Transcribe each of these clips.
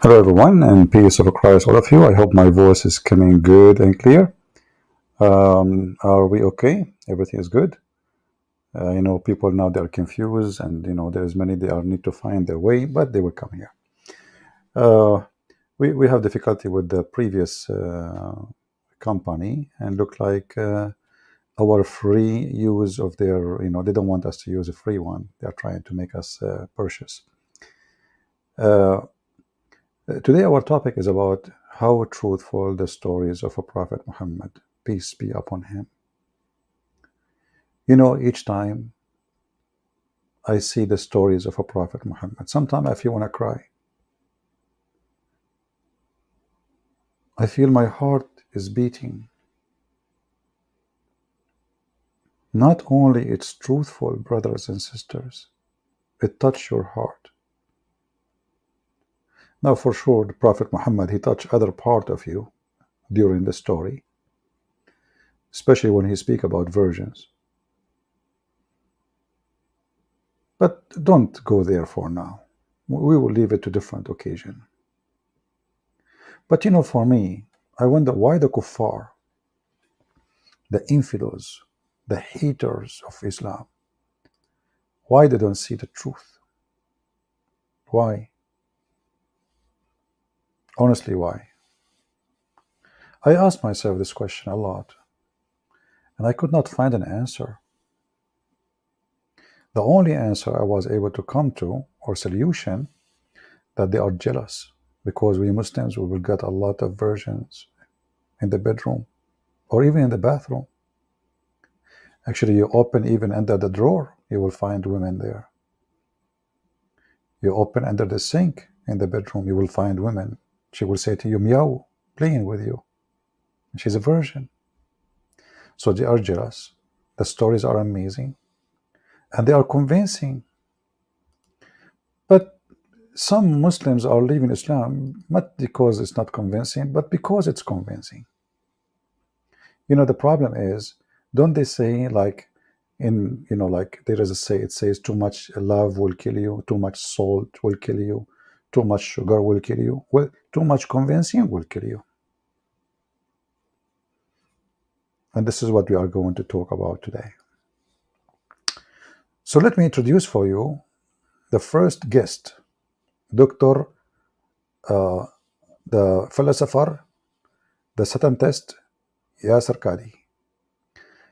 Hello everyone, and peace of Christ all of you. I hope my voice is coming good and clear. Are we okay? Everything is good. People now they are confused, and there's many they are need to find their way, but they will come here. We have difficulty with the previous company, and look like our free use of their they don't want us to use a free one. They are trying to make us purchase. Today our topic is about how truthful the stories of a Prophet Muhammad, peace be upon him. Each time I see the stories of a Prophet Muhammad, sometimes I feel want to cry. I feel my heart is beating. Not only it's truthful, brothers and sisters, it touched your heart. Now for sure, the Prophet Muhammad, he touched other part of you during the story, especially when he speak about virgins. But don't go there for now. We will leave it to different occasion. But for me, I wonder why the kuffar, the infidels, the haters of Islam, why they don't see the truth? Why? Honestly, why? I asked myself this question a lot, and I could not find an answer. The only answer I was able to come to, or solution, that they are jealous, because we Muslims, we will get a lot of virgins in the bedroom, or even in the bathroom. Actually, you open even under the drawer, you will find women there. You open under the sink in the bedroom, you will find women. She will say to you, meow, playing with you. She's a virgin. So they are jealous. The stories are amazing. And they are convincing. But some Muslims are leaving Islam, not because it's not convincing, but because it's convincing. The problem is, don't they say like, like there is a say, it says too much love will kill you, too much salt will kill you, too much sugar will kill you. Well, too much convincing will kill you. And this is what we are going to talk about today. So let me introduce for you the first guest, Dr. The philosopher, the scientist, Yasser Qadi.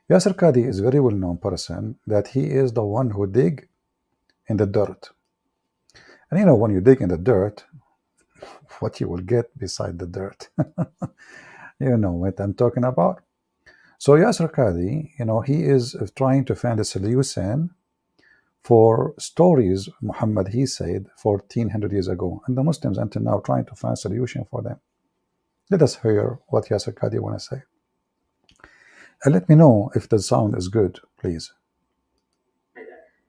Yasser Qadi is a very well-known person that he is the one who dig in the dirt. And when you dig in the dirt, what you will get beside the dirt. You know what I'm talking about. So Yasser Qadi, he is trying to find a solution for stories Muhammad, he said, 1400 years ago. And the Muslims until now trying to find a solution for them. Let us hear what Yasser Qadi want to say. And let me know if the sound is good, please.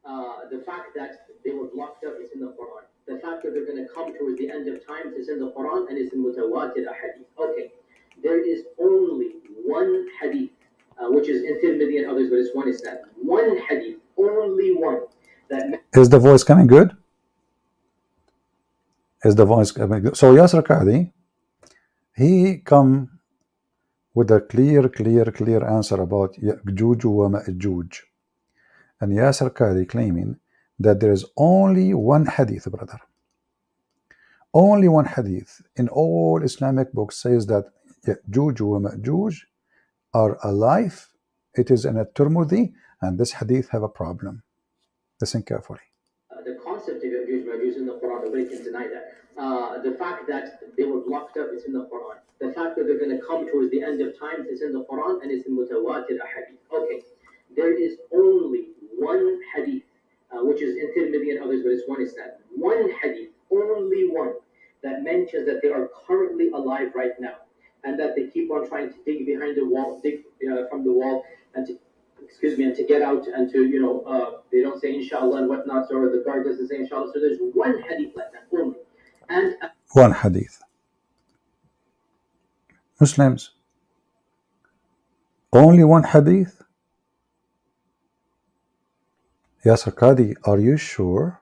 The fact that they were blocked up is in the Quran. The fact that they're going to come towards the end of times is in the Quran and it's in mutawatir hadith. Okay, there is only one hadith, which is in Tirmidhi and others, but it's one isnad. One hadith, only one. Is the voice coming good? Is the voice coming good? So Yasser Qadi, he come with a clear answer about Ya'juj wa Ma'juj. And Yasser Qadi claiming that there is only one hadith, brother. Only one hadith in all Islamic books says that Ya'juj wa Ma'juj are alive. It is in a Tirmidhi, and this hadith have a problem. Listen carefully. The concept of Ya'juj Ma'juj in the Quran, nobody can deny that. The fact that they were blocked up is in the Quran. The fact that they're going to come towards the end of times is in the Quran and it's in mutawatir hadith. Okay, there is only one hadith, which is in Tirmidhi and others, but it's one isnad. One hadith, only one, that mentions that they are currently alive right now, and that they keep on trying to dig behind the wall, dig from the wall, and to and to get out, and to they don't say inshallah and whatnot, or the guard doesn't say inshallah. So there's one hadith like that only, and one hadith. Muslims, only one hadith. Yasser Qadi, are you sure?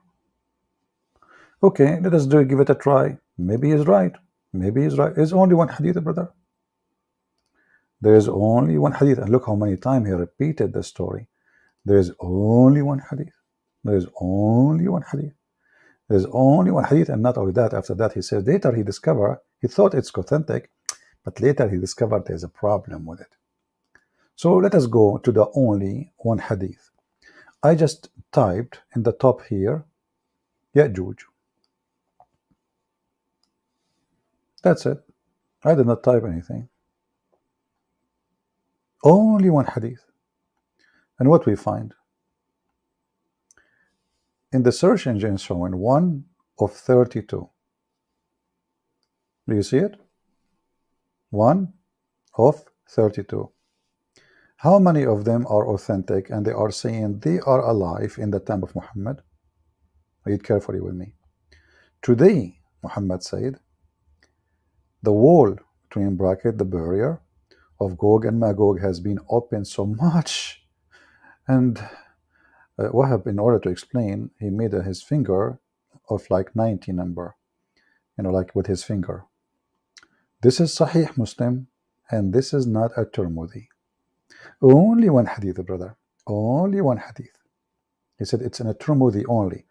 Okay, let us give it a try. Maybe he's right. Maybe he's right. There's only one hadith, brother. There is only one hadith. And look how many times he repeated the story. There is only one hadith. There is only one hadith. There's only one hadith, and not only that, after that he says later he thought it's authentic, but later he discovered there's a problem with it. So let us go to the only one hadith. I just typed in the top here, Ya'juj. That's it. I did not type anything. Only one hadith. And what we find? In the search engine showing 1 of 32. Do you see it? 1 of 32. How many of them are authentic and they are saying they are alive in the time of Muhammad? Read carefully with me. Today, Muhammad said, the wall, between bracket, the barrier of Gog and Magog has been opened so much. And Wahab, in order to explain, he made his finger of like 90 number, like with his finger. This is Sahih Muslim, and this is not a Tirmidhi. Only one hadith, brother. Only one hadith. He said it's in a Tirmidhi only.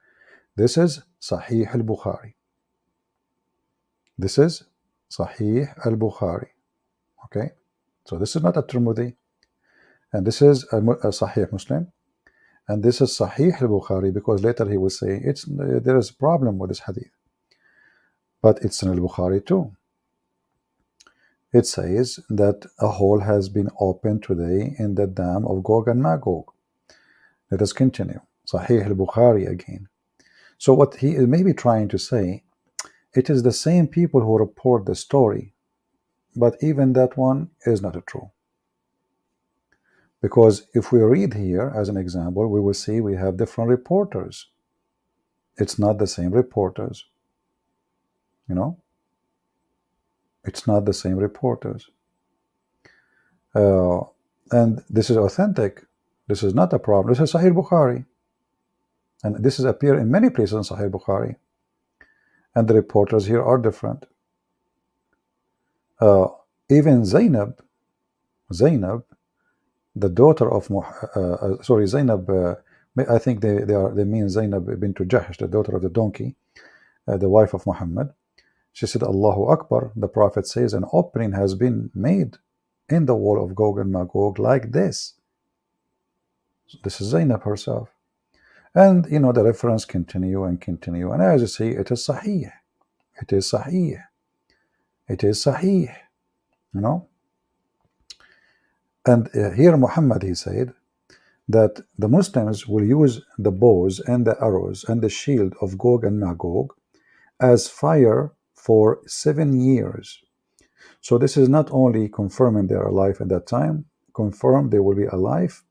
This is Sahih al-Bukhari. This is Sahih al-Bukhari. Okay? So this is not a Tirmidhi. And this is a Sahih Muslim. And this is Sahih al-Bukhari, because later he will say there is a problem with this hadith. But it's in al-Bukhari too. It says that a hole has been opened today in the dam of Gog and Magog. Let us continue. Sahih al-Bukhari again. So what he is maybe trying to say, it is the same people who report the story, but even that one is not true. Because if we read here as an example, we will see we have different reporters. It's not the same reporters. It's not the same reporters. And this is authentic. This is not a problem. This is Sahih Bukhari. And this is appear in many places in Sahih Bukhari. And the reporters here are different. Even Zainab, the daughter of Zainab, I think they mean Zainab bint Jahsh, the daughter of the donkey, the wife of Muhammad. She said, Allahu Akbar. The Prophet says an opening has been made in the wall of Gog and Magog like this. This is Zainab herself. And the reference continue and continue. And as you see, it is Sahih. It is Sahih. It is Sahih. And here Muhammad, he said that the Muslims will use the bows and the arrows and the shield of Gog and Magog as fire for 7 years. So this is not only confirming they are alive at that time, confirm they will be alive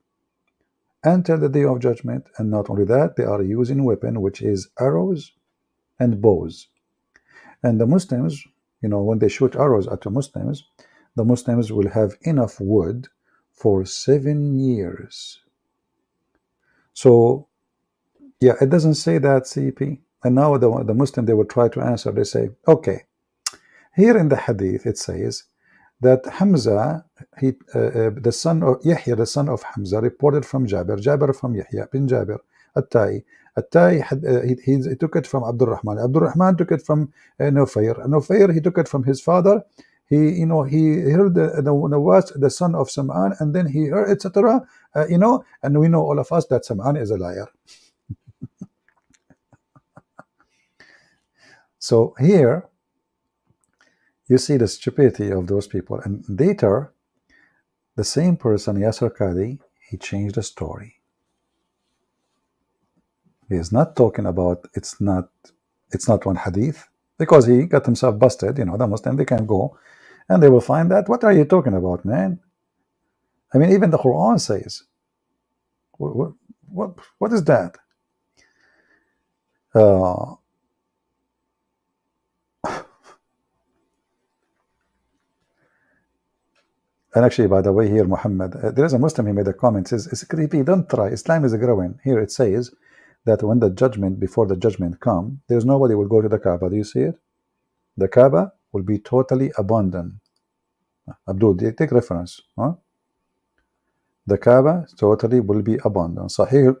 until the day of judgment. And not only that, they are using weapon, which is arrows and bows. And the Muslims, when they shoot arrows at the Muslims will have enough wood for 7 years. So, yeah, it doesn't say that, CP. And now the Muslim, they will try to answer. They say, okay, here in the hadith, it says that Hamza, the son of Yahya, the son of Hamza, reported from Jabir from Yahya bin Jabir, At-Tai. He took it from Abdurrahman. Abdurrahman took it from Nufayr, he took it from his father. He heard the Nawas, the son of Sam'an, and then he heard, etc. And we know all of us that Sam'an is a liar. So here, you see the stupidity of those people. And later, the same person, Yasser Qadi, he changed the story. He is not talking about it's not one hadith, because he got himself busted. The Muslim, they can go and they will find that. What are you talking about, man? I mean, even the Quran says, what is that? And actually, by the way, here, Muhammad, there is a Muslim, he made a comment, says, it's creepy, don't try, Islam is growing. Here it says that when before the judgment come, there's nobody will go to the Kaaba. Do you see it? the Kaaba will be totally abandoned. Abdul, take reference. Huh? The Kaaba totally will be abandoned. Sahih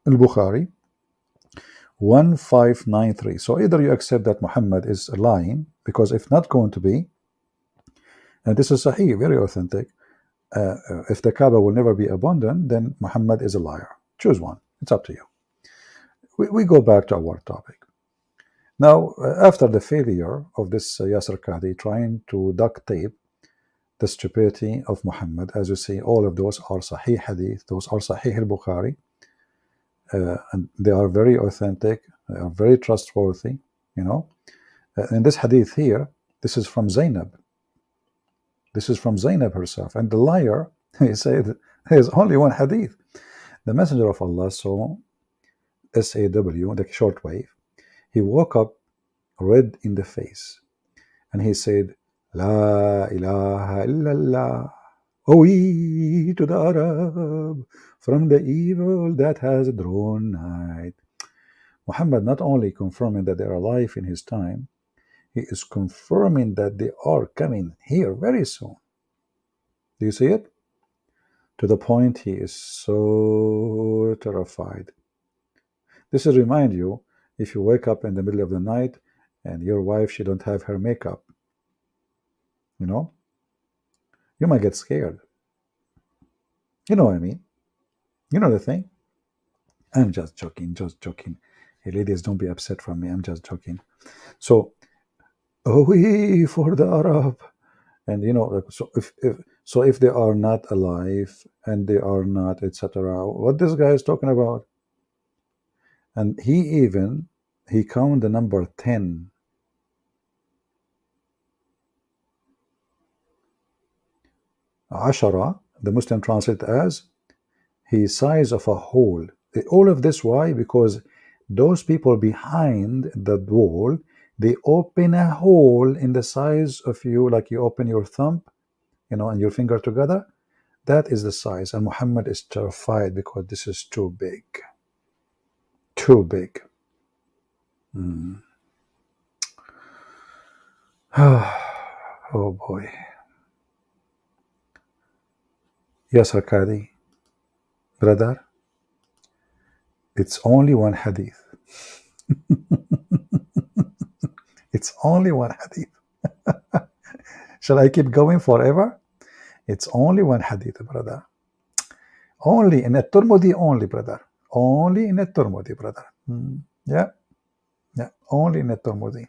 al-Bukhari 1593. So either you accept that Muhammad is lying, because if not going to be, and this is Sahih, very authentic, if the Kaaba will never be abandoned, then Muhammad is a liar. Choose one. It's up to you. We go back to our topic. Now, after the failure of this Yasir Qadi trying to duct tape the stupidity of Muhammad, as you see, all of those are Sahih Hadith, those are Sahih al-Bukhari, and they are very authentic, they are very trustworthy, you know. In this Hadith here, this is from Zainab. This is from Zainab herself. And the liar, he said, there's only one Hadith. The Messenger of Allah saw SAW, the shortwave. He woke up red in the face. And he said, La ilaha illallah. Away to the Arab from the evil that has drawn night. Muhammad not only confirming that they are alive in his time, he is confirming that they are coming here very soon. Do you see it? To the point he is so terrified. This is remind you, if you wake up in the middle of the night and your wife, she don't have her makeup, you know, you might get scared. You know what I mean? You know the thing? I'm just joking, just joking. Hey, ladies, don't be upset from me. I'm just joking. So, away for the Arab. And you know, so if they are not alive and they are not, etc., what this guy is talking about? And he count the number 10. Ashara, the Muslim translate as he size of a hole. All of this why? Because those people behind the wall, they open a hole in the size of you, like you open your thumb, you know, and your finger together. That is the size. And Muhammad is terrified because this is too big. Too big. Oh boy. Yes, Arkady, brother, it's only one hadith. It's only one hadith. Shall I keep going forever? It's only one hadith, brother. Only in a Turmudi, only, brother. Only in a Turmudi, brother. Yeah. Yeah. Only in a Turmudi.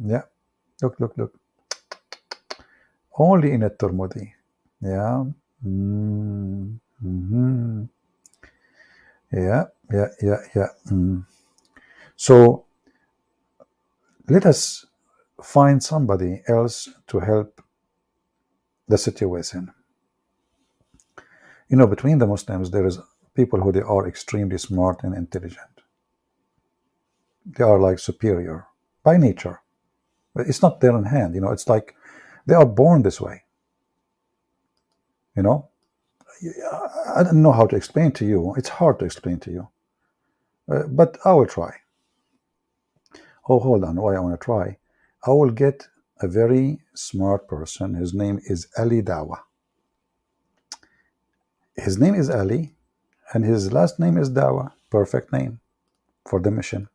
Yeah. Look. Only in a Turmudi. Yeah. Yeah. So let us find somebody else to help the situation. You know, between the Muslims, there is people who they are extremely smart and intelligent. They are like superior by nature. But it's not there in hand, you know, it's like they are born this way. You know, I don't know how to explain to you. It's hard to explain to you. But I will try. Oh, hold on. Why I want to try? I will get a very smart person. His name is Ali Dawah. His name is Ali, and his last name is Dawah. Perfect name for the mission.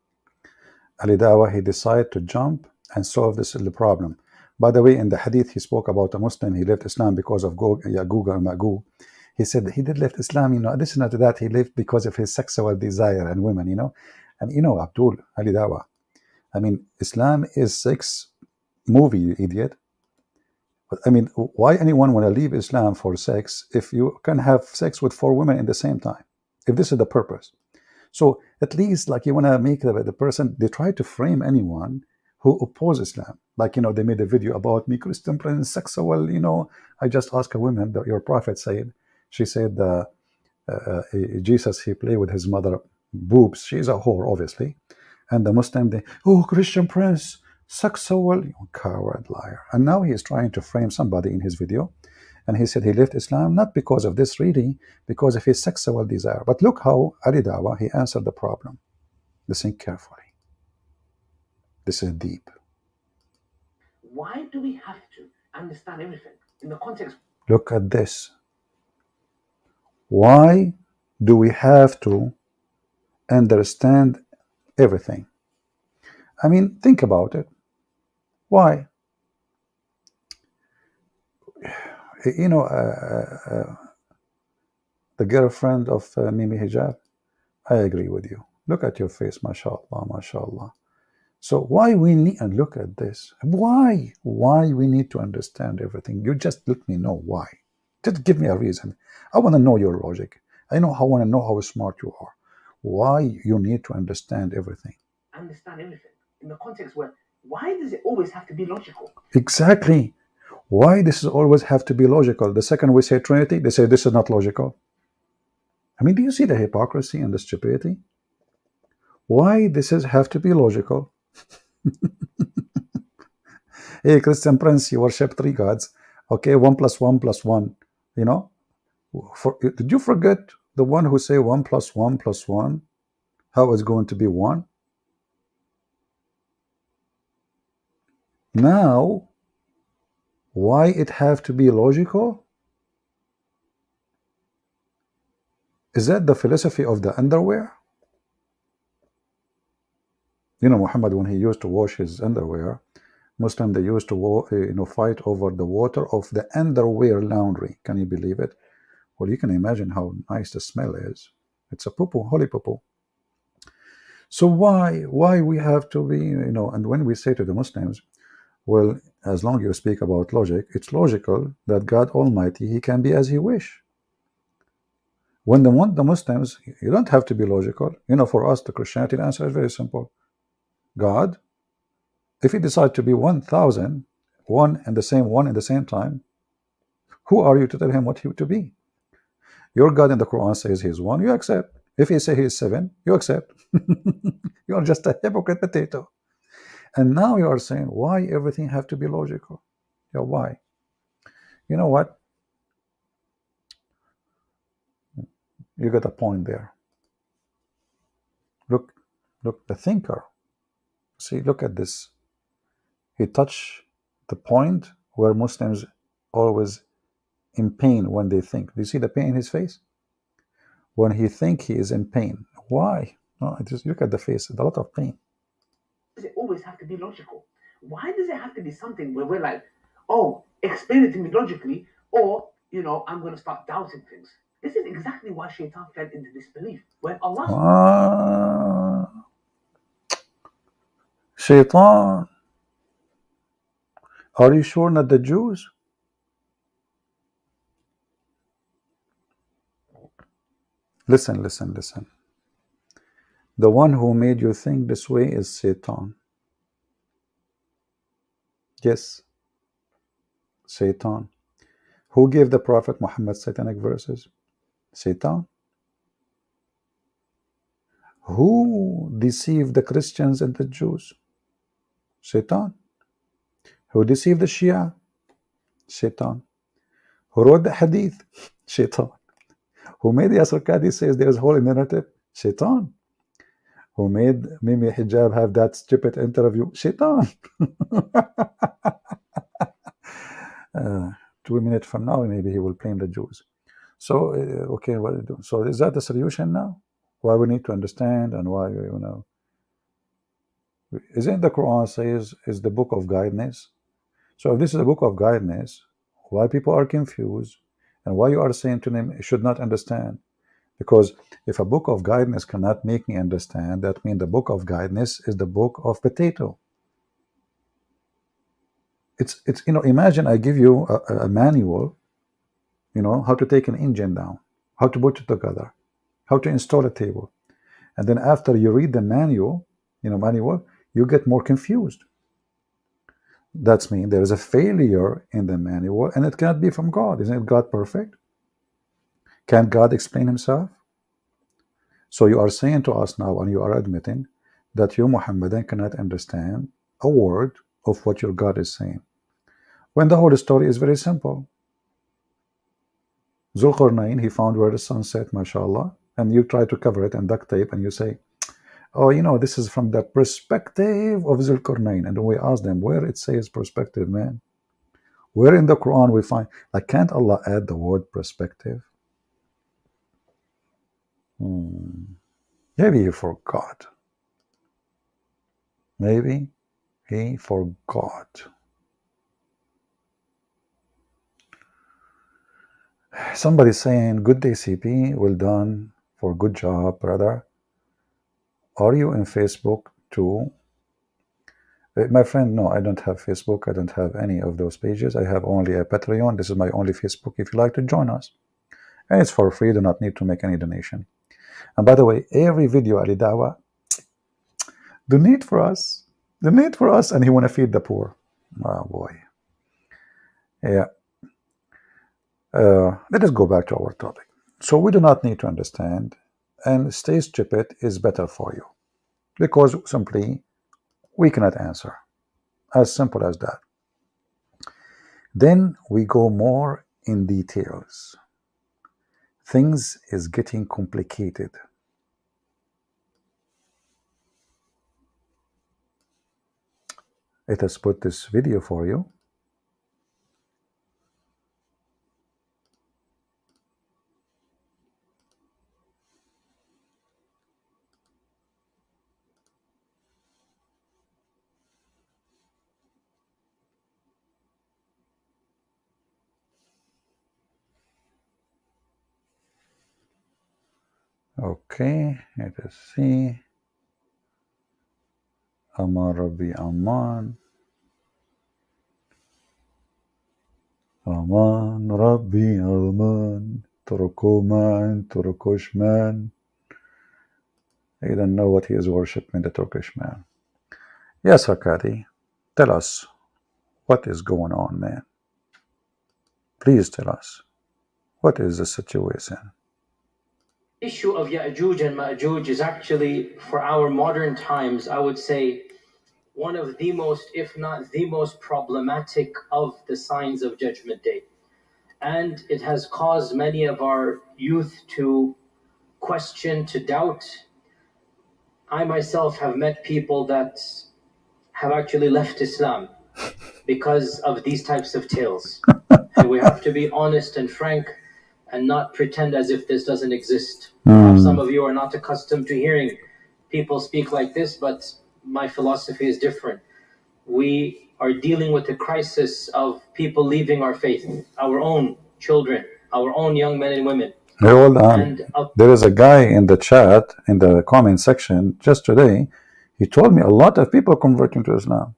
Ali Dawah, he decided to jump and solve this little problem. By the way, in the hadith, he spoke about a Muslim. He left Islam because of Yaguga and Magoo. He said he did left Islam, you know, additional to that, he left because of his sexual desire and women, you know. And you know, Abdul, Ali Dawah, I mean, Islam is sex movie, you idiot. But I mean, why anyone want to leave Islam for sex if you can have sex with 4 women in the same time? If this is the purpose. So at least, like, you want to make the person, they try to frame anyone who oppose Islam. Like, you know, they made a video about me, Christian Prince, sexual, you know. I just asked a woman that your prophet said, she said, Jesus, he played with his mother boobs. She's a whore, obviously. And the Muslim, they, oh, Christian Prince, sexual, you coward, liar. And now he is trying to frame somebody in his video. And he said he left Islam not because of this, really, because of his sexual desire. But look how Ali Dawah, he answered the problem. Listen carefully. This is deep. why do we have to understand everything in the context? Look at this. Why do we have to understand everything? I mean, think about it. Why? You know, the girlfriend of Mimi Hijab, I agree with you. Look at your face, mashallah, mashallah. So why we need, and look at this. Why we need to understand everything? You just let me know why. Just give me a reason. I want to know your logic. I want to know how smart you are. Why you need to understand everything? Understand everything in the context where, why does it always have to be logical? Exactly. Why this is always have to be logical? The second we say Trinity, they say this is not logical. I mean, do you see the hypocrisy and the stupidity? Why this is have to be logical? Hey, Christian Prince, you worship three gods. Okay, 1 + 1 + 1. You know, did you forget the one who say 1 + 1 + 1? How it's going to be 1? Now, why it have to be logical? Is that the philosophy of the underwear? You know, Muhammad, when he used to wash his underwear, Muslim, they used to fight over the water of the underwear laundry. Can you believe it? Well, you can imagine how nice the smell is. It's a poo-poo, holy poo-poo. So why we have to be, and when we say to the Muslims, well, as long as you speak about logic, it's logical that God Almighty, he can be as he wish. When they want the Muslims, you don't have to be logical. For us, the Christianity, the answer is very simple. God, if he decides to be 1,000, one in the same time, who are you to tell him what he to be? Your God in the Quran says he's one, you accept. If he says he's 7, you accept. You are just a hypocrite potato. And now you are saying, why everything have to be logical? Yeah, why? You know what? You got a point there. Look, the thinker. See, look at this. He touched the point where Muslims always in pain when they think. Do you see the pain in his face? When he think he is in pain. Why? No, just look at the face. A lot of pain. Does it always have to be logical? Why does it have to be something where we're like, oh, explain it to me logically, or I'm going to start doubting things? This is exactly why Shaitan fell into disbelief. When Allah, Shaitan. Are you sure not the Jews? Listen. The one who made you think this way is Satan. Yes, Satan. Who gave the Prophet Muhammad satanic verses? Satan. Who deceived the Christians and the Jews? Satan. Who deceived the Shia? Satan. Who wrote the Hadith? Shaitan. Who made Yasir Qadi says there's a whole narrative? Shaitan. Who made Mimi Hijab have that stupid interview? Shaitan. 2 minutes from now, maybe he will blame the Jews. So, okay, what do you do? So is that the solution now? Why we need to understand and why, isn't the Quran says is the book of guidance? So if this is a book of guidance, why people are confused and why you are saying to them should not understand? Because if a book of guidance cannot make me understand, that means the book of guidance is the book of potato. It's imagine I give you a manual, how to take an engine down, how to put it together, how to install a table, and then after you read the manual, you get more confused. That's mean there is a failure in the manual, and it cannot be from God. Isn't God perfect? Can't God explain himself? So you are saying to us now, and you are admitting that you Muhammadan cannot understand a word of what your God is saying, when the whole story is very simple. Zulqarnain, he found where the sun set, mashallah, and you try to cover it in duct tape, and you say, Oh, this is from the perspective of Zulkarnain. And we ask them where it says perspective, man. Where in the Quran we find, like, can't Allah add the word perspective? Maybe he forgot. Maybe he forgot. Somebody saying, good day, CP. Well done. For good job, brother. Are you in Facebook too? My friend, no, I don't have Facebook. I don't have any of those pages. I have only a Patreon. This is my only Facebook if you like to join us. And it's for free. Do not need to make any donation. And by the way, every video Ali Dawah, donate for us. Donate for us. And he want to feed the poor. Oh, boy. Yeah. Let us go back to our topic. So we do not need to understand. And stay stupid is better for you. Because simply, we cannot answer. As simple as that. Then we go more in details. Things is getting complicated. Let us put this video for you. Okay, let us see. Aman Rabbi Aman. Aman Rabbi Aman. Turkoman, Turkoshman. I don't know what he is worshipping, the Turkish man. Yes, Arkady, tell us what is going on, man. Please tell us. What is the situation? Issue of Ya'juj and Ma'juj is actually, for our modern times, I would say, one of the most, if not the most problematic of the signs of Judgment Day. And it has caused many of our youth to question, to doubt. I myself have met people that have actually left Islam because of these types of tales. And we have to be honest and frank and not pretend as if this doesn't exist. Some of you are not accustomed to hearing people speak like this, but my philosophy is different. We are dealing with a crisis of people leaving our faith, our own children, our own young men and women. Hey, hold on. There is a guy in the chat, in the comment section, just today. He told me a lot of people converting to Islam.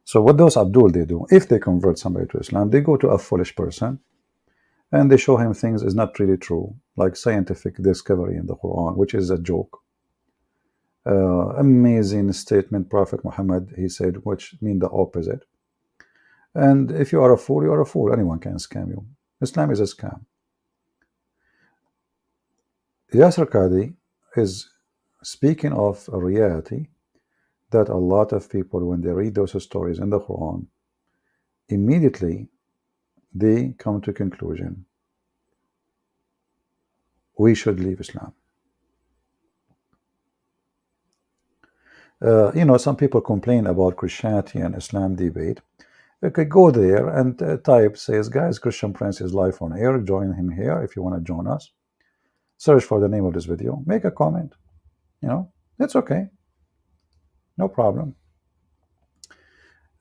So what those Abdul, they do, if they convert somebody to Islam, they go to a foolish person and they show him things is not really true, like scientific discovery in the Quran, which is a joke. Amazing statement, Prophet Muhammad, he said, which mean the opposite. And if you are a fool, you are a fool. Anyone can scam you. Islam is a scam. Yasser Qadi is speaking of a reality that a lot of people, when they read those stories in the Quran, immediately they come to conclusion, we should leave Islam. Some people complain about Christianity and Islam debate. You could go there and type, says, guys, Christian Prince is live on air. Join him here if you want to join us. Search for the name of this video. Make a comment. It's okay. No problem.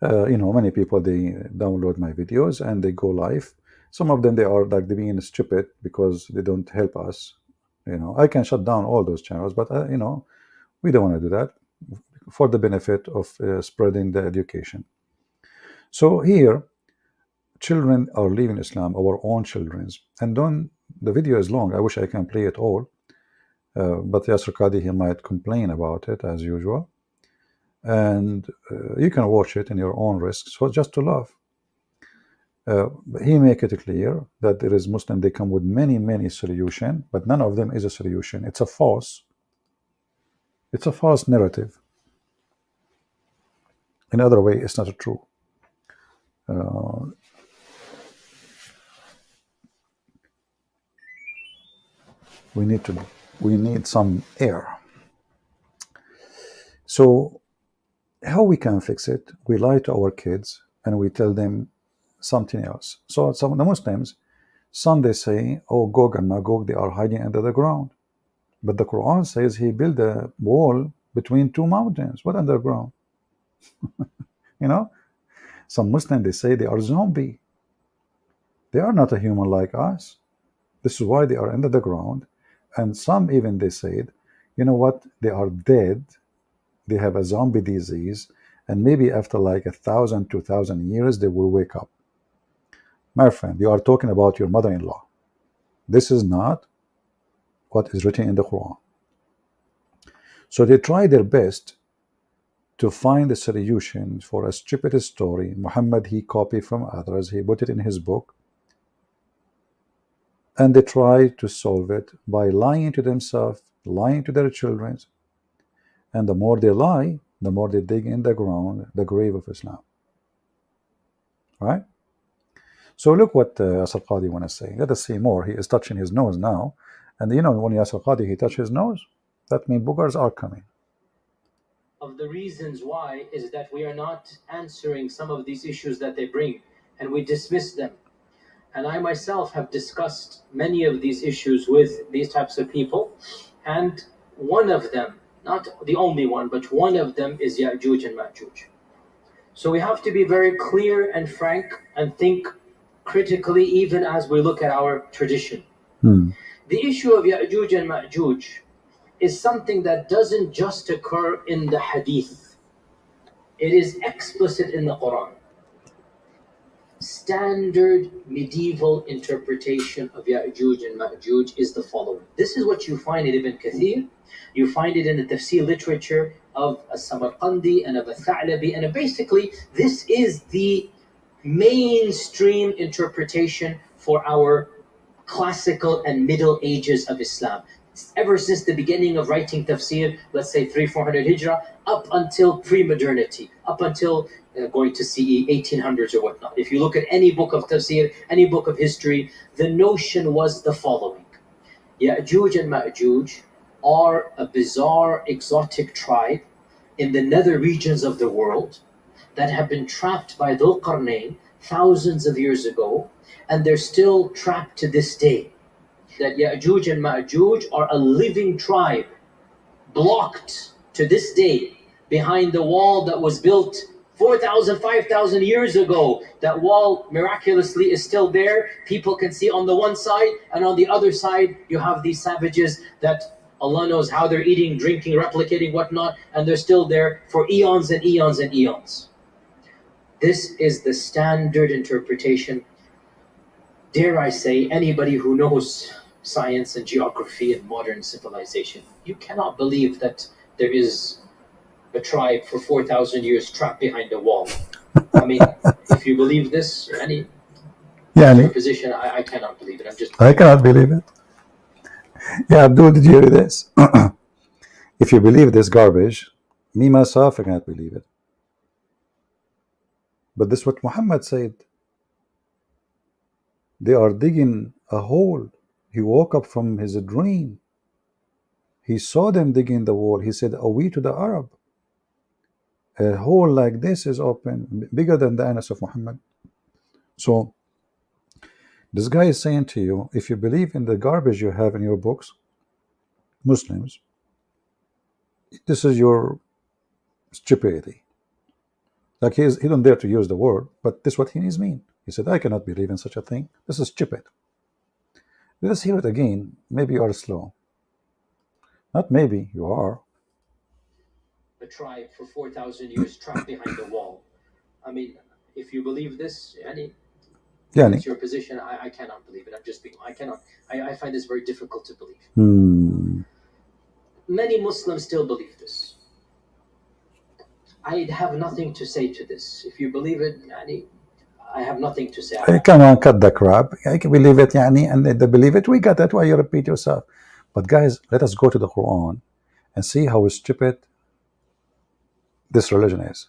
Many people, they download my videos and they go live. Some of them, they are like, they're being stupid because they don't help us. I can shut down all those channels, but we don't want to do that for the benefit of spreading the education. So here, children are leaving Islam, our own children's, and the video is long. I wish I can play it all, but Yasser Qadi, he might complain about it as usual. And you can watch it in your own risk, so just to laugh. He make it clear that there is Muslim, they come with many solutions, but none of them is a solution. It's a false narrative. In other way, it's not true. We need some air. So how we can fix it? We lie to our kids and we tell them something else. So some of the Muslims, some they say, oh, Gog and Magog, they are hiding under the ground. But the Quran says he built a wall between two mountains. What underground? You know, some Muslims they say they are zombie. They are not a human like us. This is why they are under the ground. And some even they said, you know what? They are dead. They have a zombie disease, and maybe after like 1,000, 2,000 years, they will wake up. My friend, you are talking about your mother-in-law. This is not what is written in the Quran. So they try their best to find a solution for a stupid story. Muhammad, he copied from others. He put it in his book. And they try to solve it by lying to themselves, lying to their children. And the more they lie, the more they dig in the ground, the grave of Islam. Right? So look what Yasir Qadi want to say. Let us see more. He is touching his nose now. And you know, when Yasir Qadi, he touches his nose, that means boogers are coming. Of the reasons why is that we are not answering some of these issues that they bring, and we dismiss them. And I myself have discussed many of these issues with these types of people, and one of them, not the only one, but one of them is Ya'juj and Ma'juj. So we have to be very clear and frank and think critically even as we look at our tradition. The issue of Ya'juj and Ma'juj is something that doesn't just occur in the hadith. It is explicit in the Quran. Standard medieval interpretation of Ya'juj and Ma'juj is the following. This is what you find in Ibn Kathir. You find it in the tafsir literature of As-Samarqandi and of Al-Tha'labi, and basically this is the mainstream interpretation for our classical and middle ages of Islam. Ever since the beginning of writing tafsir, let's say 300-400 hijrah, up until pre-modernity, up until going to CE 1800s or whatnot. If you look at any book of tafsir, any book of history, the notion was the following. Ya'juj and Ma'juj are a bizarre, exotic tribe in the nether regions of the world that have been trapped by Dhul Qarnayn thousands of years ago, and they're still trapped to this day. That Ya'juj and Ma'juj are a living tribe, blocked to this day behind the wall that was built 4,000, 5,000 years ago. That wall miraculously is still there. People can see on the one side, and on the other side you have these savages that Allah knows how they're eating, drinking, replicating, whatnot, and they're still there for eons and eons and eons. This is the standard interpretation. Dare I say, anybody who knows science and geography and modern civilization, you cannot believe that there is a tribe for 4,000 years trapped behind a wall. I mean, if you believe this, your position, I cannot believe it. I cannot believe it. Yeah, Abdul, did you hear this? If you believe this garbage, me myself, I cannot believe it. But this is what Muhammad said. They are digging a hole. He woke up from his dream. He saw them digging the wall. He said, "Awi to the Arab. A hole like this is open, bigger than the anus of Muhammad." So this guy is saying to you, if you believe in the garbage you have in your books, Muslims, this is your stupidity. Like he don't dare to use the word, but this is what he mean. He said, "I cannot believe in such a thing. This is stupid." Let us hear it again. Maybe you are slow. Not maybe, you are. A tribe for 4,000 years trapped behind a wall. I mean, if you believe this, it's your position. I cannot believe it. I find this very difficult to believe. Many Muslims still believe this. I have nothing to say to this. If you believe it, I have nothing to say. Come on, cut the crap. I can believe it, and they believe it. We got that. Why you repeat yourself? But guys, let us go to the Quran and see how stupid this religion is.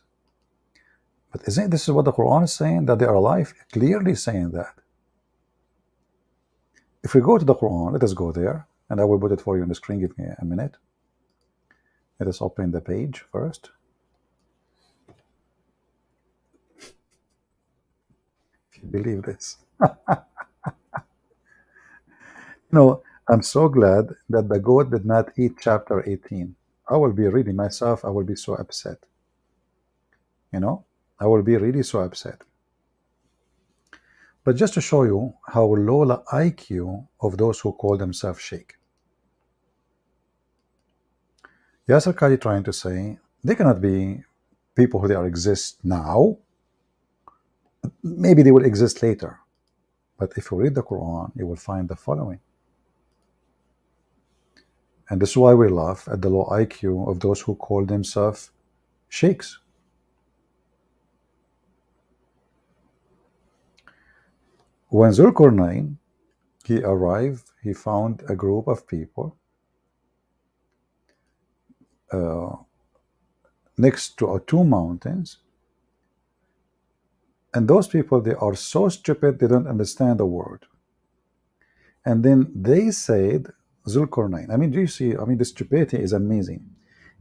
But isn't this is what the Quran is saying, that they are alive? Clearly saying that. If we go to the Quran, let us go there, and I will put it for you on the screen. Give me a minute. Let us open the page first. If you believe this. I'm so glad that the goat did not eat chapter 18. I will be reading myself, I will be so upset. I will be really so upset. But just to show you how low the IQ of those who call themselves sheikh. Yasser Qadi trying to say they cannot be people who they are exist now. Maybe they will exist later. But if you read the Quran, you will find the following. And this is why we laugh at the low IQ of those who call themselves sheikhs. When Zulkarnain, he arrived, he found a group of people next to two mountains. And those people, they are so stupid, they don't understand the word. And then they said, Zulkarnain. Do you see? The stupidity is amazing.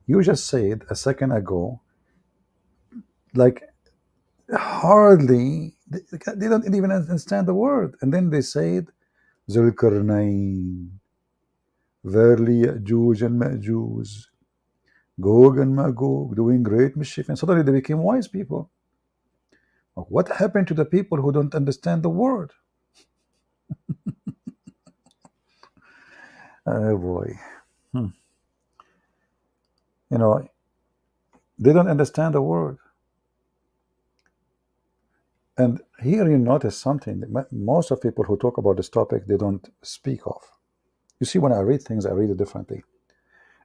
You just said a second ago, like hardly, they don't even understand the word. And then they said, Zulkarnain, verily Ya'juj and Ma'juj, Gog and Magog, doing great mischief. And suddenly they became wise people. What happened to the people who don't understand the word? Oh boy. They don't understand the word. And here you notice something that most of people who talk about this topic, they don't speak of. You see, when I read things, I read it differently.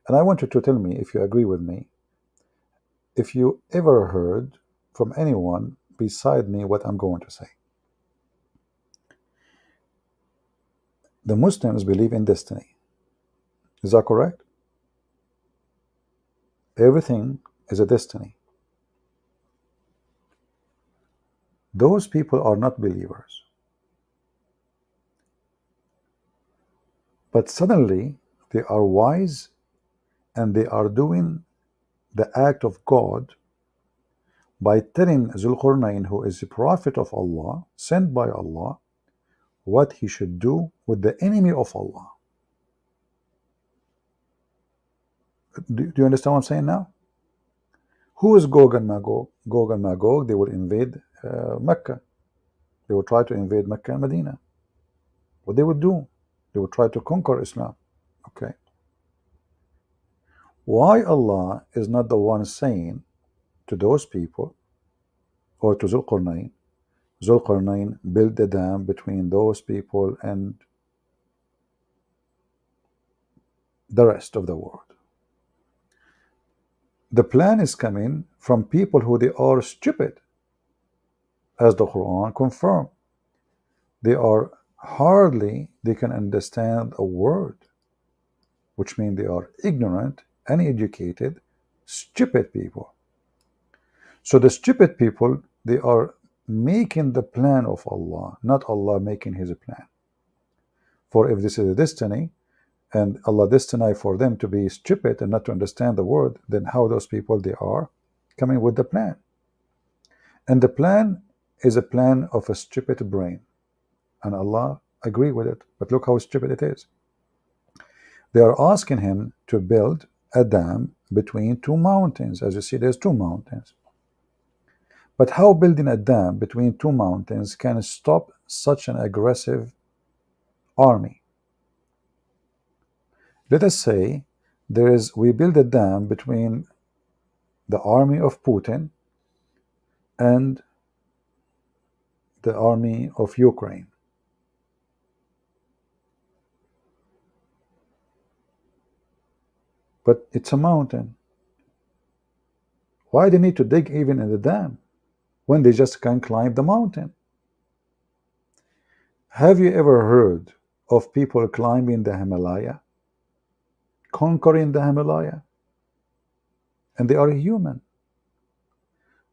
And I want you to tell me if you agree with me, if you ever heard from anyone beside me what I'm going to say. The Muslims believe in destiny. Is that correct? Everything is a destiny. Those people are not believers. But suddenly they are wise and they are doing the act of God by telling Zulqarnain, who is a prophet of Allah, sent by Allah, what he should do with the enemy of Allah. Do you understand what I'm saying now? Who is Gog and Magog? Gog and Magog, they will invade Mecca. They will try to invade Mecca and Medina. What they would do? They would try to conquer Islam. Okay. Why Allah is not the one saying to those people, or to Zulqarnain, build a dam between those people and the rest of the world? The plan is coming from people who they are stupid, as the Quran confirms. They can understand a word, which means they are ignorant, uneducated, stupid people. So the stupid people, they are making the plan of Allah, not Allah making his plan. For if this is a destiny, and Allah destined for them to be stupid and not to understand the word, then how those people, they are coming with the plan? And the plan is a plan of a stupid brain. And Allah agree with it. But look how stupid it is. They are asking him to build a dam between two mountains. As you see, there's two mountains. But how building a dam between two mountains can stop such an aggressive army? Let us say we build a dam between the army of Putin and the army of Ukraine. But it's a mountain. Why do they need to dig even in the dam when they just can climb the mountain? Have you ever heard of people climbing the Himalaya, conquering the Himalaya? And they are human.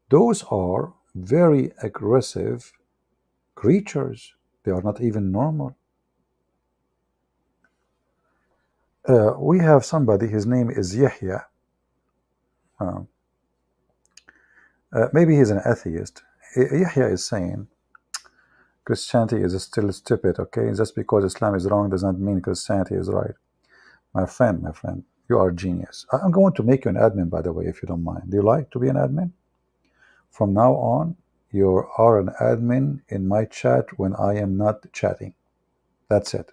Those are very aggressive creatures. They are not even normal. We have somebody, his name is Yahya. maybe he's an atheist. Yahya is saying Christianity is still stupid, okay? Just because Islam is wrong does not mean Christianity is right. My friend, you are a genius. I'm going to make you an admin, by the way, if you don't mind. Do you like to be an admin? From now on, you are an admin in my chat when I am not chatting. That's it.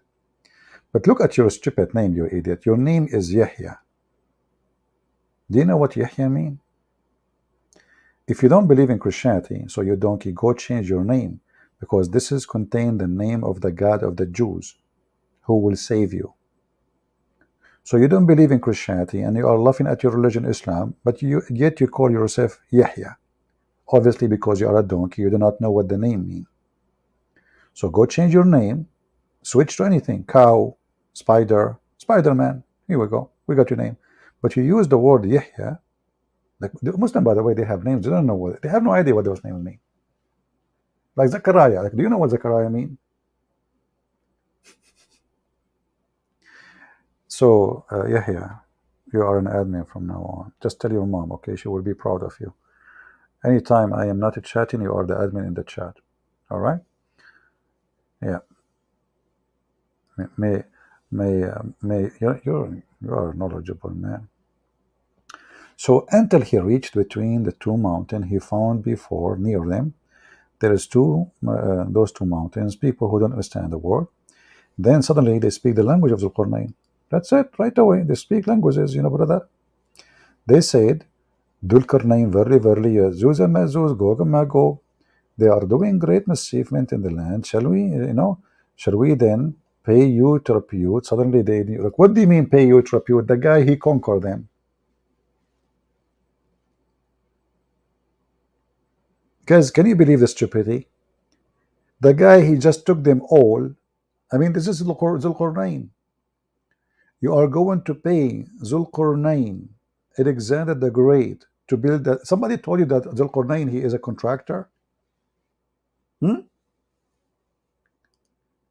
But look at your stupid name, you idiot. Your name is Yahya. Do you know what Yahya means? If you don't believe in Christianity, so you donkey, go change your name, because this is contained the name of the God of the Jews who will save you. So you don't believe in Christianity and you are laughing at your religion, Islam, but yet you call yourself Yahya. Obviously, because you are a donkey, you do not know what the name means. So go change your name, switch to anything, cow, spider, Spider-Man. Here we go. We got your name. But you use the word Yahya. Like the Muslim, by the way, they have names. They don't know what, they have no idea what those names mean. Like Zachariah. Like, do you know what Zachariah mean? So Yahya, you are an admin from now on. Just tell your mom, okay? She will be proud of you. Anytime I am not chatting, you are the admin in the chat. All right? Yeah. May you are knowledgeable, man. So until he reached between the two mountains he found before, near them, there is those two mountains, people who don't understand the word. Then suddenly they speak the language of Zulqarnain. That's it, right away. They speak languages, brother. They said, Dhul-Qarnain, verily, Yazuz and Mazuz, Gog and Magog, they are doing great mischievement in the land. Shall we then pay you tribute? Suddenly they, like, what do you mean pay you tribute? The guy, he conquered them. Guys, can you believe the stupidity? The guy, he just took them all. I mean, this is Zulqarnain. You are going to pay Zulqarnain, Alexander the Great, to build that. Somebody told you that Zulqarnain, he is a contractor?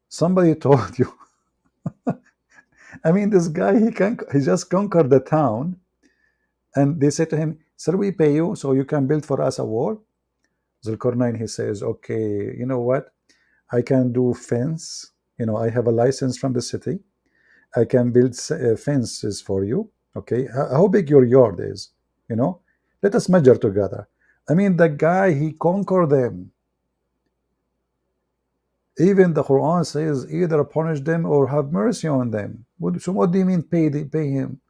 Somebody told you. I mean, this guy, he just conquered the town, and they said to him, "Shall we pay you so you can build for us a wall?" Zulqarnain, he says, "Okay, you know what? I can do fence. I have a license from the city. I can build fences for you. Okay, how big your yard is? Let us measure together." I mean, the guy, he conquered them. Even the Quran says either punish them or have mercy on them. So what do you mean pay him?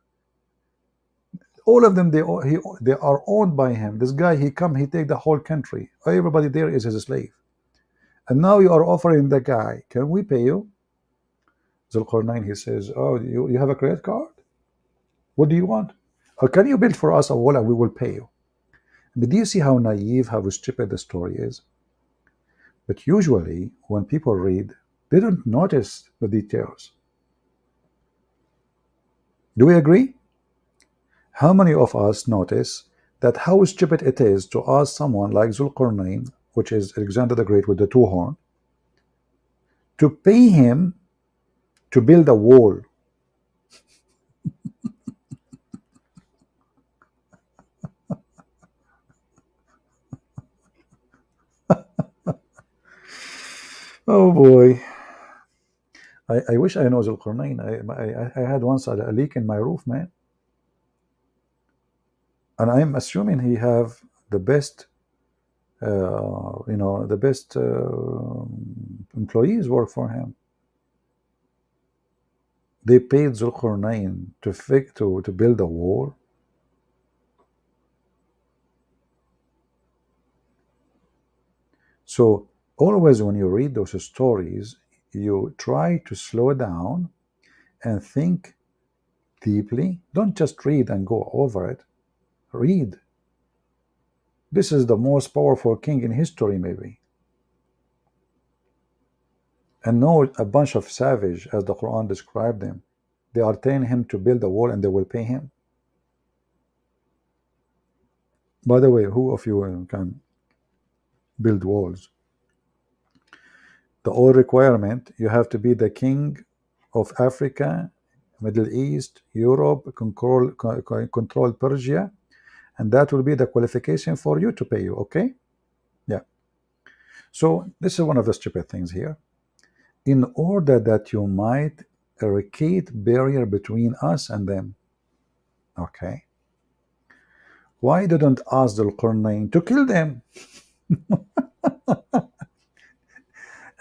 All of them, they are owned by him. This guy, he take the whole country. Everybody there is his slave. And now you are offering the guy, can we pay you? Zulqarnain, he says, oh, you have a credit card? What do you want? Or can you build for us a wall and we will pay you? But do you see how naive, how stupid the story is? But usually, when people read, they don't notice the details. Do we agree? How many of us notice that how stupid it is to ask someone like Zulqarnain, which is Alexander the Great with the two horns, to pay him to build a wall? Oh boy. I wish I know Zulqarnain. I had once a leak in my roof, man. And I'm assuming he have the best, the best employees work for him. They paid Zulqarnain to build a wall. So always when you read those stories, you try to slow down and think deeply. Don't just read and go over it. Read. This is the most powerful king in history, maybe. And no, a bunch of savage, as the Quran described them. They are telling him to build a wall and they will pay him. By the way, who of you can build walls? The only requirement, you have to be the king of Africa, Middle East, Europe, control Persia, and that will be the qualification for you to pay you. Okay? Yeah. So this is one of the stupid things here. In order that you might eradicate barrier between us and them. Okay. Why didn't ask the Qurnayn to kill them?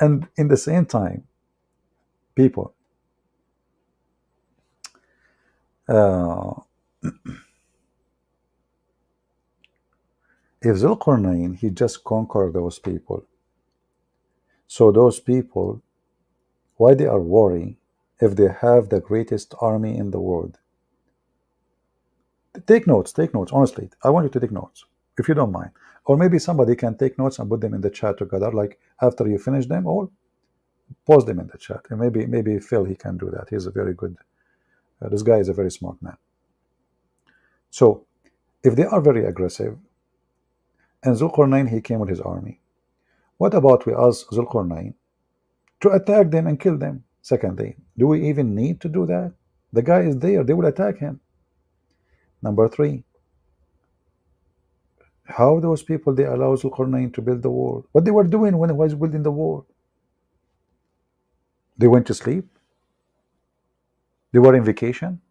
And in the same time, people, uh, if Zulqarnain, he just conquered those people, so those people, why they are worried if they have the greatest army in the world? Take notes, honestly. I want you to take notes, if you don't mind. Or maybe somebody can take notes and put them in the chat together, like after you finish them all, post them in the chat. And maybe Phil, he can do that. He's a very good, this guy is a very smart man. So, if they are very aggressive, and Zulqarnain, he came with his army, what about we ask Zulqarnain to attack them and kill them? Secondly, do we even need to do that? The guy is there, they will attack him. Number three, how those people, they allow Zulqarnain to build the wall? What they were doing when he was building the wall? They went to sleep? They were in vacation?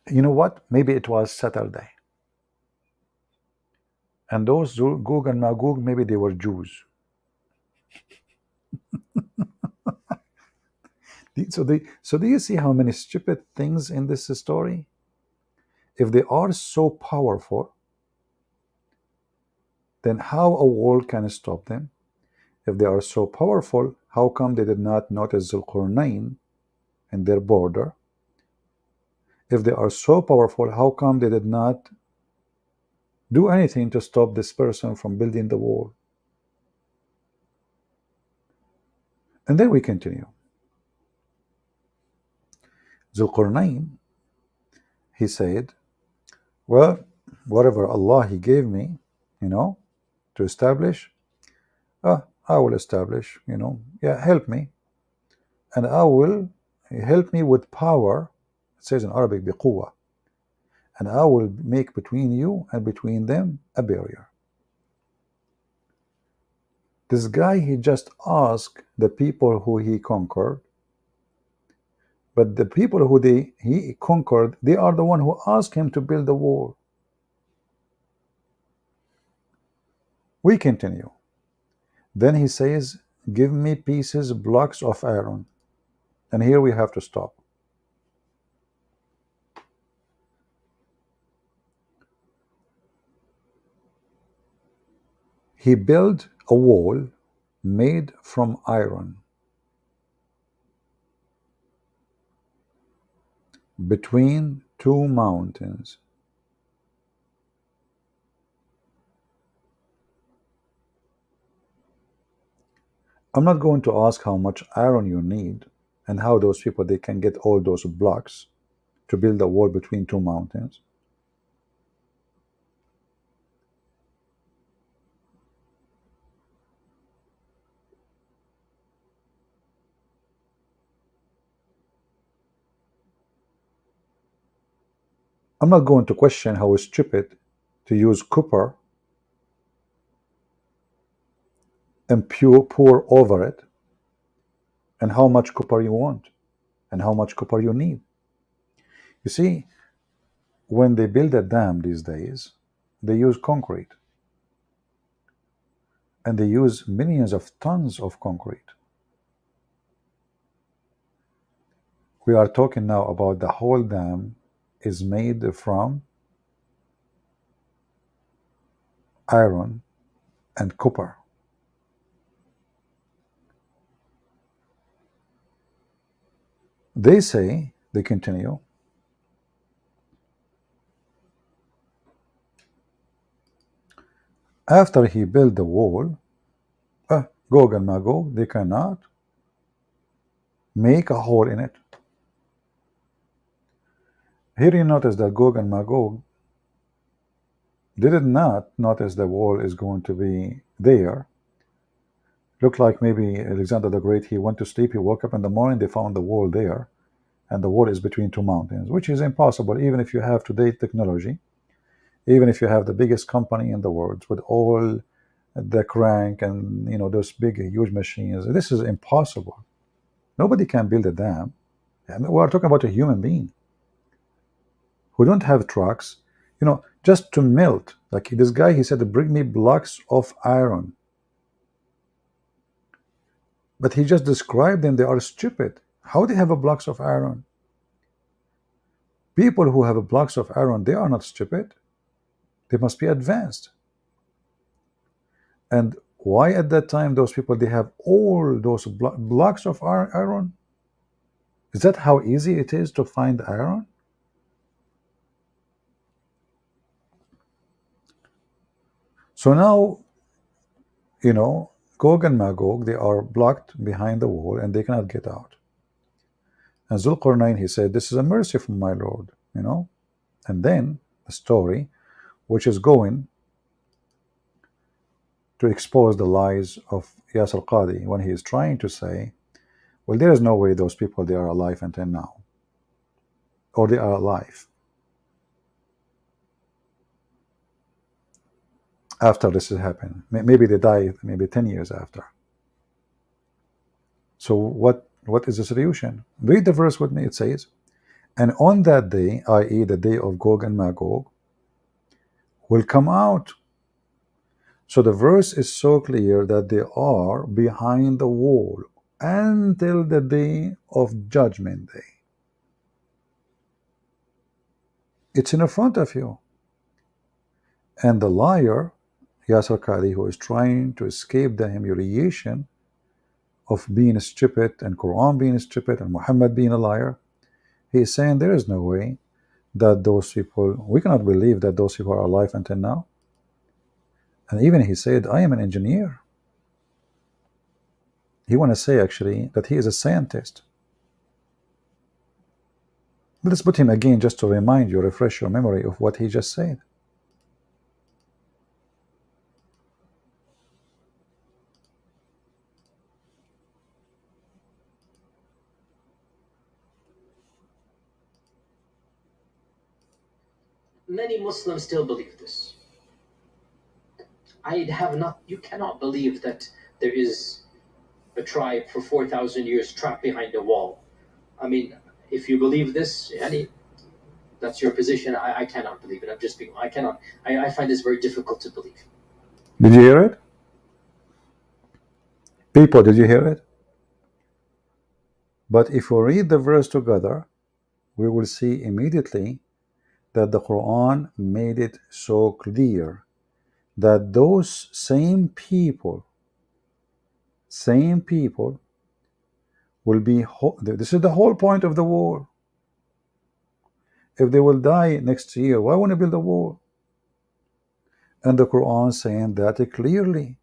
You know what? Maybe it was Saturday. And those Gog and Magog, maybe they were Jews. So do you see how many stupid things in this story? If they are so powerful, then how a wall can stop them? If they are so powerful, how come they did not notice Zulqarnain in their border? If they are so powerful, how come they did not do anything to stop this person from building the wall? And then we continue. Zulqarnain, he said, well, whatever Allah he gave me, to establish, I will establish, yeah, help me. And I will help me with power. It says in Arabic, biquwa. And I will make between you and between them a barrier. This guy, he just asked the people who he conquered, but the people who he conquered, they are the one who asked him to build the wall. We continue. Then he says, give me pieces, blocks of iron. And here we have to stop. He built a wall made from iron between two mountains. I'm not going to ask how much iron you need and how those people, they can get all those blocks to build a wall between two mountains. I'm not going to question how stupid to use copper and pour over it, and how much copper you want and how much copper you need. You see, when they build a dam these days, they use concrete, and they use millions of tons of concrete. We are talking now about the whole dam is made from iron and copper. They say, they continue, after he built the wall, Gog and Magog, they cannot make a hole in it. Here you notice that Gog and Magog, they did not notice the wall is going to be there. Looked like maybe Alexander the Great, he went to sleep, he woke up in the morning, they found the wall there, and the wall is between two mountains, which is impossible even if you have today technology, even if you have the biggest company in the world with all the crank and those big huge machines. This is impossible. Nobody can build a dam. I mean, we are talking about a human being who don't have trucks, just to melt. Like this guy, he said, bring me blocks of iron. But he just described them, they are stupid. How they have a blocks of iron? People who have blocks of iron, they are not stupid. They must be advanced. And why at that time those people, they have all those blocks of iron? Is that how easy it is to find iron? So now, Gog and Magog, they are blocked behind the wall and they cannot get out. And Zulqarnain, he said, this is a mercy from my Lord, And then the story, which is going to expose the lies of Yasir Qadi when he is trying to say, well, there is no way those people, they are alive until now. Or they are alive after this has happened. Maybe they die maybe 10 years after. So what is the solution? Read the verse with me. It says, and on that day, i.e. the day of Gog and Magog, will come out. So the verse is so clear that they are behind the wall until the day of Judgment Day. It's in front of you. And the liar, Yasir Qadi, who is trying to escape the humiliation of being stupid and Quran being stupid and Muhammad being a liar, he is saying there is no way that those people, we cannot believe that those people are alive until now. And even he said, I am an engineer. He want to say actually that he is a scientist. Let's put him again just to remind you, refresh your memory of what he just said. Many Muslims still believe this. You cannot believe that there is a tribe for 4,000 years trapped behind a wall. I mean, if you believe this, that's your position. I cannot believe it. I find this very difficult to believe. Did you hear it? People, did you hear it? But if we read the verse together, we will see immediately that the Quran made it so clear that those same people will be, this is the whole point of the war. If they will die next year, why want to build a wall? And the Quran saying that clearly,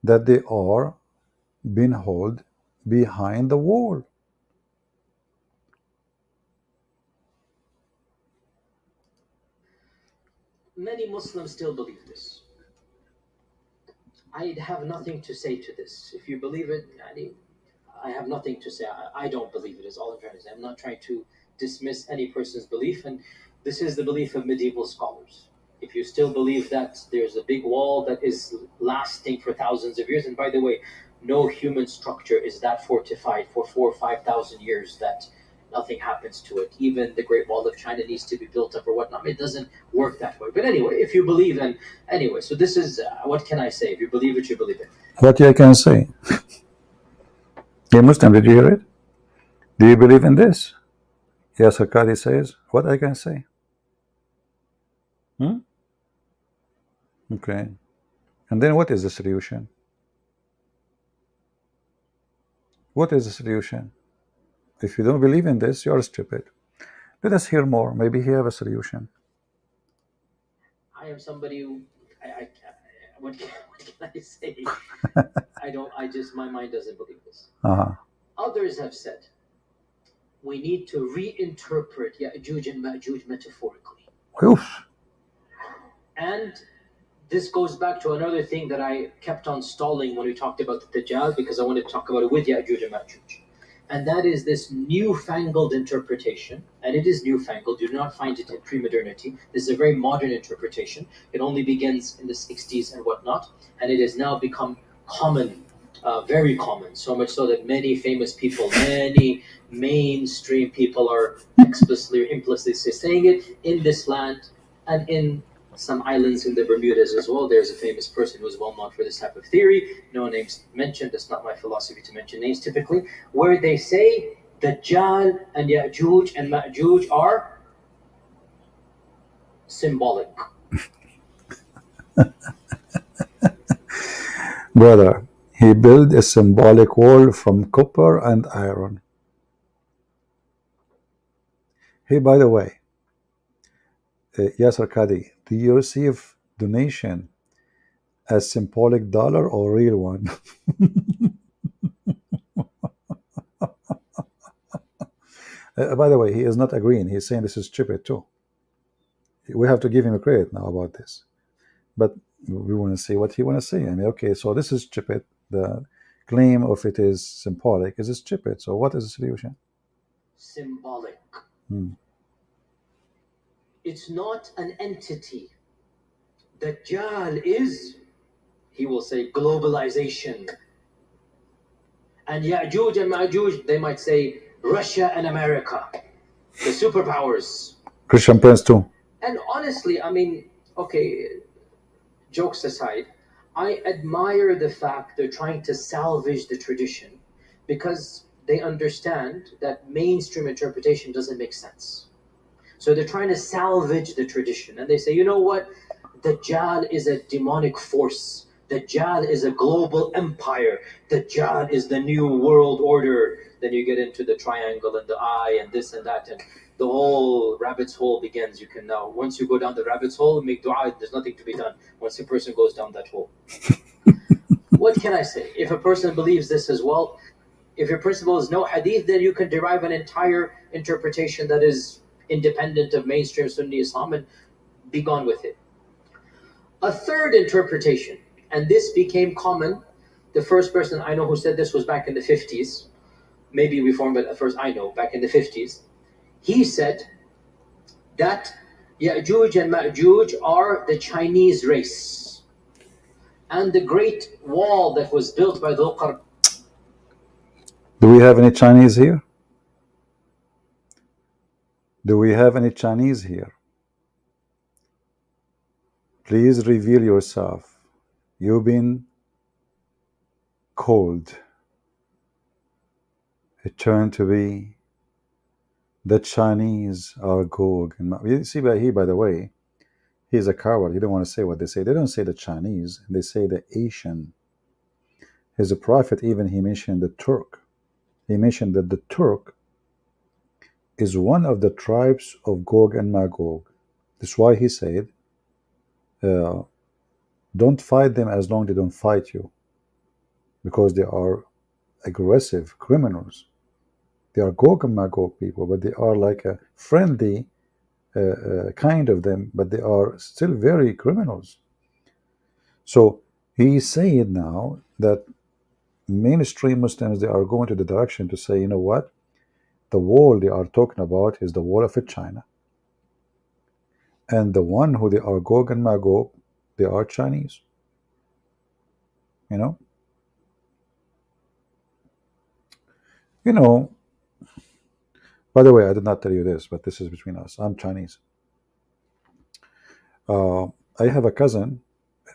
that they are being held behind the wall. Many Muslims still believe this. I have nothing to say to this. If you believe it, I have nothing to say. I don't believe it, is all I'm trying to say. I'm not trying to dismiss any person's belief, and this is the belief of medieval scholars. If you still believe that there's a big wall that is lasting for thousands of years, and by the way, no human structure is that fortified for 4,000 or 5,000 years that nothing happens to it. Even the Great Wall of China needs to be built up or whatnot. It doesn't work that way. But anyway, if you believe, and anyway, so this is what can I say? If you believe it, you believe it. What I can say? Hey Muslim, did you hear it? Do you believe in this? Yes, Qadi says, what I can say? Okay. And then what is the solution? What is the solution? If you don't believe in this, you're stupid. Let us hear more. Maybe he have a solution. I am somebody who, what can I say? My mind doesn't believe this. Others have said, we need to reinterpret Ya'juj and Ma'juj metaphorically. Oof. And this goes back to another thing that I kept on stalling when we talked about the Dajjal, because I wanted to talk about it with Ya'juj and Ma'juj. And that is this newfangled interpretation, and it is newfangled. You do not find it in pre-modernity. This is a very modern interpretation. It only begins in the 60s and whatnot, and it has now become common, very common, so much so that many famous people, many mainstream people are explicitly or implicitly saying it in this land and in some islands in the Bermudas as well. There's a famous person who is well known for this type of theory. No names mentioned. That's not my philosophy to mention names typically. Where they say Dajjal and Ya'juj and Ma'juj are symbolic. Brother, he built a symbolic wall from copper and iron. Hey, by the way, Yasser Kadi, do you receive donation as symbolic dollar or real one? By the way, he is not agreeing. He's saying this is stupid too. We have to give him a credit now about this. But we want to see what he want to say. I mean, okay, so this is stupid. The claim of it is symbolic is stupid. So what is the solution? Symbolic. Hmm. It's not an entity. Dajjal is, he will say, globalization. And Ya'juj and Ma'juj, they might say Russia and America, the superpowers. Christian Prince too. And honestly, I mean, okay, jokes aside, I admire the fact they're trying to salvage the tradition because they understand that mainstream interpretation doesn't make sense. So they're trying to salvage the tradition. And they say, you know what? Dajjal is a demonic force. Dajjal is a global empire. Dajjal is the new world order. Then you get into the triangle and the eye and this and that, and the whole rabbit's hole begins. You can now, once you go down the rabbit's hole, make dua, there's nothing to be done once a person goes down that hole. What can I say? If a person believes this as well, if your principle is no hadith, then you can derive an entire interpretation that is independent of mainstream Sunni Islam and be gone with it. A third interpretation, and this became common. The first person I know who said this was back in the 50s, maybe reformed, but at first I know, back in the 50s. He said that Ya'juj and Ma'juj are the Chinese race. And the great wall that was built by Dhul Qarn. Do we have any Chinese here? Do we have any Chinese here? Please reveal yourself. You've been called. It turned to be the Chinese are Gog. And you see, by the way, he's a coward. He don't want to say what they say. They don't say the Chinese. They say the Asian. He's a prophet. Even he mentioned the Turk. He mentioned that the Turk is one of the tribes of Gog and Magog. That's why he said, don't fight them as long as they don't fight you, because they are aggressive criminals. They are Gog and Magog people, but they are like a friendly kind of them, but they are still very criminals. So he said now that mainstream Muslims, they are going to the direction to say, you know what, the wall they are talking about is the wall of China, and the one who they are Gog and Magog, they are Chinese. You know, by the way, I did not tell you this, but this is between us. I'm Chinese. I have a cousin.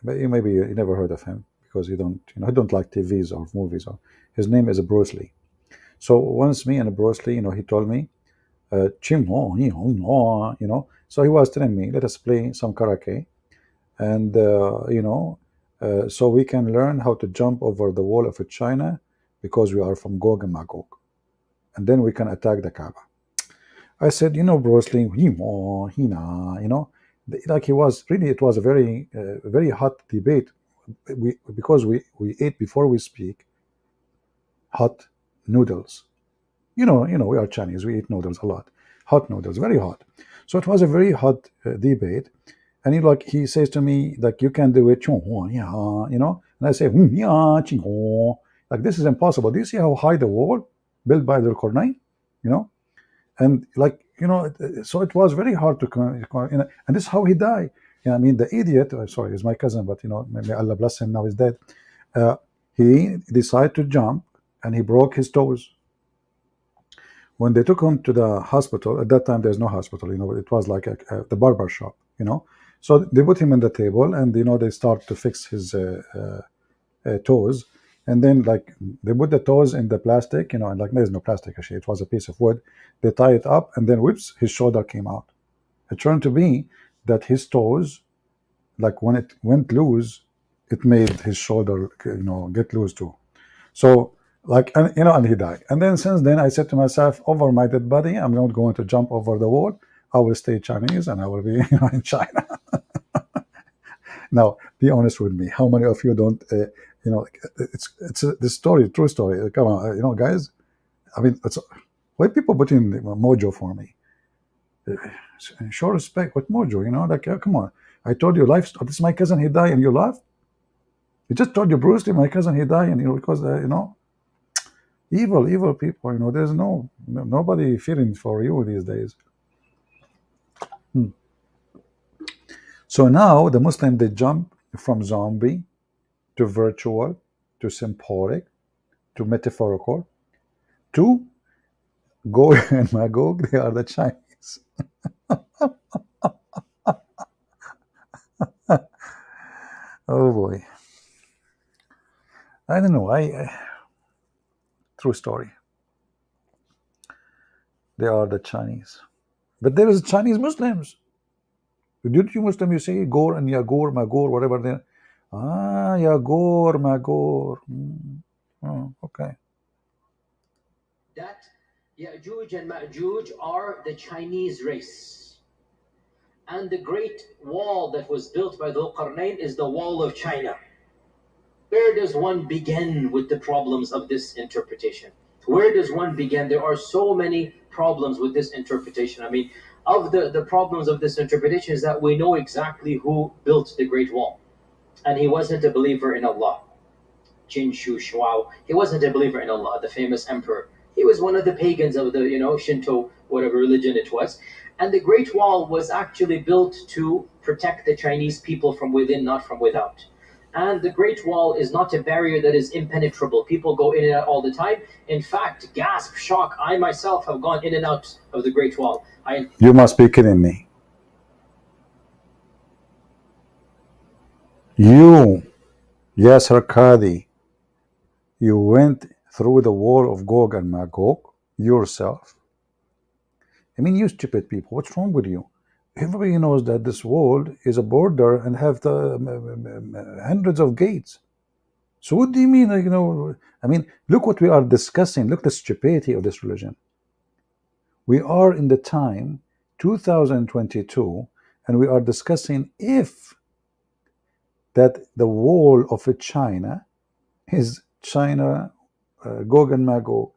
Maybe you never heard of him because you don't, I don't like TVs or movies. His name is Bruce Lee. So once me and Bruce Lee, he told me, Chim ho, So he was telling me, let us play some karaoke, and so we can learn how to jump over the wall of China because we are from Gog and Magog, and then we can attack the Kaaba. I said, Bruce Lee, like he was really, it was a very, very hot debate. Because we ate before we speak hot noodles. We are Chinese. We eat noodles a lot. Hot noodles, very hot. So it was a very hot debate. And he says to me, like, you can do it, And I say, like, this is impossible. Do you see how high the wall? built by the Qarnayn, you know, and like so it was very hard to and this is how he died. I mean, the idiot. Sorry, he's my cousin, but may Allah bless him. Now he's dead. Uh, he decided to jump, and he broke his toes. When they took him to the hospital, at that time there's no hospital. It was like the barber shop. So they put him in the table, and they start to fix his toes, and then like they put the toes in the plastic, and like there's no plastic actually, it was a piece of wood. They tie it up, and then whips, his shoulder came out. It turned to be that his toes, like when it went loose, it made his shoulder get loose too. So like, and he died. And then since then I said to myself, over my dead body, I'm not going to jump over the wall. I will stay Chinese, and I will be in China. Now, be honest with me. How many of you don't? It's this story, true story. Come on, guys. I mean, why people put in mojo for me? Show respect. What mojo? Like, come on. I told you life. This is my cousin. He died, and you laugh. You just told you Bruce Lee, my cousin, he died, and because evil people. There's nobody feeling for you these days. So now the Muslim, they jump from zombie to virtual to symbolic to metaphorical to Gog and Magog. They are the Chinese. Oh boy. I don't know. True story. They are the Chinese. But there is Chinese Muslims. Did you Muslim, you say Gor and Yagor, Magor, whatever they Yagor, Magor. Oh, okay. That Ya'juj and Ma'juj are the Chinese race. And the great wall that was built by Dhul Qarnayn is the wall of China. Where does one begin with the problems of this interpretation? Where does one begin? There are so many problems with this interpretation. I mean, of the problems of this interpretation is that we know exactly who built the Great Wall. And he wasn't a believer in Allah. Jin Shu Shuao. He wasn't a believer in Allah, the famous emperor. He was one of the pagans of the, Shinto, whatever religion it was. And the Great Wall was actually built to protect the Chinese people from within, not from without. And the Great Wall is not a barrier that is impenetrable. People go in and out all the time. In fact, gasp, shock, I myself have gone in and out of the Great Wall. You must be kidding me. You, Yasser Qadi, you went through the wall of Gog and Magog yourself. I mean, you stupid people, what's wrong with you? Everybody knows that this wall is a border and have the hundreds of gates. So what do you mean? I mean, look what we are discussing. Look the stupidity of this religion. We are in the time 2022, and we are discussing if that the wall of China is China, Gog and Magog.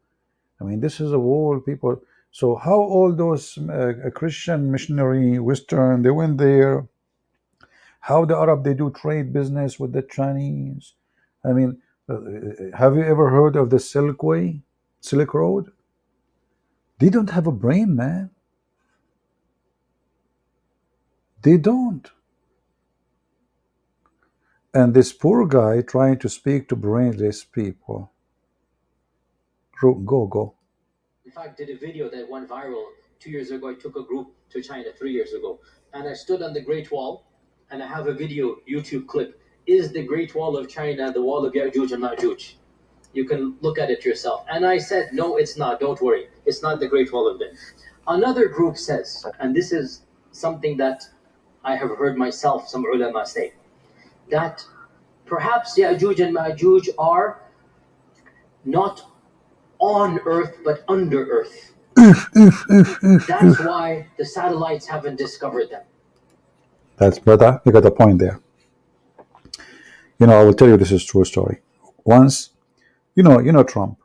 I mean, this is a wall, people. So how all those Christian missionary Western, they went there? How the Arab, they do trade business with the Chinese? I mean, have you ever heard of the Silk Way, Silk Road? They don't have a brain, man. They don't. And this poor guy trying to speak to brainless people. Go. In fact, did a video that went viral 2 years ago. I took a group to China 3 years ago, and I stood on the Great Wall, and I have a video YouTube clip. Is the Great Wall of China the wall of Ya'juj and Ma'juj? You can look at it yourself. And I said, no, it's not. Don't worry. It's not the Great Wall of them. Another group says, and this is something that I have heard myself, some ulama say, that perhaps Ya'juj and Ma'juj are not on Earth, but under Earth. That's why the satellites haven't discovered them. That's better. You got a point there. I will tell you, this is true story. Once, Trump,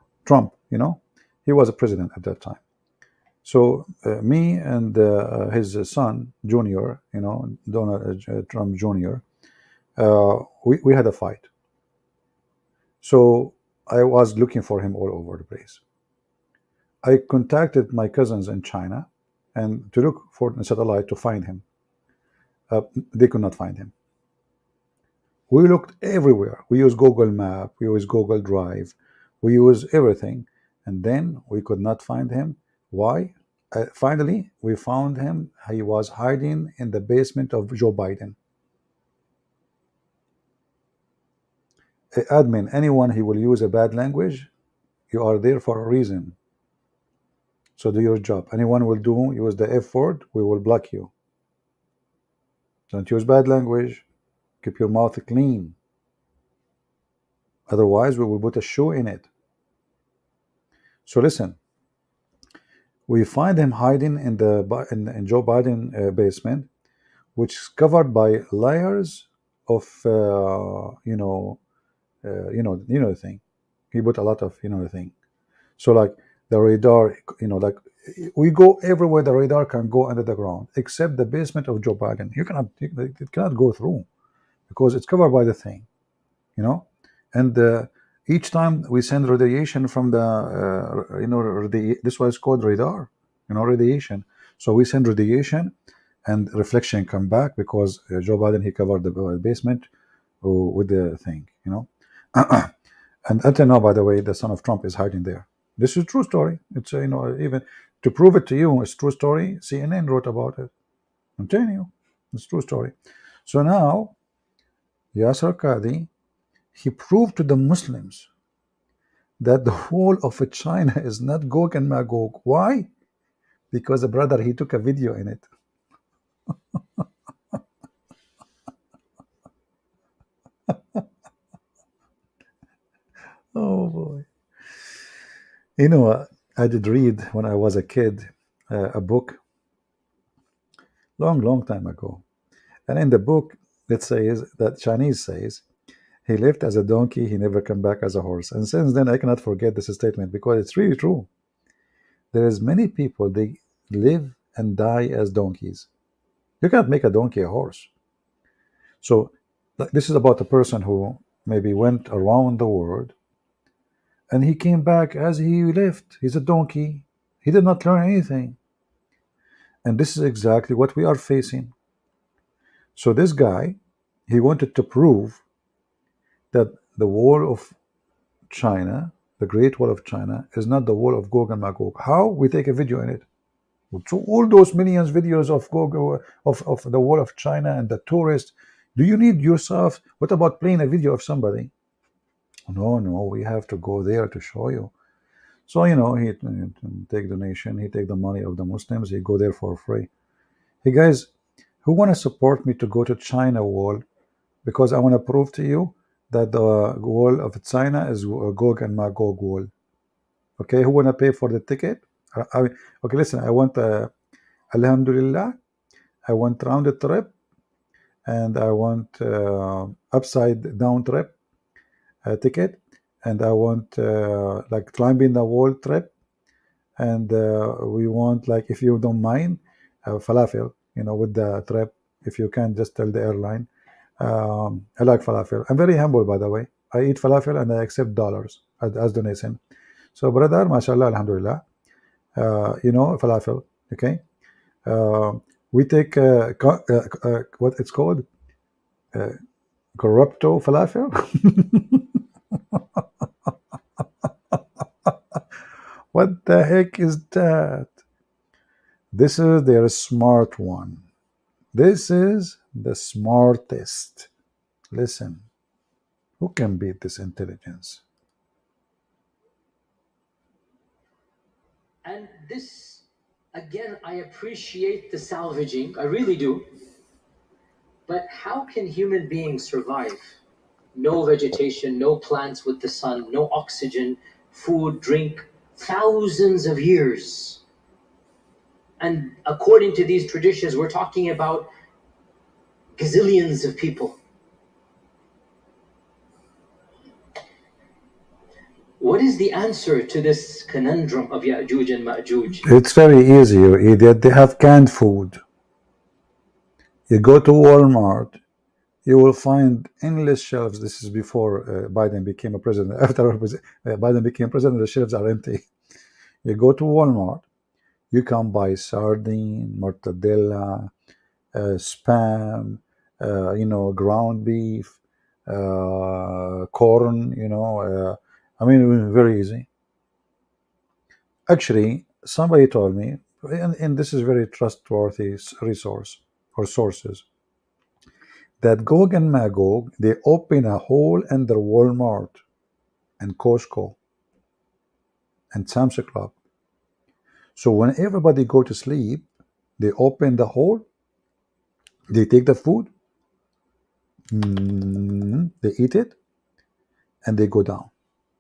he was a president at that time. So me and his son, Junior, Donald Trump Jr., we had a fight. So I was looking for him all over the place. I contacted my cousins in China and to look for a satellite to find him. They could not find him. We looked everywhere. We used Google Map, we used Google Drive, we used everything, and then we could not find him. Why? Finally, we found him. He was hiding in the basement of Joe Biden. Admin, anyone he will use a bad language, you are there for a reason. So do your job. Anyone will use the F word, we will block you. Don't use bad language. Keep your mouth clean. Otherwise, we will put a shoe in it. So listen, we find him hiding in Joe Biden basement, which is covered by layers of the thing. He put a lot of the thing. So like the radar, like we go everywhere the radar can go under the ground, except the basement of Joe Biden. It cannot go through because it's covered by the thing, and each time we send radiation from the this was called radar, radiation. So we send radiation and reflection come back because Joe Biden, he covered the basement with the thing, and until now, by the way, the son of Trump is hiding there. This is a true story. It's even to prove it to you, it's a true story. CNN wrote about it. I'm telling you, it's a true story. So now Yasser Qadi, he proved to the Muslims that the whole of China is not Gog and Magog. Why? Because the brother, he took a video in it. Oh boy. I did read when I was a kid a book long time ago. And in the book, it says that Chinese says, he lived as a donkey, he never come back as a horse. And since then, I cannot forget this statement because it's really true. There is many people, they live and die as donkeys. You cannot make a donkey a horse. So this is about a person who maybe went around the world and he came back as he lived. He's a donkey. He did not learn anything. And this is exactly what we are facing. So this guy, he wanted to prove that the wall of China, the Great Wall of China, is not the wall of Gog and Magog. How? We take a video in it. So all those millions videos of Gog, of the Wall of China and the tourists, do you need yourself? What about playing a video of somebody? No, we have to go there to show you. So, he take donation, he take the money of the Muslims, he go there for free. Hey guys, who want to support me to go to China Wall? Because I want to prove to you that the wall of China is Gog and Magog wall. Okay, who want to pay for the ticket? Okay, listen, I want Alhamdulillah, I want round trip, and I want upside down trip ticket, and I want like climbing the wall trip, and we want, like, if you don't mind, falafel, with the trip. If you can, just tell the airline. I like falafel. I'm very humble, by the way. I eat falafel and I accept dollars as donation. So, brother, mashallah, alhamdulillah, falafel, okay? We take what it's called, corrupto falafel. What the heck is that? This is their smart one. This is the smartest. Listen, who can beat this intelligence? And this, again, I appreciate the salvaging, I really do. But how can human beings survive? No vegetation, no plants with the sun, no oxygen, food, drink, thousands of years. And according to these traditions, we're talking about gazillions of people. What is the answer to this conundrum of Ya'juj and Ma'juj? It's very easy, you idiot. They have canned food. You go to Walmart, you will find endless shelves. This is before Biden became a president. After Biden became president, the shelves are empty. You go to Walmart, you can buy sardine, mortadella, spam, ground beef, corn, I mean, very easy. Actually, somebody told me, and this is very trustworthy resource or sources, that Gog and Magog, they open a hole under Walmart and Costco and Sam's Club. So when everybody go to sleep, they open the hole, they take the food, they eat it, and they go down.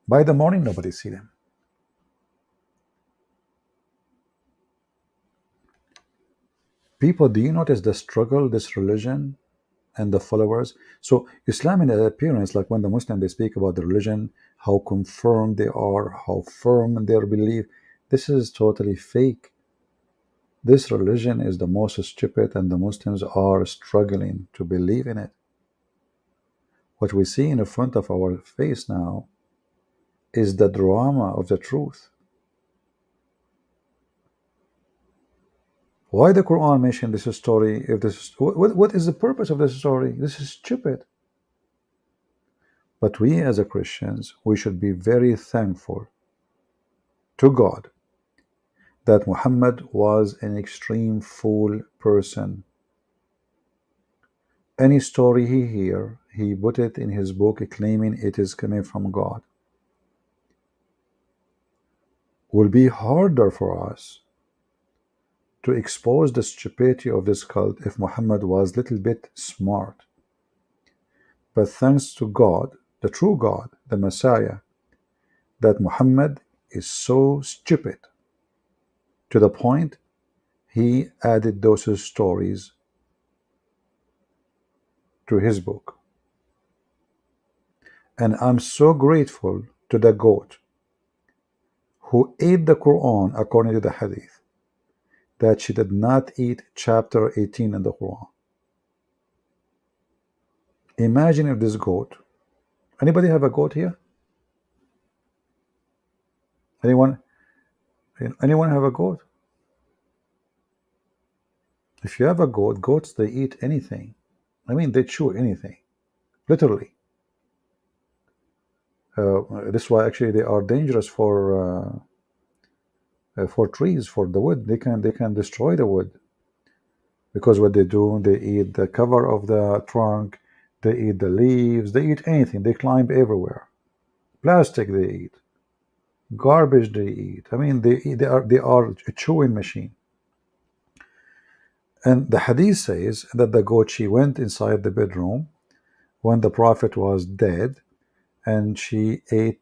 By the morning, nobody see them. People, do you notice the struggle, this religion and the followers? So Islam in appearance, like when the Muslim, they speak about the religion, how confirmed they are, how firm in their belief, this is totally fake. This religion is the most stupid, and the Muslims are struggling to believe in it. What we see in the front of our face now is the drama of the truth. Why the Quran mentioned this story? If this, what is the purpose of this story? This is stupid. But we as a Christians, we should be very thankful to God that Muhammad was an extreme fool person. Any story he hear, he put it in his book claiming it is coming from God. Will be harder for us to expose the stupidity of this cult if Muhammad was a little bit smart. But thanks to God, the true God, the Messiah, that Muhammad is so stupid to the point he added those stories to his book. And I'm so grateful to the goat who ate the Quran according to the hadith, that she did not eat chapter 18 in the Quran. Imagine if this goat, anybody have a goat here? Anyone have a goat? If you have a goat, goats, they eat anything. I mean, they chew anything, literally. This is why actually they are dangerous for trees, for the wood. They can destroy the wood, because what they do, they eat the cover of the trunk, they eat the leaves, they eat anything. They climb everywhere. Plastic they eat, garbage they eat. I mean, they are a chewing machine. And the hadith says that the goat, she went inside the bedroom when the prophet was dead, and she ate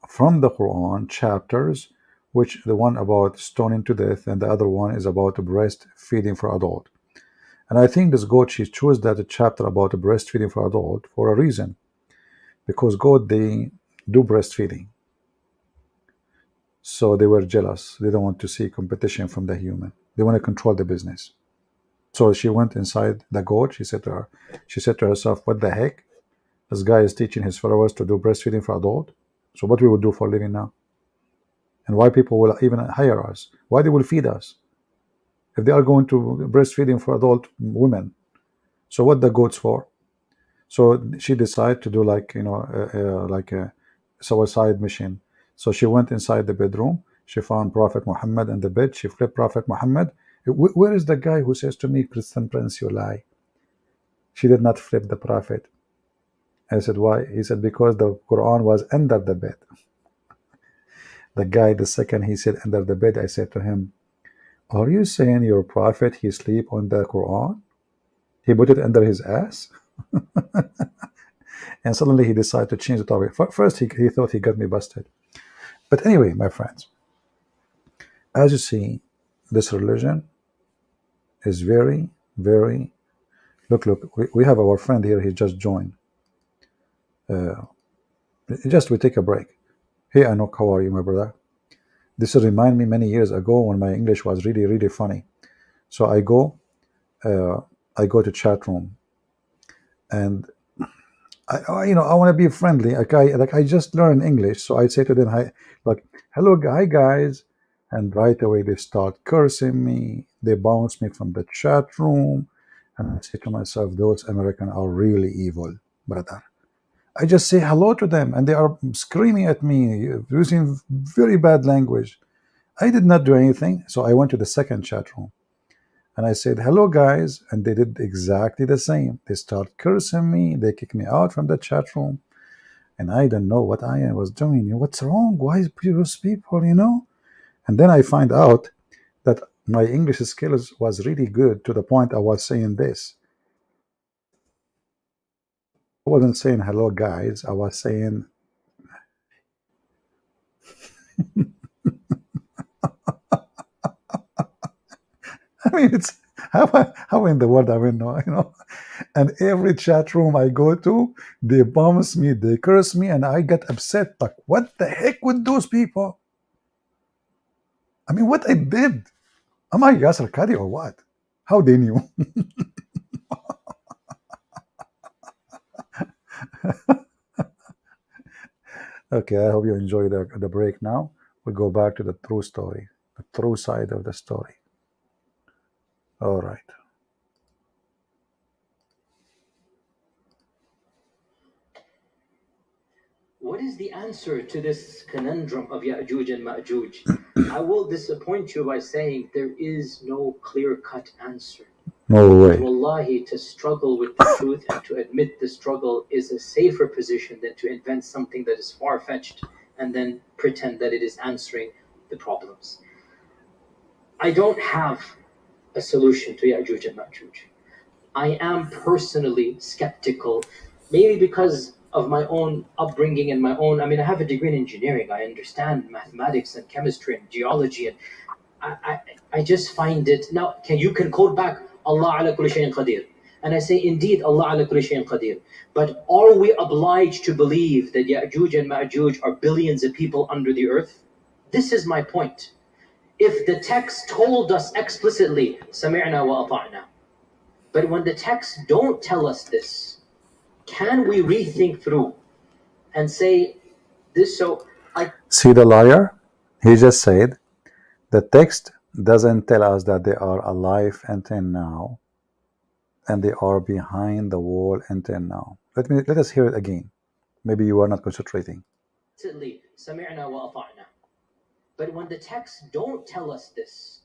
from the Quran chapters, which the one about stoning to death and the other one is about breastfeeding for adult. And I think this goat, she chose that chapter about breastfeeding for adult for a reason, because goat, they do breastfeeding, so they were jealous. They don't want to see competition from the human. They want to control the business. So she went inside the goat. She said to herself, "What the heck? This guy is teaching his followers to do breastfeeding for adult. So what we will do for a living now? And why people will even hire us? Why they will feed us if they are going to breastfeeding for adult women? So what the goats for?" So she decided to do like like a suicide mission. So she went inside the bedroom. She found Prophet Muhammad in the bed. She flipped Prophet Muhammad. Where is the guy who says to me, "Christian Prince, you lie"? She did not flip the Prophet. I said, "Why?" He said, "Because the Quran was under the bed." The guy, the second he said under the bed, I said to him, "Are you saying your Prophet, he sleep on the Quran? He put it under his ass?" And suddenly he decided to change the topic. First, he thought he got me busted. But anyway, my friends, as you see, this religion is very, very... Look, we have our friend here. He just joined. We take a break. Hey, Anok, how are you, my brother? This remind me many years ago when my English was really, really funny. So I go to chat room, and I want to be friendly. I just learned English, so I say to them, "Hi, like, hello, hi guys, And right away they start cursing me. They bounce me from the chat room. And I say to myself, those Americans are really evil, brother. I just say hello to them and they are screaming at me using very bad language. I did not do anything. So I went to the second chat room and I said, hello, guys. And they did exactly the same. They start cursing me. They kick me out from the chat room. And I don't know what I was doing. What's wrong? Why is those people? And then I find out that my English skills was really good to the point I was saying this. I wasn't saying hello, guys. I was saying, I mean, it's how in the world I mean, and every chat room I go to, they bounce me, they curse me, and I get upset. Like, what the heck with those people? I mean, what I did? Am I Yasser Kadi or what? How they knew? Okay, I hope you enjoy the break now. We'll go back to the true story, the true side of the story. All right. What is the answer to this conundrum of Ya'juj and Ma'juj? I will disappoint you by saying there is no clear-cut answer. No Because way. wallahi, to struggle with the truth and to admit the struggle is a safer position than to invent something that is far-fetched and then pretend that it is answering the problems. I don't have a solution to Ya'juj and Ma'juj. I am personally skeptical, maybe because of my own upbringing and my own. I mean, I have a degree in engineering. I understand mathematics and chemistry and geology, and I just find it. Now, you can quote back Allah ala kulli shayin qadir. And I say, indeed, Allah ala kulli shayin qadir. But are we obliged to believe that Ya'juj and Ma'juj are billions of people under the earth? This is my point. If the text told us explicitly, sami'na wa ata'na, but when the texts don't tell us this, can we rethink through and say this? So I See the liar? He just said the text doesn't tell us that they are alive until now, and they are behind the wall until now. Let us hear it again. Maybe you are not concentrating. سمعنا وأطعنا. But when the texts don't tell us this,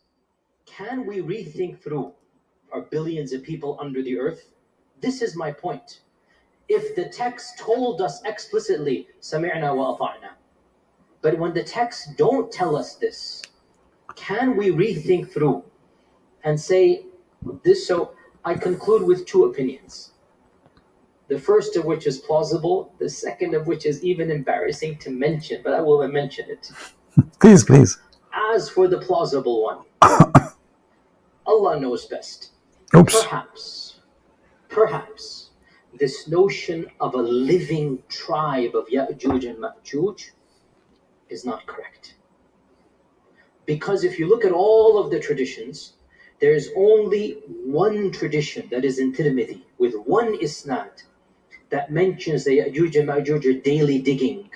can we rethink through? Are billions of people under the earth? This is my point. If the text told us explicitly, سمعنا وأطعنا, but when the texts don't tell us this, can we rethink through and say this? So I conclude with two opinions. The first of which is plausible, the second of which is even embarrassing to mention, but I will mention it. Please, please. As for the plausible one, Allah knows best. Oops. Perhaps this notion of a living tribe of Ya'juj and Ma'juj is not correct. Because if you look at all of the traditions, there's only one tradition that is in Tirmidhi with one isnad that mentions the Ya'juj and Ma'juj are daily digging.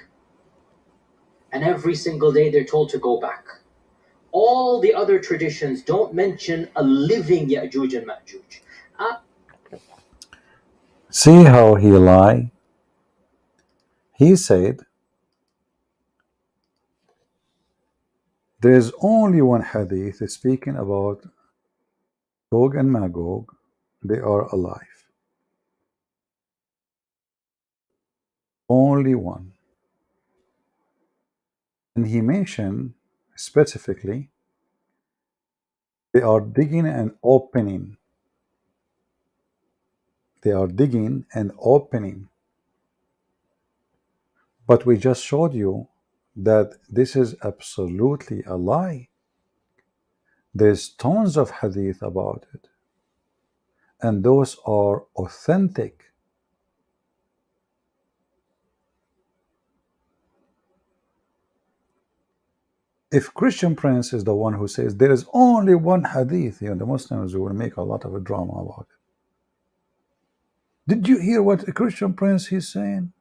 And every single day they're told to go back. All the other traditions don't mention a living Ya'juj and Ma'juj. See how he lied? He said there is only one hadith speaking about Gog and Magog. They are alive. Only one. And he mentioned specifically they are digging and opening. They are digging and opening. But we just showed you that this is absolutely a lie. There's tons of hadith about it. And those are authentic. If Christian Prince is the one who says there is only one hadith, the Muslims will make a lot of a drama about it. Did you hear what a Christian Prince is saying?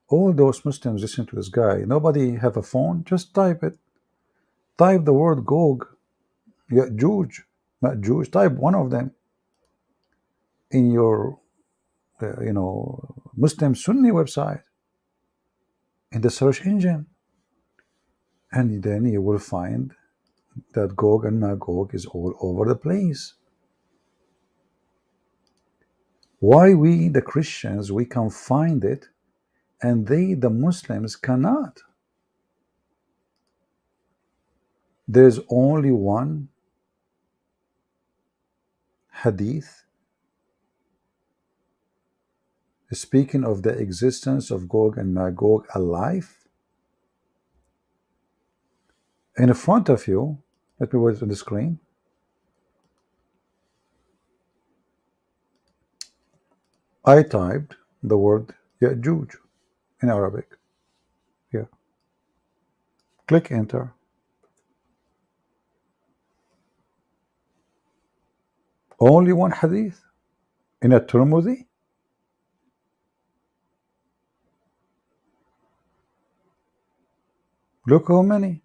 All those Muslims listen to this guy. Nobody have a phone. Just type it. Type the word Gog, Ya'juj, Ma'juj. Type one of them in your, Muslim Sunni website in the search engine, and then you will find that Gog and Magog is all over the place. Why we, the Christians, we can find it, and they, the Muslims, cannot? There's only one hadith speaking of the existence of Gog and Magog alive in front of you. Let me put it on the screen. I typed the word Ya'juj in Arabic. Here. Click enter. Only one hadith in a Tirmidhi. Look how many.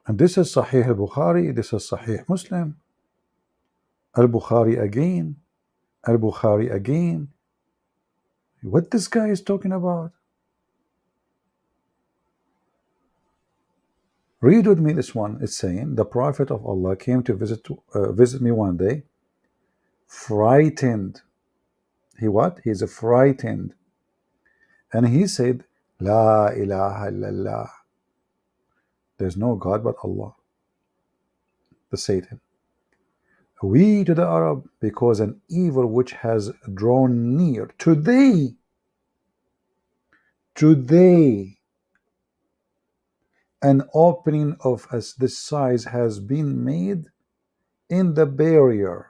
And this is Sahih al-Bukhari, this is Sahih Muslim. Al-Bukhari again, Al-Bukhari again. What this guy is talking about? Read with me this one. It's saying, the Prophet of Allah came to visit me one day, frightened. He what? He's frightened. And he said, La ilaha illallah. There's no God but Allah. The Satan. We to the Arab, because an evil which has drawn near. Today, an opening of this size has been made in the barrier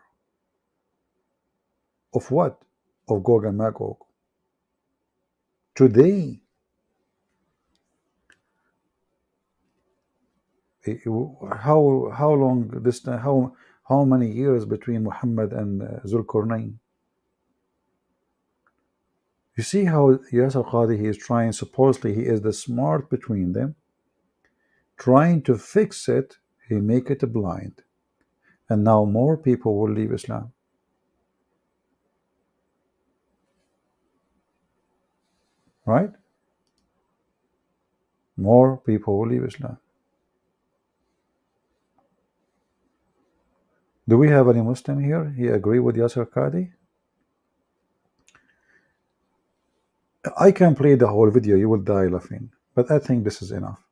of what? Of Gog and Magog. Today. How long this time? How many years between Muhammad and Zulkarnain? You see how Yasir Qadi, he is trying, supposedly he is the smart between them, trying to fix it. He make it blind, and now more people will leave Islam. Right? More people will leave Islam. Do we have any Muslim here? He agree with Yasir Qadi? I can play the whole video, you will die laughing, but I think this is enough.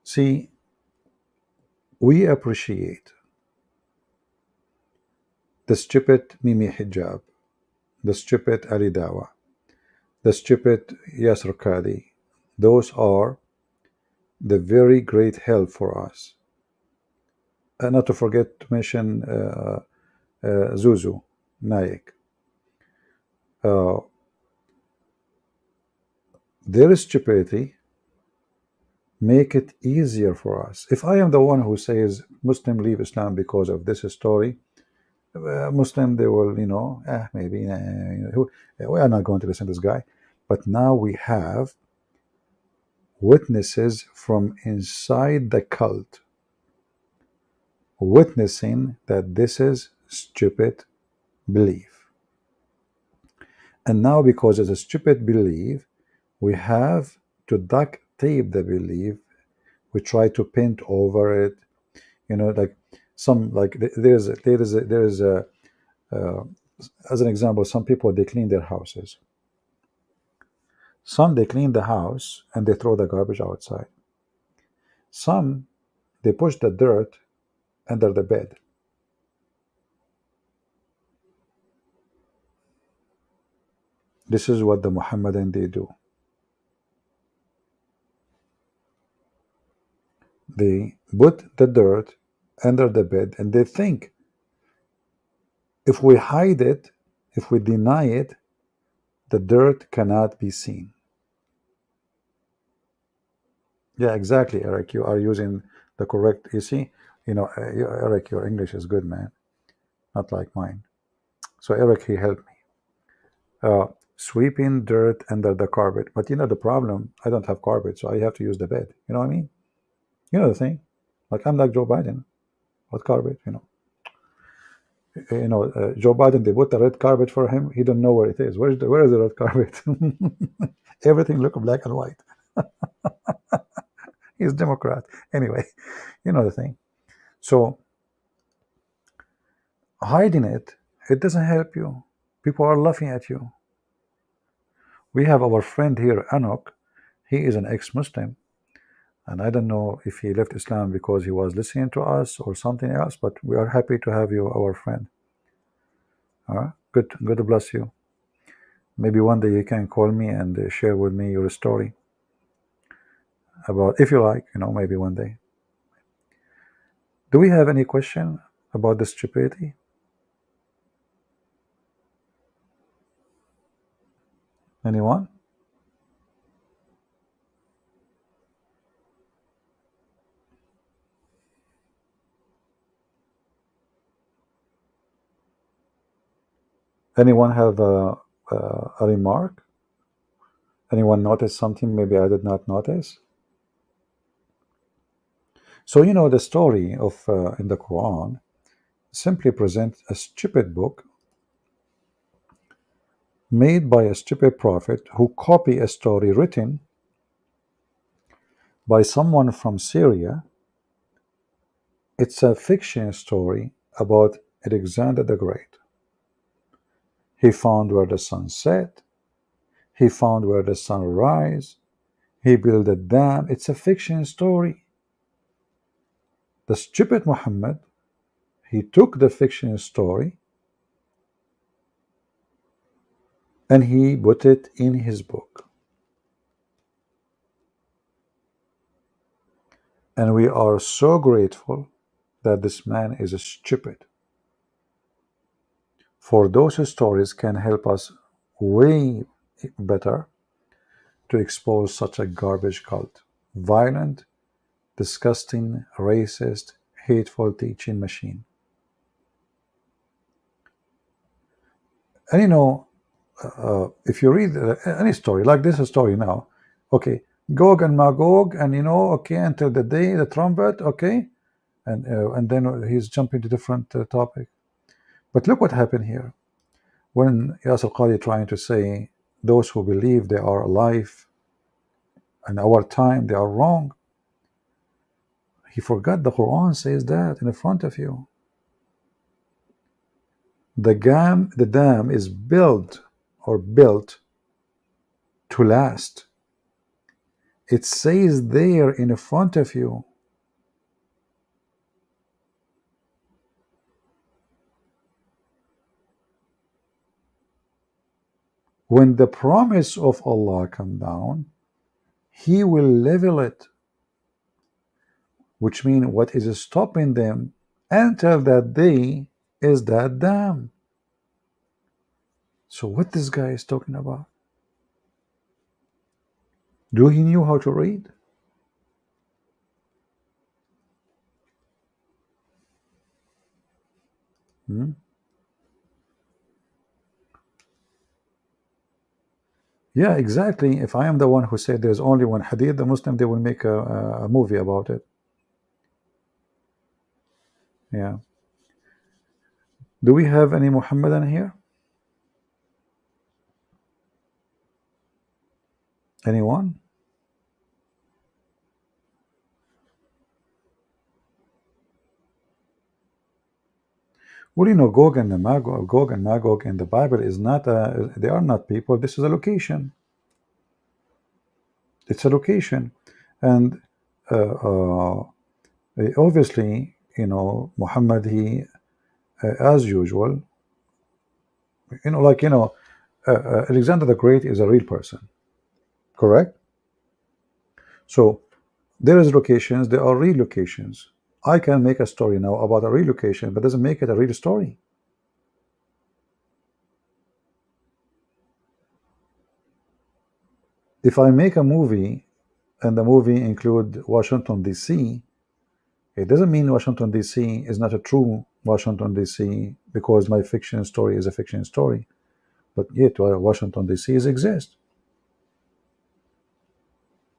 See, we appreciate the stupid Mimi Hijab, the stupid Ali Dawah, the stupid Yasir Qadi. Those are the very great help for us. And not to forget to mention Zuzu Naik. Their stupidity make it easier for us. If I am the one who says Muslim leave Islam because of this story, Muslim, they will, maybe we are not going to listen to this guy. But now we have witnesses from inside the cult witnessing that this is stupid belief. And now, because it's a stupid belief, we have to duct tape the belief. We try to paint over it, like there's a as an example, some people, they clean their houses. Some, they clean the house and they throw the garbage outside. Some, they push the dirt under the bed. This is what the Muhammadan they do. They put the dirt under the bed and they think, if we hide it, if we deny it, the dirt cannot be seen. Yeah, exactly, Eric. You are using the correct, you see, Eric, your English is good, man. Not like mine. So Eric, he helped me. sweeping dirt under the carpet. But the problem, I don't have carpet, so I have to use the bed. You know what I mean? You know the thing. Like, I'm like Joe Biden with carpet. Joe Biden, they put the red carpet for him. He don't know where it is. Where is the red carpet? Everything look black and white. He's Democrat. Anyway, you know the thing. So hiding it doesn't help you. People are laughing at you. We have our friend here, Anok. He is an ex-Muslim, and I don't know if he left Islam because he was listening to us or something else, but we are happy to have you, our friend. All right? Good to bless you. Maybe one day you can call me and share with me your story about, if you like, maybe one day. Do we have any question about the stupidity? Anyone? Anyone have a remark? Anyone notice something maybe I did not notice? So the story of in the Quran simply presents a stupid book made by a stupid prophet who copy a story written by someone from Syria. It's a fiction story about Alexander the Great. He found where the sun set. He found where the sun rise. He built a dam. It's a fiction story. The stupid Muhammad, he took the fiction story and he put it in his book. And we are so grateful that this man is stupid. For those stories can help us way better to expose such a garbage cult. Violent, disgusting, racist, hateful teaching machine. And if you read any story, like this story now, okay, Gog and Magog, and okay, until the day, the trumpet, okay, and then he's jumping to different topic. But look what happened here. When Yasir Qadi trying to say those who believe they are alive in our time, they are wrong. He forgot the Quran says that in front of you. The dam is built to last. It says there in front of you. When the promise of Allah come down, He will level it, which means what is stopping them until that day is that dam. So what this guy is talking about? Do he knew how to read? Yeah, exactly. If I am the one who said there's only one hadith, the Muslim, they will make a movie about it. Yeah. Do we have any Muhammadan here? Anyone? Well, Gog and Magog in the Bible is not they are not people. This is a location. It's a location, and obviously, Muhammad, he as usual, Alexander the Great is a real person, correct? So there is locations, there are real locations. I can make a story now about a real location, but doesn't make it a real story. If I make a movie and the movie include Washington DC, it doesn't mean Washington DC is not a true Washington DC because my fiction story is a fiction story. but yet Washington D.C. exists.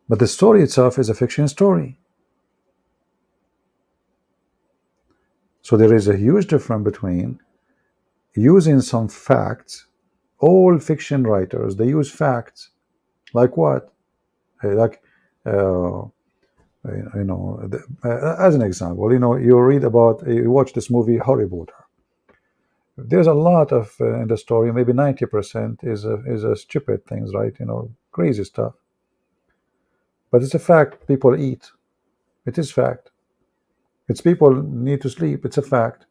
But the story itself is a fiction story. So there is a huge difference between using some facts. All fiction writers, they use facts. Like what? Like, as an example, you read about, you watch this movie Harry Potter. There's a lot of in the story. Maybe 90% is a stupid things, right? Crazy stuff. But it's a fact. People eat. It is fact. It's people need to sleep. It's a fact.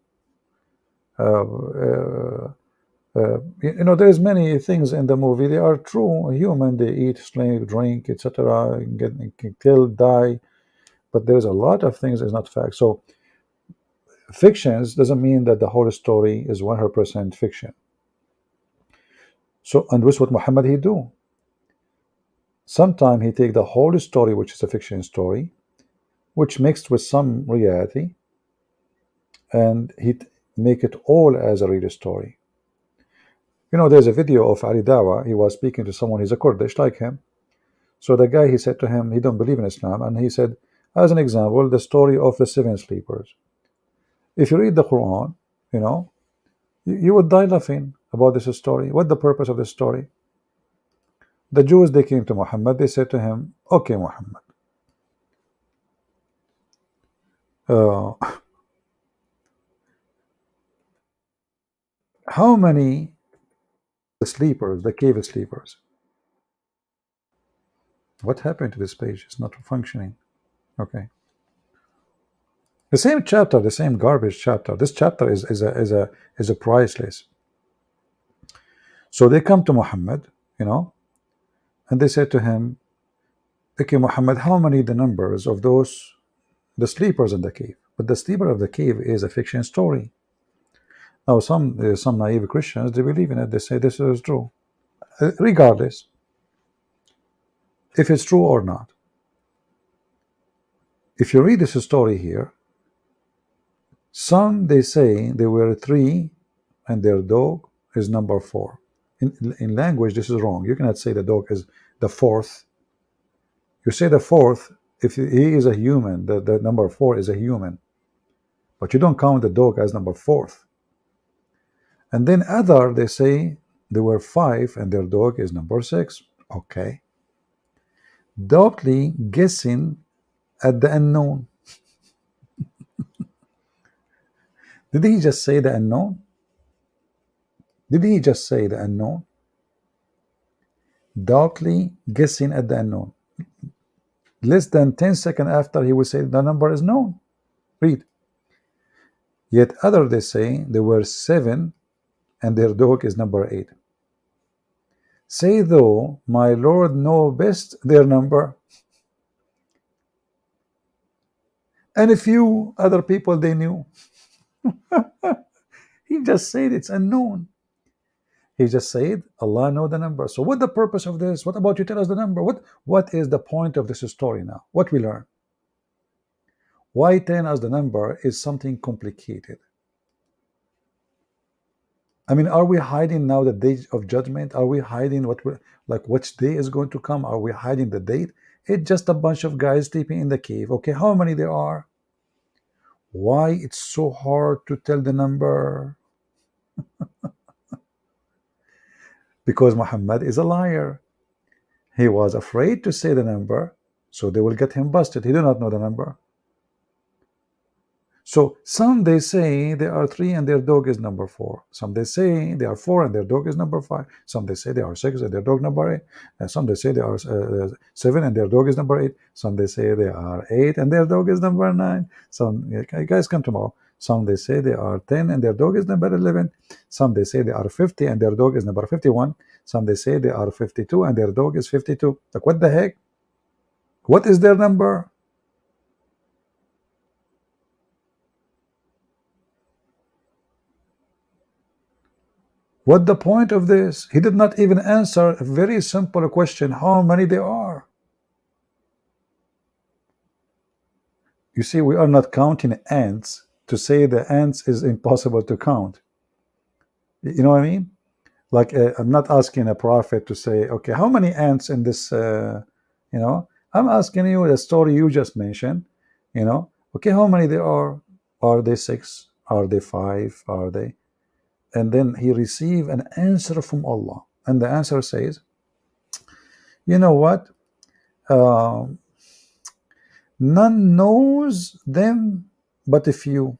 There's many things in the movie. They are true. Human. They eat, sleep, drink, etc. Get killed, die. But there's a lot of things is not fact. So fictions doesn't mean that the whole story is 100% fiction. So, and this what Muhammad he do. Sometimes he take the whole story, which is a fiction story, which mixed with some reality, and he make it all as a real story. There's a video of Ali Dawah. He was speaking to someone. He's a Kurdish like him. So the guy, he said to him, he don't believe in Islam, and he said, as an example, the story of the 7 sleepers. If you read the Quran, you would die laughing about this story. What the purpose of this story? The Jews, they came to Muhammad. They said to him, okay, Muhammad, how many sleepers, the cave sleepers? What happened to this page? It's not functioning. Okay. The same chapter, the same garbage chapter. This chapter is a priceless. So they come to Muhammad, and they said to him, okay, Muhammad, how many the numbers of those the sleepers in the cave? But the sleeper of the cave is a fiction story. Now some naive Christians, they believe in it. They say this is true, regardless if it's true or not. If you read this story here, some they say there were 3 and their dog is number 4. In language, this is wrong. You cannot say the dog is the 4th. You say the 4th if he is a human. The number 4 is a human, but you don't count the dog as number 4th. And then other, they say there were 5 and their dog is number 6. Okay. Doubtly guessing at the unknown. Did he just say the unknown? Did he just say the unknown? Doubtly guessing at the unknown. Less than 10 seconds after, he will say the number is known. Read. Yet other, they say there were 7 and their dog is number 8. Say though, my Lord know best their number. And a few other people they knew. He just said it's unknown. He just said Allah know the number. So what the purpose of this? What about you tell us the number? What is the point of this story now? What we learn? Why telling us the number is something complicated? I mean, are we hiding now the day of judgment? Are we hiding which day is going to come? Are we hiding the date? It's just a bunch of guys sleeping in the cave. Okay, how many there are? Why it's so hard to tell the number? Because Muhammad is a liar. He was afraid to say the number, so they will get him busted. He do not know the number. So some they say they are 3 and their dog is number 4. Some they say they are 4 and their dog is number 5. Some they say they are 6 and their dog number 8. And some they say they are 7 and their dog is number 8. Some they say they are 8 and their dog is number 9. Some guys come tomorrow. Some they say they are 10 and their dog is number 11. Some they say they are 50 and their dog is number 51. Some they say they are 52 and their dog is 52. Like, what the heck? What is their number? What the point of this? He did not even answer a very simple question, how many there are. You see, we are not counting ants to say the ants is impossible to count. You know what I mean? Like I'm not asking a prophet to say, okay, how many ants in this, I'm asking you the story you just mentioned, okay, how many there are? Are they six? Are they five? Are they? And then he received an answer from Allah. And the answer says, you know what? Um, None knows them but a few.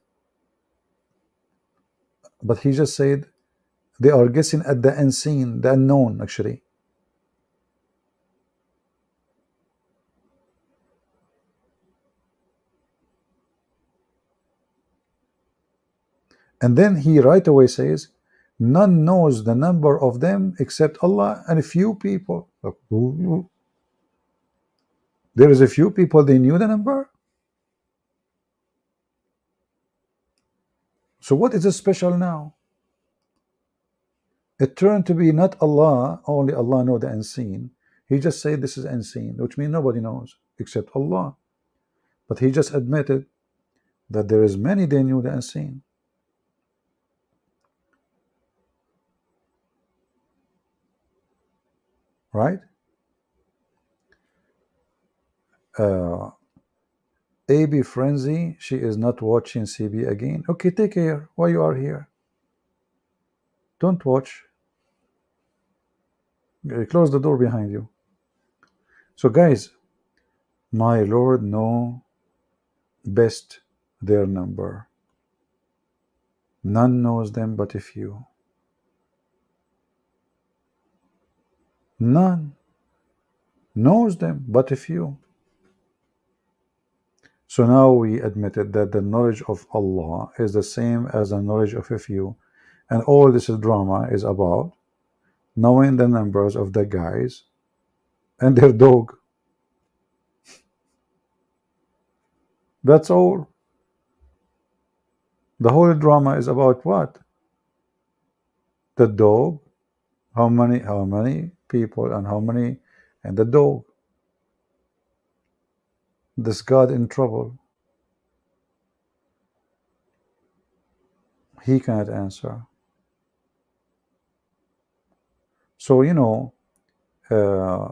But he just said they are guessing at the unseen, the unknown, actually. And then he right away says, none knows the number of them except Allah and a few people. Like, there is a few people they knew the number. So what is special now? It turned to be not Allah, only Allah know the unseen. He just said this is unseen, which means nobody knows except Allah. But he just admitted that there is many they knew the unseen. Right? AB Frenzy, she is not watching CB again. Okay, take care. Why you are here? Don't watch. Close the door behind you. So guys, my Lord know best their number. None knows them but a few. None knows them but a few. So now we admitted that the knowledge of Allah is the same as the knowledge of a few. And all this drama is about knowing the numbers of the guys and their dog. That's all. The whole drama is about what? The dog, how many people and how many, and the dog. This God in trouble. He cannot answer. So uh,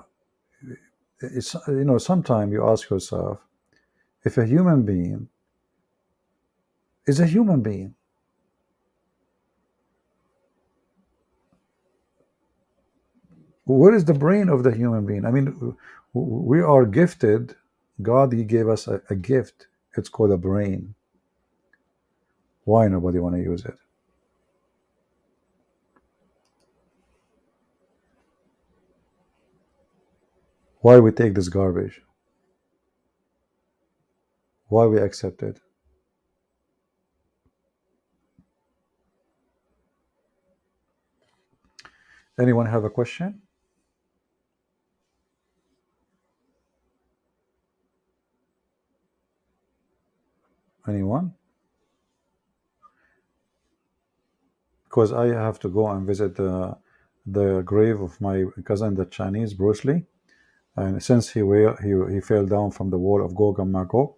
it's sometimes you ask yourself, if a human being is a human being, where is the brain of the human being? I mean, we are gifted. God, he gave us a gift. It's called a brain. Why nobody want to use it? Why we take this garbage? Why we accept it? Anyone have a question? Anyone? Because I have to go and visit the grave of my cousin, the Chinese Bruce Lee, and since he fell down from the wall of Gog and Magog,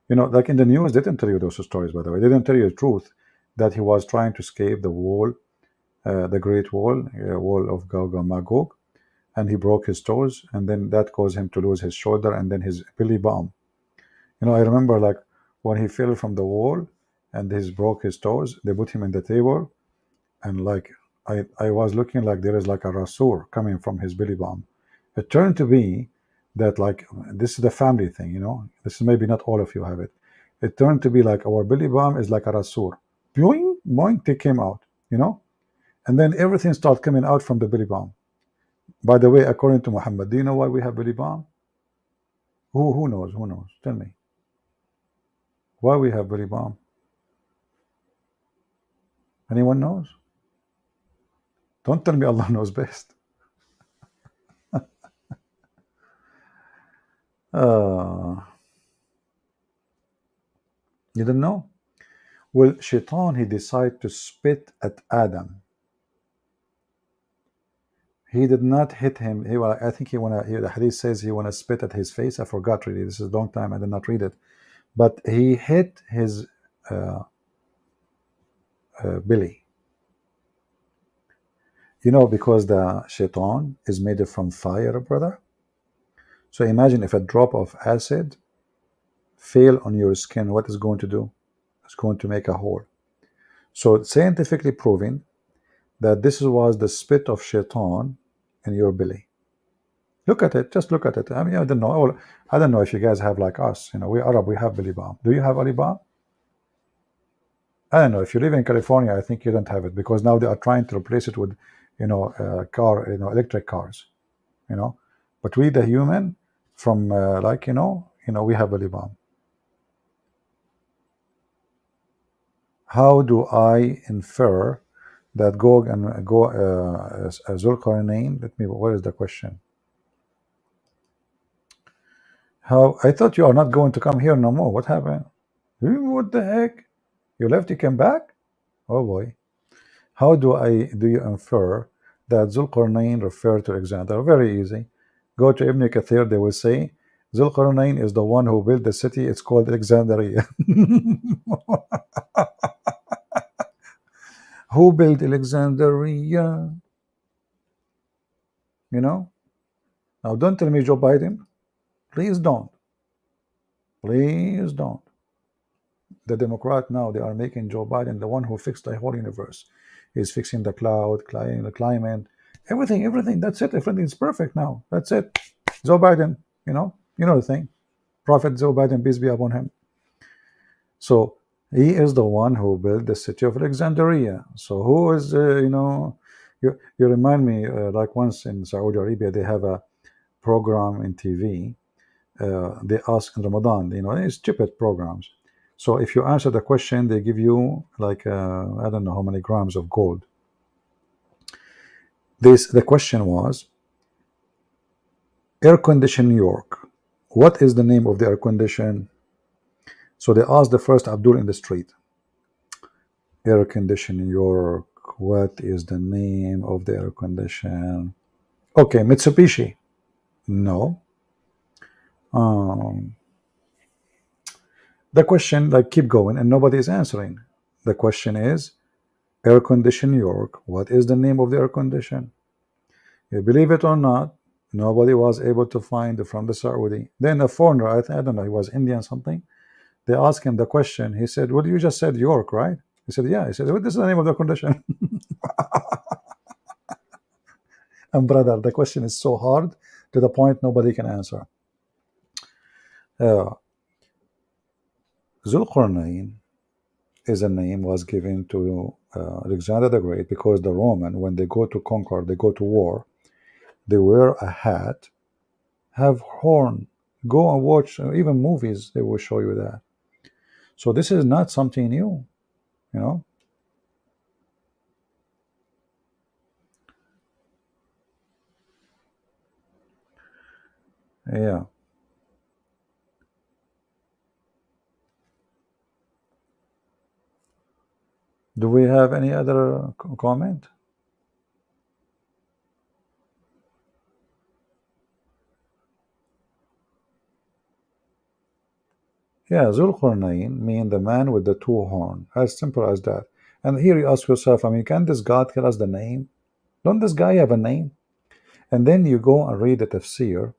like in the news, they didn't tell you those stories. By the way, they didn't tell you the truth that he was trying to escape the wall, the Great Wall, wall of Gog and Magog, and he broke his toes, and then that caused him to lose his shoulder and then his belly button. I remember like when he fell from the wall and he broke his toes, they put him in the table, and like I was looking like there is like a rasur coming from his belly button. It turned to be that like this is the family thing, This is maybe not all of you have it. It turned to be like our belly button is like a rasur. Boing, boing, they came out, and then everything started coming out from the belly button. By the way, according to Muhammad, do you know why we have belly button? Who knows? Who knows? Tell me. Why we have belly button? Anyone knows? Don't tell me Allah knows best. You don't know? Well, Shaitan, he decided to spit at Adam. He did not hit him. I think the hadith says he wanna spit at his face. I forgot really. This is a long time. I did not read it. But he hit his belly. You know, because the shaitan is made from fire, brother. So imagine if a drop of acid fell on your skin, what is going to do? It's going to make a hole. So it's scientifically proven that this was the spit of shaitan in your belly. Look at it. Just look at it. I mean, I don't know. I don't know if you guys have like us. You know, we Arab, we have belly balm. Do you have belly balm? I don't know. If you live in California, I think you don't have it because now they are trying to replace it with, electric cars. You know, but we, the human, from we have belly balm. How do I infer that Gog and Zulkarnain? What is the question? How? I thought you are not going to come here no more. What happened? What the heck? You left, you came back? Oh boy. How do you infer that Zulkarnain referred to Alexander? Very easy. Go to Ibn Kathir, they will say Zulkarnain is the one who built the city, it's called Alexandria. Who built Alexandria? You know? Now don't tell me Joe Biden. Please don't. Please don't. The Democrat now, they are making Joe Biden the one who fixed the whole universe. He's fixing the the climate, everything. That's it. Everything's perfect now. That's it. Joe Biden, you know the thing. Prophet Joe Biden, peace be upon him. So he is the one who built the city of Alexandria. So who is, you remind me, like once in Saudi Arabia, they have a program in TV. They ask in Ramadan, it's stupid programs. So if you answer the question, they give you like I don't know how many grams of gold. The question was air condition New York. What is the name of the air condition? So they asked the first Abdul in the street. Air condition New York. What is the name of the air condition? Okay, Mitsubishi. No. The question, like, keep going, and nobody is answering. The question is, air condition New York. What is the name of the air condition? You believe it or not, nobody was able to find it from the Saudi. Then a foreigner, I don't know, he was Indian something. They asked him the question. He said, "Well, you just said York, right?" He said, "Yeah." He said, "What is the name of the condition?" And brother, the question is so hard to the point nobody can answer. Zulqarnain is a name was given to Alexander the Great because the Roman, when they go to conquer, they go to war, they wear a hat, have horn. Go and watch even movies, they will show you that. So this is not something new, you know. Yeah. Do we have any other comment? Yeah, Zulqarnain mean the man with the two horn. As simple as that. And here you ask yourself, I mean, can this God tell us the name? Don't this guy have a name? And then you go and read the tafsir,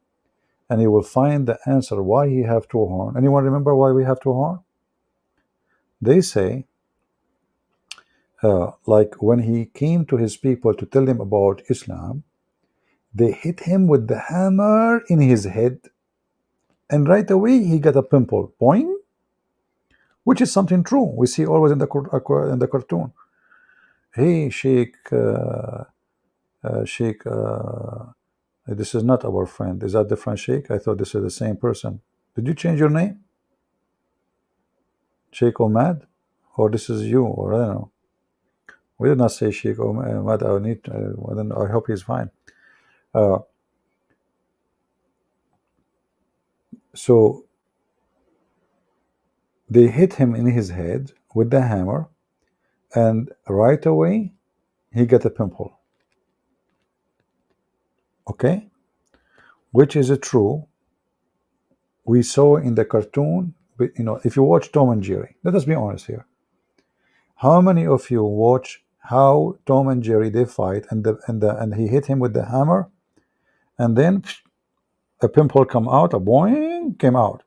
and you will find the answer why he have two horn. Anyone remember why we have two horn? They say, like when he came to his people to tell them about Islam, they hit him with the hammer in his head, and right away he got a pimple, boing, which is something true. We see always in the cartoon. Hey, Sheikh, Sheikh, this is not our friend. Is that different Sheikh? I thought this is the same person. Did you change your name, Sheikh Omad, or this is you, or I don't know. We did not say Sheikh Omad. I hope he's fine. So they hit him in his head with the hammer, and right away he got a pimple. Okay, which is true. We saw in the cartoon, but if you watch Tom and Jerry, let us be honest here. How many of you watch how Tom and Jerry they fight, and he hit him with the hammer, and then a pimple come out, a boing came out.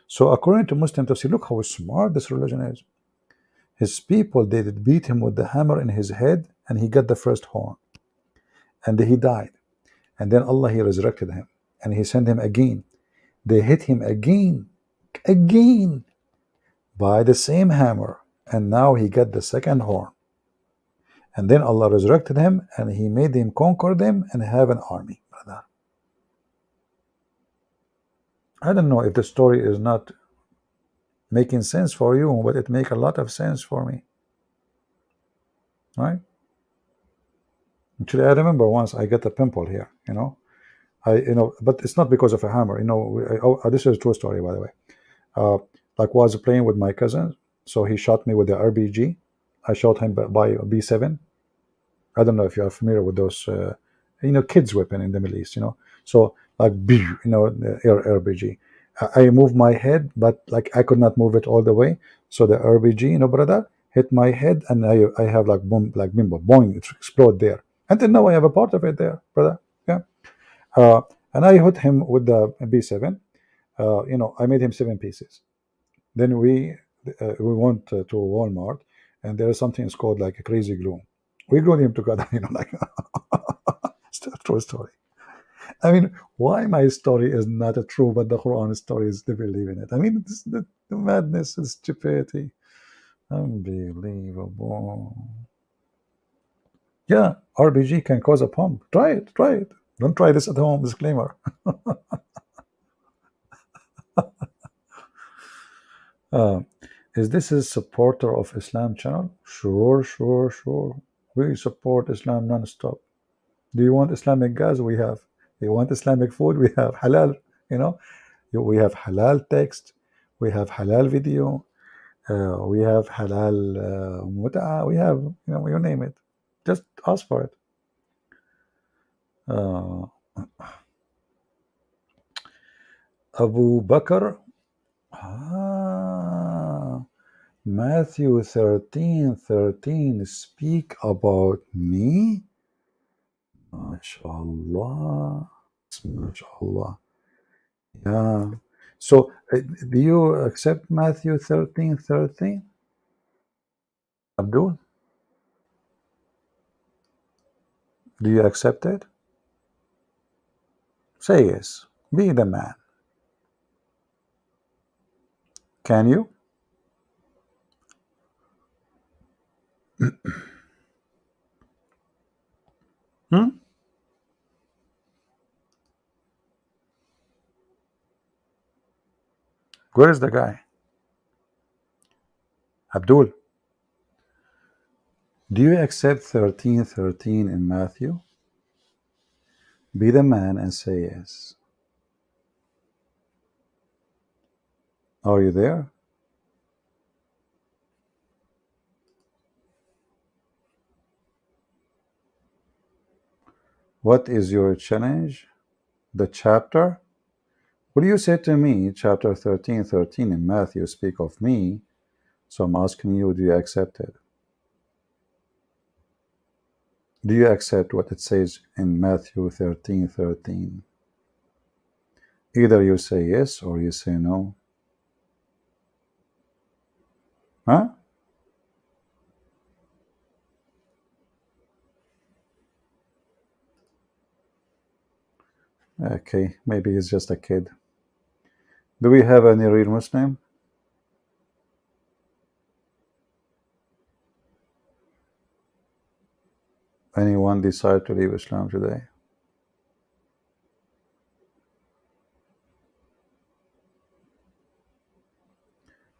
So according to Muslim tafsir, look how smart this religion is. His people they did beat him with the hammer in his head, and he got the first horn, and he died. And then Allah he resurrected him, and he sent him again. They hit him again by the same hammer, and now he got the second horn. And then Allah resurrected him, and he made him conquer them and have an army, brother. I don't know if the story is not making sense for you, but it make a lot of sense for me, right? Actually, I remember once I got a pimple here, but it's not because of a hammer, this is a true story, by the way. Like was playing with my cousin, so he shot me with the RPG. I shot him by a B7. I don't know if you are familiar with those, kids' weapon in the Middle East, So like, the RPG. I moved my head, but like I could not move it all the way. So the RPG, brother, hit my head, and I have like boom, like bimbo, boing, it explode there. And then now I have a part of it there, brother. Yeah. And I hit him with the B7. I made him 7 pieces. Then we went to Walmart, and there is something it's called like a crazy glue. We glued him together, like it's a true story. I mean, why my story is not a true, but the Quran story is they believe in it. I mean, the madness is stupidity. Unbelievable. Yeah, RPG can cause a pump. Try it. Don't try this at home. Disclaimer. Is this a supporter of Islam channel? Sure. We support Islam non-stop. Do you want Islamic gas? We have. You want Islamic food? We have halal. We have halal text. We have halal video. We have halal mut'a. We have, you name it. Just ask for it. Abu Bakr. Matthew 13:13 speak about me. MashaAllah. MashaAllah. Yeah. So do you accept Matthew 13:13? Abdul? Do you accept it? Say yes. Be the man. Can you? Where is the guy? Abdul. Do you accept 13:13 in Matthew? Be the man and say yes. Are you there? What is your challenge? The chapter? Well, you said to me, chapter 13:13 in Matthew speak of me. So I'm asking you, do you accept it? Do you accept what it says in Matthew 13:13? Either you say yes or you say no. Huh? Okay, maybe he's just a kid. Do we have any real Muslim? Anyone decide to leave Islam today?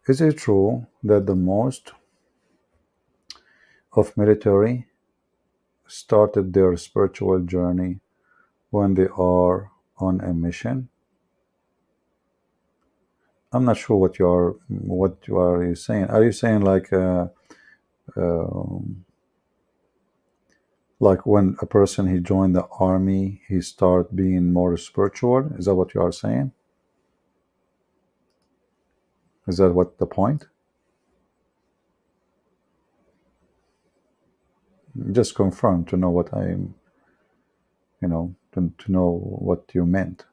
Is it true that the most of military started their spiritual journey when they are on a mission? I'm not sure what you are saying. Are you saying like when a person he joined the army, he start being more spiritual? Is that what you are saying? Is that what the point? Just confirm to know what I'm, to know what you meant.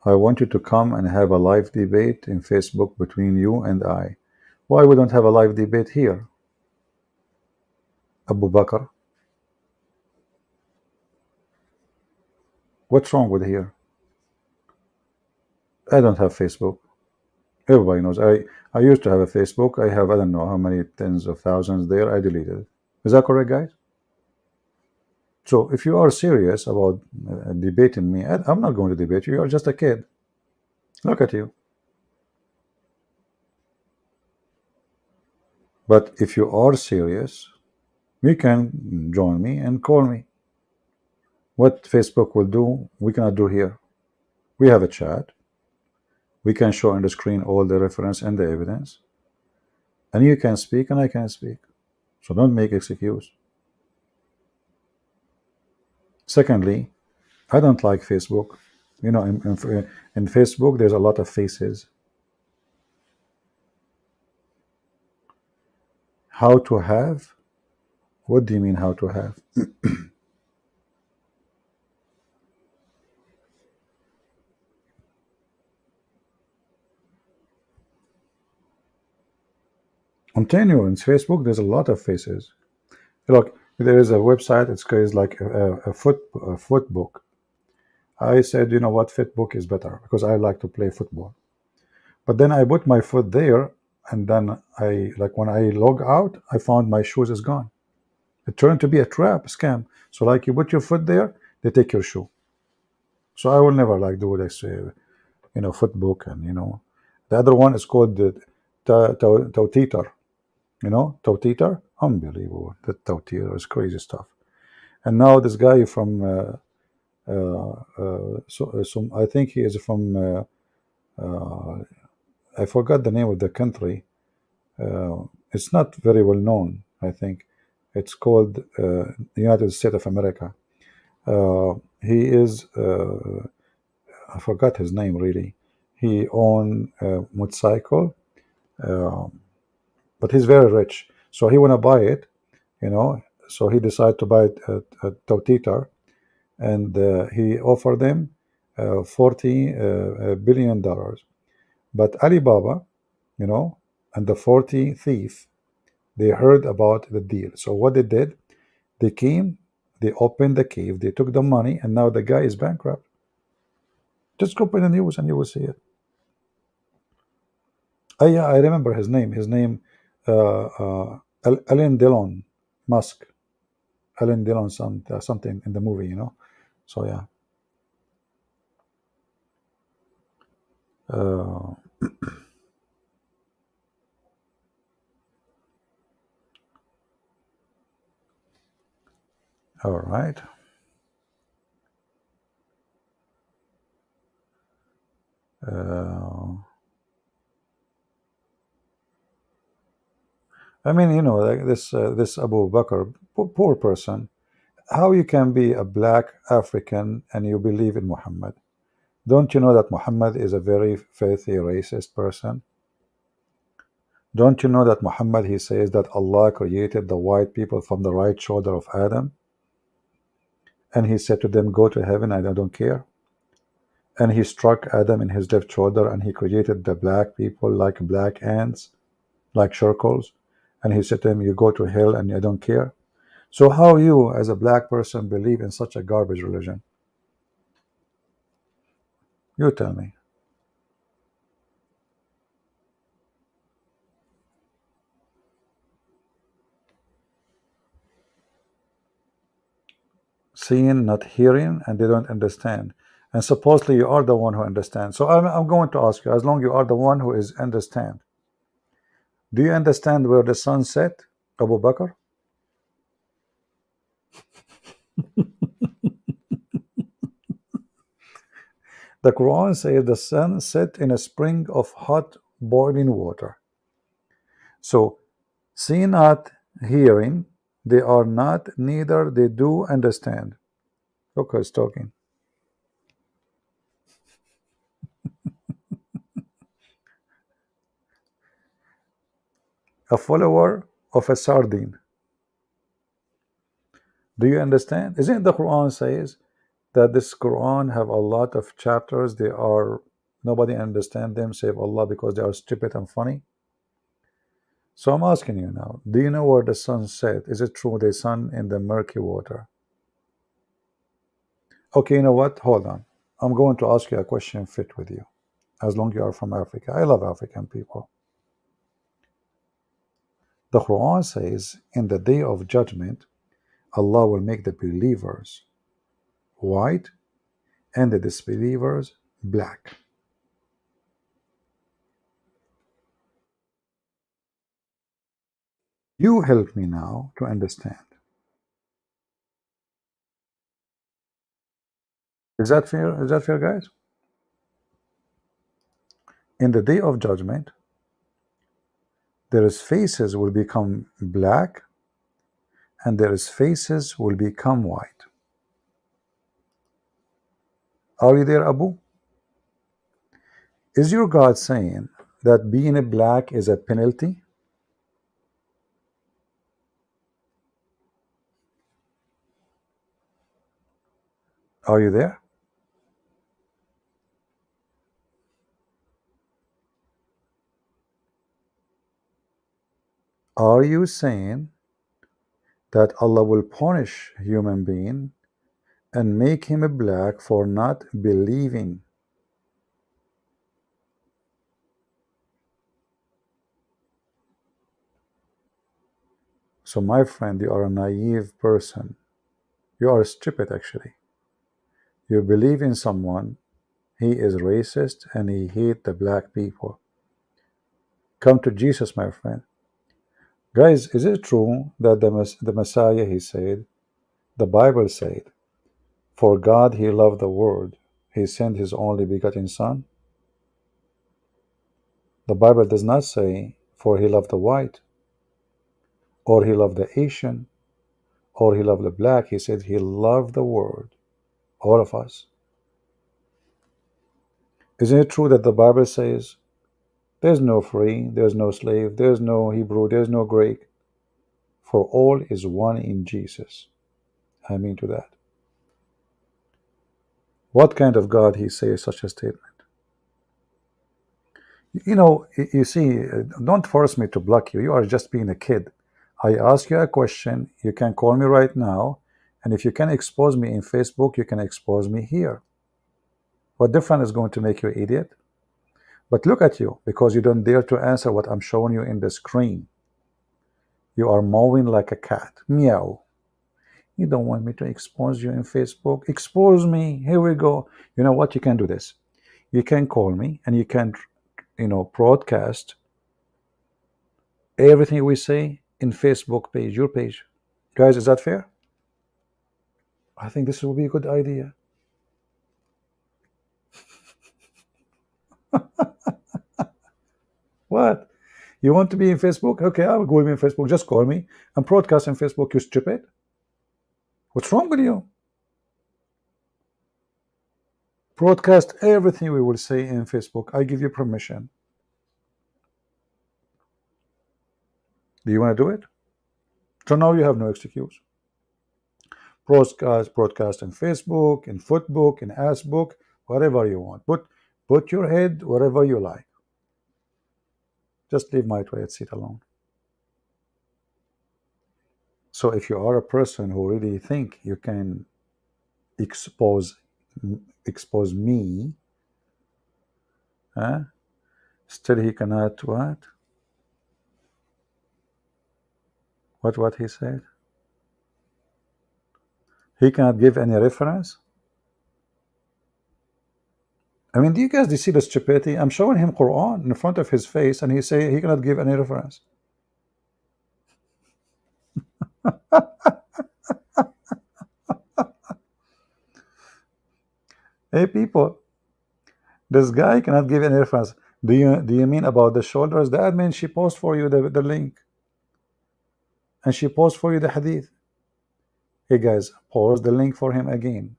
I want you to come and have a live debate in Facebook between you and I. Why we don't have a live debate here, Abu Bakr? What's wrong with here? I don't have Facebook. Everybody knows. I used to have a Facebook. I have, I don't know how many tens of thousands there. I deleted it. Is that correct, guys? So if you are serious about debating me, I'm not going to debate you. You are just a kid. Look at you. But if you are serious, you can join me and call me. What Facebook will do, we cannot do here. We have a chat. We can show on the screen all the reference and the evidence. And you can speak and I can speak. So don't make excuse. Secondly, I don't like Facebook. In Facebook, there's a lot of faces. How to have? What do you mean how to have? I'm telling you, in Facebook, there's a lot of faces. Look, there is a website. It's called like a foot book. I said, you know what, Fitbook is better because I like to play football. But then I put my foot there, and then when I log out, I found my shoes is gone. It turned to be a trap, a scam. So like you put your foot there, they take your shoe. So I will never like do this, Footbook, and the other one is called the Tauteater. Tauteater, unbelievable. The Tauteater is crazy stuff. And now this guy from I think he is from I forgot the name of the country. It's not very well known. I think it's called the United States of America. He is I forgot his name really. He owned a motorcycle, uh, but he's very rich, so he want to buy it. So he decided to buy it at Tauteater, and he offered them $40 billion. But Alibaba, and the 40 thief, they heard about the deal. So what they did, they came, they opened the cave, they took the money, and now the guy is bankrupt. Just go put in the news and you will see it. Yeah, I remember his name. His name, Alain Delon Musk. Alain Delon something in the movie, So yeah. Uh, all right. I mean, like this Abu Bakr, poor person. How you can be a black African and you believe in Muhammad? Don't you know that Muhammad is a very filthy racist person? Don't you know that Muhammad, he says that Allah created the white people from the right shoulder of Adam, and he said to them, go to heaven, I don't care. And he struck Adam in his left shoulder, and he created the black people like black ants, like circles, and he said to them, you go to hell and I don't care. So how you as a black person believe in such a garbage religion? You tell me. Seeing, not hearing, and they don't understand. And supposedly you are the one who understands. So I'm going to ask you, as long you are the one who is understand, do you understand where the sun set, Abu Bakr? The Quran says the sun set in a spring of hot boiling water. So seeing, not hearing, they are not, neither they do understand. Look who's talking. a follower of a sardine. Do you understand? Isn't the Quran says that this Quran have a lot of chapters? They are nobody understand them save Allah because they are stupid and funny. So I'm asking you now, do you know where the sun set? Is it true the sun in the murky water? Okay, you know what? Hold on. I'm going to ask you a question fit with you, as long you are from Africa. I love African people. The Quran says, in the day of judgment, Allah will make the believers white and the disbelievers black. You help me now to understand. Is that fair? Is that fair, guys? In the day of judgment, their faces will become black and their faces will become white. Are you there, Abu? Is your God saying that being a black is a penalty? Are you there? Are you saying that Allah will punish human being and make him a black for not believing? So my friend, you are a naive person. You are stupid actually. You believe in someone, he is racist and he hate the black people. Come to Jesus, my friend. Guys, is it true that the Messiah, he said, the Bible said, for God he loved the world, he sent his only begotten son? The Bible does not say, for he loved the white, or he loved the Asian, or he loved the black. He said he loved the world, all of us. Isn't it true that the Bible says there's no free, there's no slave, there's no Hebrew, there's no Greek, for all is one in Jesus? I mean to that. What kind of God he says such a statement? You know, you see, don't force me to block you. You are just being a kid. I ask you a question. You can call me right now. And if you can expose me in Facebook, you can expose me here. What difference is going to make you idiot? But look at you, because you don't dare to answer what I'm showing you in the screen. You are mowing like a cat. Meow. You don't want me to expose you in Facebook? Expose me. Here we go. You know what? You can do this. You can call me and you can, broadcast everything we say in Facebook page, your page. Guys, is that fair? I think this will be a good idea. What? You want to be in Facebook? Okay, I will go in Facebook. Just call me and broadcast in Facebook, you stupid. What's wrong with you? Broadcast everything we will say in Facebook. I give you permission. Do you want to do it? So now you have no excuse. Broadcast in Facebook, in Footbook, in Assbook, whatever you want. Put your head wherever you like. Just leave my toilet seat alone. So if you are a person who really think you can expose me, still he cannot what? What he said? He cannot give any reference? I mean, do you guys see the stupidity? I'm showing him Quran in front of his face and he say he cannot give any reference. Hey people, this guy cannot give any reference. Do you mean about the shoulders? That means she posts for you the link. And she posts for you the hadith. Hey guys, post the link for him again.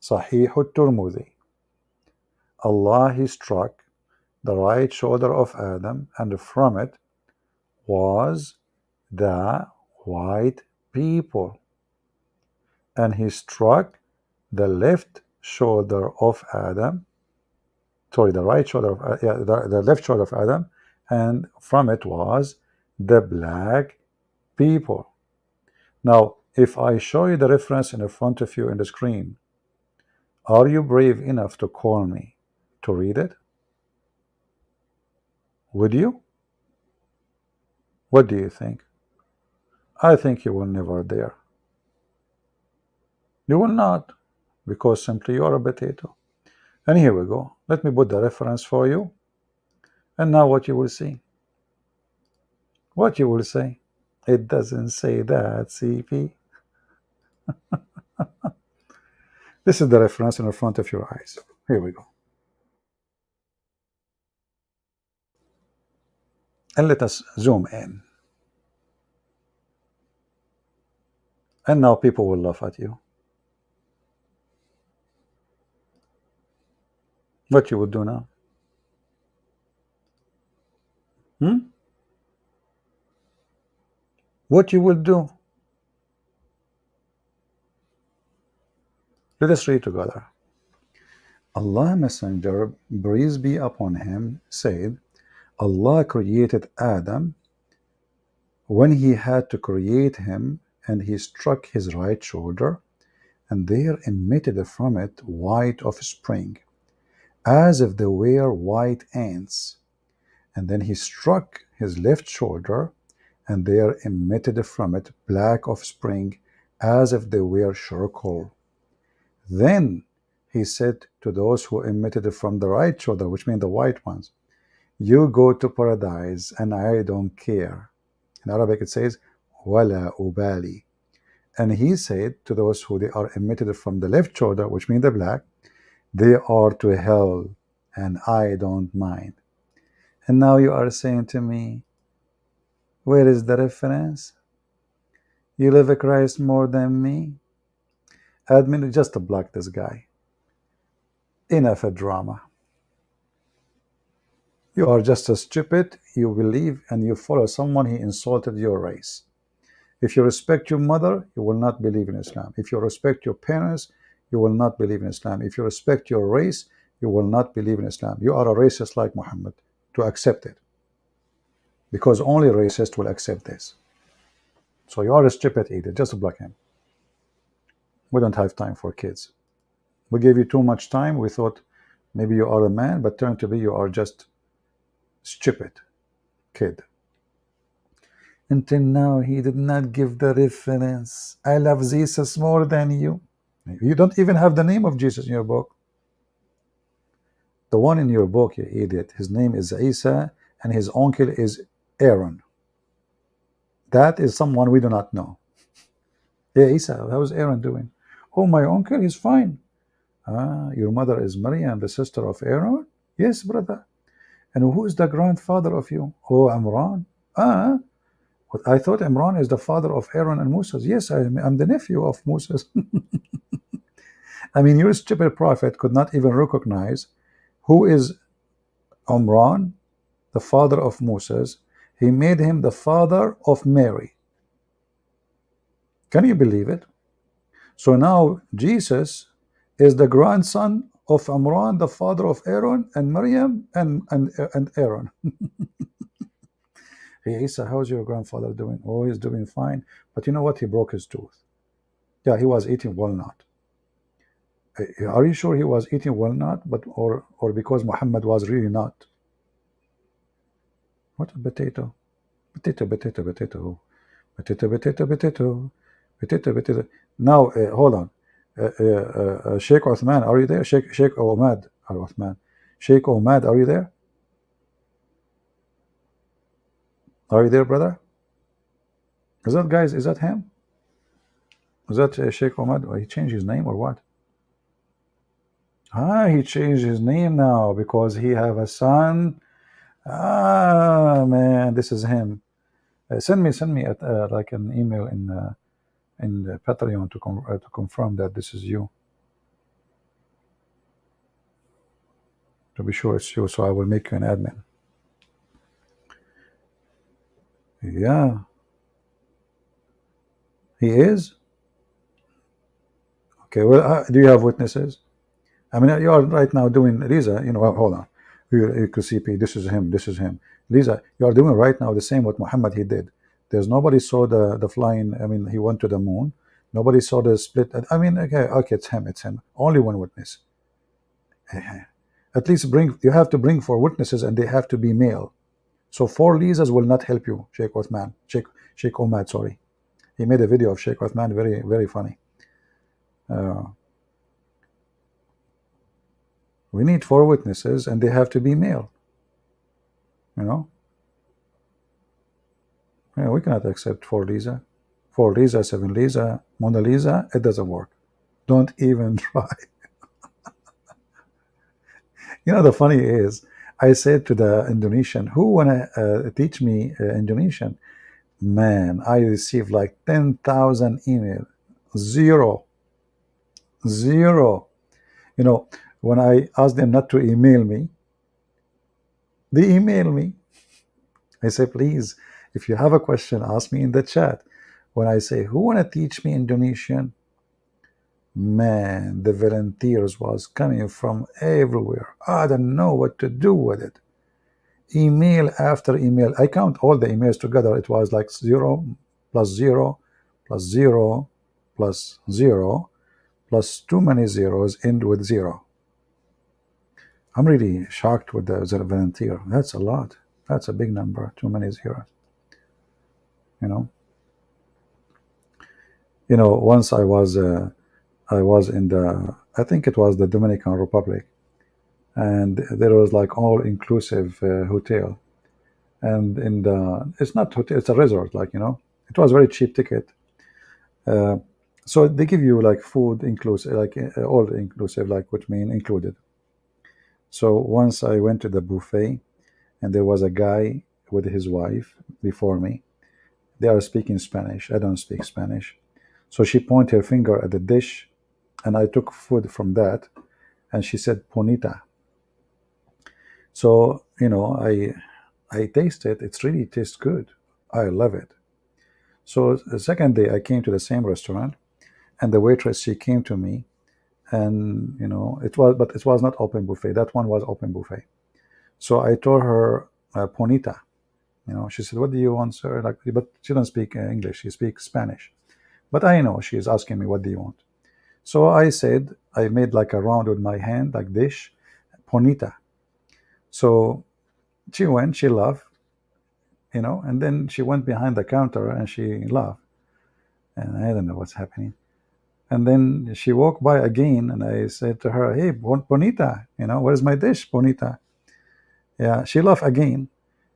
Sahih al-Turmudi. Allah, he struck the right shoulder of Adam, and from it was the white people, and he struck the left shoulder of Adam, sorry, the right shoulder of the left shoulder of Adam, and from it was the black people. Now, if I show you the reference in front of you in the screen, are you brave enough to call me to read it? Would you? What do you think? I think you will never dare. You will not, because simply you are a potato. And here we go. Let me put the reference for you. And now what you will see. What you will say. It doesn't say that, CP. This is the reference in front of your eyes. Here we go. And let us zoom in. And now people will laugh at you. What you would do now? What you will do? Let us read together. Allah Messenger, praise be upon him, said, Allah created Adam when he had to create him, and he struck his right shoulder, and there emitted from it white offspring, as if they were white ants. And then he struck his left shoulder, and there emitted from it black offspring, as if they were charcoal. Then he said to those who emitted from the right shoulder, which mean the white ones, you go to paradise and I don't care. In Arabic it says, wala ubali. And he said to those who they are emitted from the left shoulder, which mean the black, they are to hell and I don't mind. And now you are saying to me, where is the reference? You love Christ more than me? Admin, just to block this guy. Enough of drama. You are just as stupid. You believe and you follow someone he insulted your race. If you respect your mother, you will not believe in Islam. If you respect your parents, you will not believe in Islam. If you respect your race, you will not believe in Islam. You are a racist like Muhammad to accept it, because only racists will accept this. So you are a stupid idiot. Just block him. We don't have time for kids. We gave you too much time. We thought maybe you are a man, but turned to be you are just stupid kid. Until now, he did not give the reference. I love Jesus more than you. You don't even have the name of Jesus in your book. The one in your book, you idiot, his name is Isa, and his uncle is Aaron. That is someone we do not know. Yeah, Isa, how's Aaron doing? Oh, my uncle is fine. Ah, your mother is Maryam, the sister of Aaron? Yes, brother. And who is the grandfather of you? Oh, Imran. Ah, but I thought Imran is the father of Aaron and Moses. Yes, I'm the nephew of Moses. I mean, your stupid prophet could not even recognize who is Imran, the father of Moses. He made him the father of Mary. Can you believe it? So now Jesus is the grandson of Imran, the father of Aaron and Maryam and Aaron. Hey, Isa, how's your grandfather doing? Oh, he's doing fine. But you know what? He broke his tooth. Yeah, he was eating walnut. Are you sure he was eating walnut? But or because Muhammad was really not? What a potato. Potato, potato, potato. Potato, potato, potato. Potato, potato. Now, hold on. Sheikh Uthman, are you there? Sheikh Omad Uthman. Sheikh Omad, are you there? Are you there, brother? Is that guys? Is that him? Is that Sheikh Omad? Or he changed his name or what? Ah, he changed his name now because he have a son. Ah, man, this is him. Send me like an email in Patreon to confirm that this is you. To be sure it's you, so I will make you an admin. Yeah, he is. Okay, well, do you have witnesses? I mean, you are right now doing Lisa. Well, hold on. You could see, this is him. This is him. Lisa, you are doing right now the same what Muhammad he did. There's nobody saw the flying. I mean, he went to the moon. Nobody saw the split. I mean, okay, it's him. It's him. Only one witness. At least bring. You have to bring four witnesses, and they have to be male. So four Lisas will not help you, Sheikh Othman. Sheikh Omad. Sorry, he made a video of Sheikh Othman. Very very funny. Uh, we need four witnesses, and they have to be male. You know. Yeah, we cannot accept four Lisa. Four Lisa, seven Lisa, Mona Lisa. It doesn't work. Don't even try. The funny is, I said to the Indonesian, who wanna teach me Indonesian? Man, I received like 10,000 emails. Zero. Zero. When I asked them not to email me, they email me. I say, please, if you have a question, ask me in the chat. When I say, who wanna teach me Indonesian? Man, the volunteers was coming from everywhere. I don't know what to do with it. Email after email. I count all the emails together. It was like 0 plus 0 plus 0 plus 0 plus too many zeros end with 0. I'm really shocked with the volunteer. That's a lot. That's a big number. Too many zeros. Once I was in I think it was the Dominican Republic, and there was like all inclusive hotel, and it's not hotel, it's a resort, it was very cheap ticket. So they give you like food inclusive, like all inclusive, like which mean included. So once I went to the buffet, and there was a guy with his wife before me. They are speaking Spanish. I don't speak Spanish. So she pointed her finger at the dish, and I took food from that, and she said "ponita." So I taste it. It really tastes good. I love it. So the second day I came to the same restaurant, and the waitress, she came to me, and it was not open buffet. That one was open buffet. So I told her "ponita." She said, "What do you want, sir?" But she doesn't speak English. She speaks Spanish. But I know she's asking me, "What do you want?" So I said, I made like a round with my hand, like dish, "ponita." So she went, she laughed, and then she went behind the counter and she laughed. And I don't know what's happening. And then she walked by again, and I said to her, "Hey, bonita, where's my dish, bonita?" Yeah, she laughed again.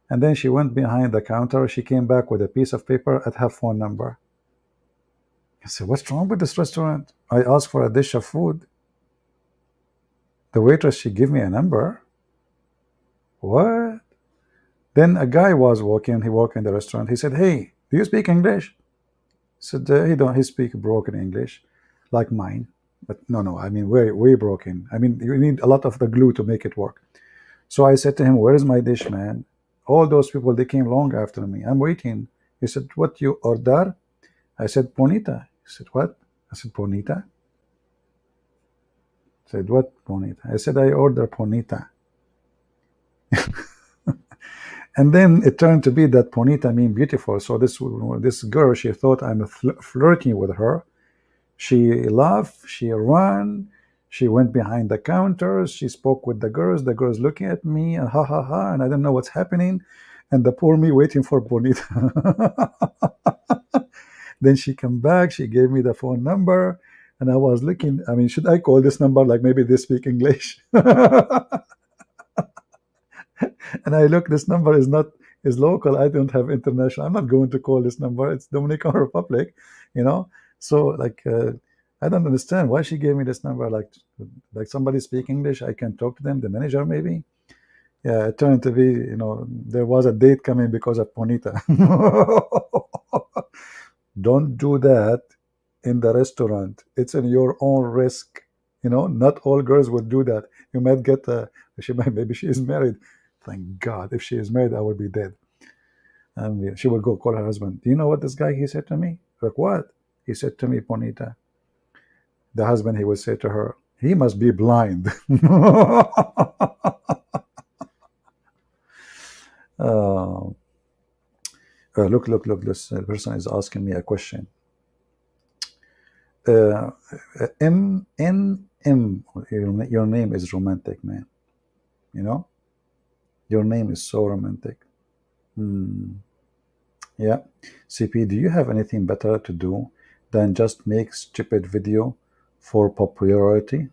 And then she went behind the counter. She came back with a piece of paper at her phone number. I said, "What's wrong with this restaurant? I asked for a dish of food. The waitress, she gave me a number. What?" Then a guy was walking. He walked in the restaurant. He said, "Hey, do you speak English?" I said, "He don't. He speak broken English, like mine. But no. I mean, way way broken. I mean, you need a lot of the glue to make it work." So I said to him, "Where is my dish, man? All those people, they came long after me. I'm waiting." He said, "What you order?" I said, "Bonita." He said, "What?" I said, "Bonita." I said, "What bonita?" I said, "I order bonita." And then it turned to be that bonita mean beautiful. So this girl, she thought I'm flirting with her. She laughed, she ran, she went behind the counters, she spoke with the girls looking at me, and ha ha ha, and I don't know what's happening. And the poor me waiting for bonita. Then she come back, she gave me the phone number, and I was looking, I mean, should I call this number? Like maybe they speak English. And I look, this number is local. I don't have international. I'm not going to call this number. It's Dominican Republic, you know. So like, I don't understand why she gave me this number. Like somebody speak English, I can talk to them. The manager maybe. Yeah, it turned to be, there was a date coming because of Bonita. Don't do that in the restaurant. It's in your own risk. Not all girls would do that. You might get maybe she is married. Thank God. If she is married, I would be dead. And she would go call her husband. Do you know what this guy he said to me? Like what? He said to me, Bonita. The husband he would say to her, he must be blind. uh, look. This person is asking me a question. M. Your name is romantic, man. You know, your name is so romantic. Yeah. CP, do you have anything better to do than just make stupid video for popularity?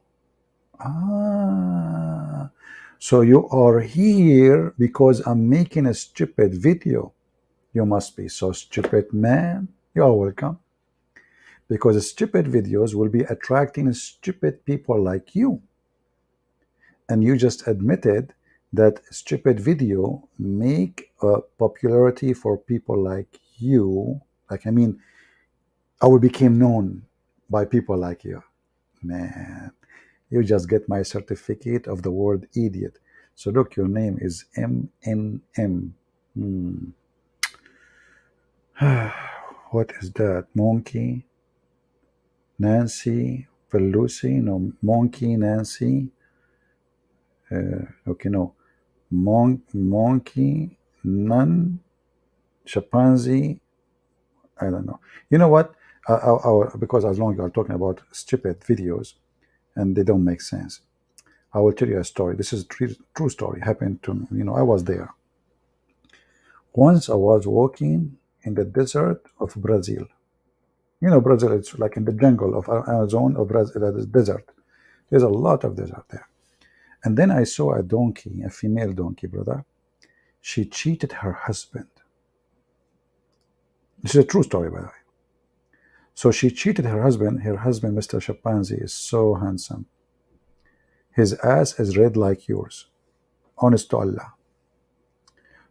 Ah, so you are here because I'm making a stupid video. You must be so stupid, man. You are welcome. Because stupid videos will be attracting stupid people like you. And you just admitted that stupid video make a popularity for people like you. Like, I mean, I will become known by people like you. Man, you just get my certificate of the word idiot. So look, your name is MNM. What is that? Monkey, Nancy, Pelosi? No, Monkey, Nancy. Okay, no. Monkey, none, chimpanzee. I don't know. You know what? Because as long as you are talking about stupid videos and they don't make sense, I will tell you a story. This is a true story. Happened to me. I was there. Once I was walking in the desert of Brazil. Brazil, it's like in the jungle of Amazon of Brazil, that is desert. There's a lot of desert there. And then I saw a donkey, a female donkey, brother. She cheated her husband. This is a true story, by the way. So she cheated her husband. Her husband, Mr. Chimpanzee, is so handsome. His ass is red like yours. Honest to Allah.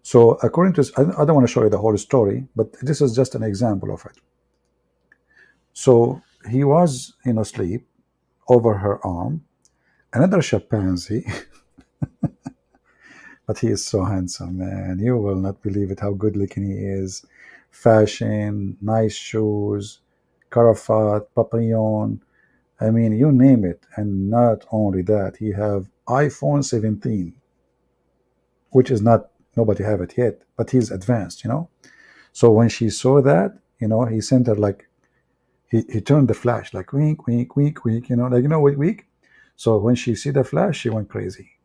So according to, I don't want to show you the whole story, but this is just an example of it. So he was asleep over her arm. Another chimpanzee, but he is so handsome, man. You will not believe it, how good looking he is. Fashion, nice shoes, cravat, papillon. I mean, you name it. And not only that, he have iPhone 17, which is not, nobody have it yet, but he's advanced, So when she saw that, he sent her like, he turned the flash like wink, wink, wink, wink, like, wink. So when she see the flash, she went crazy.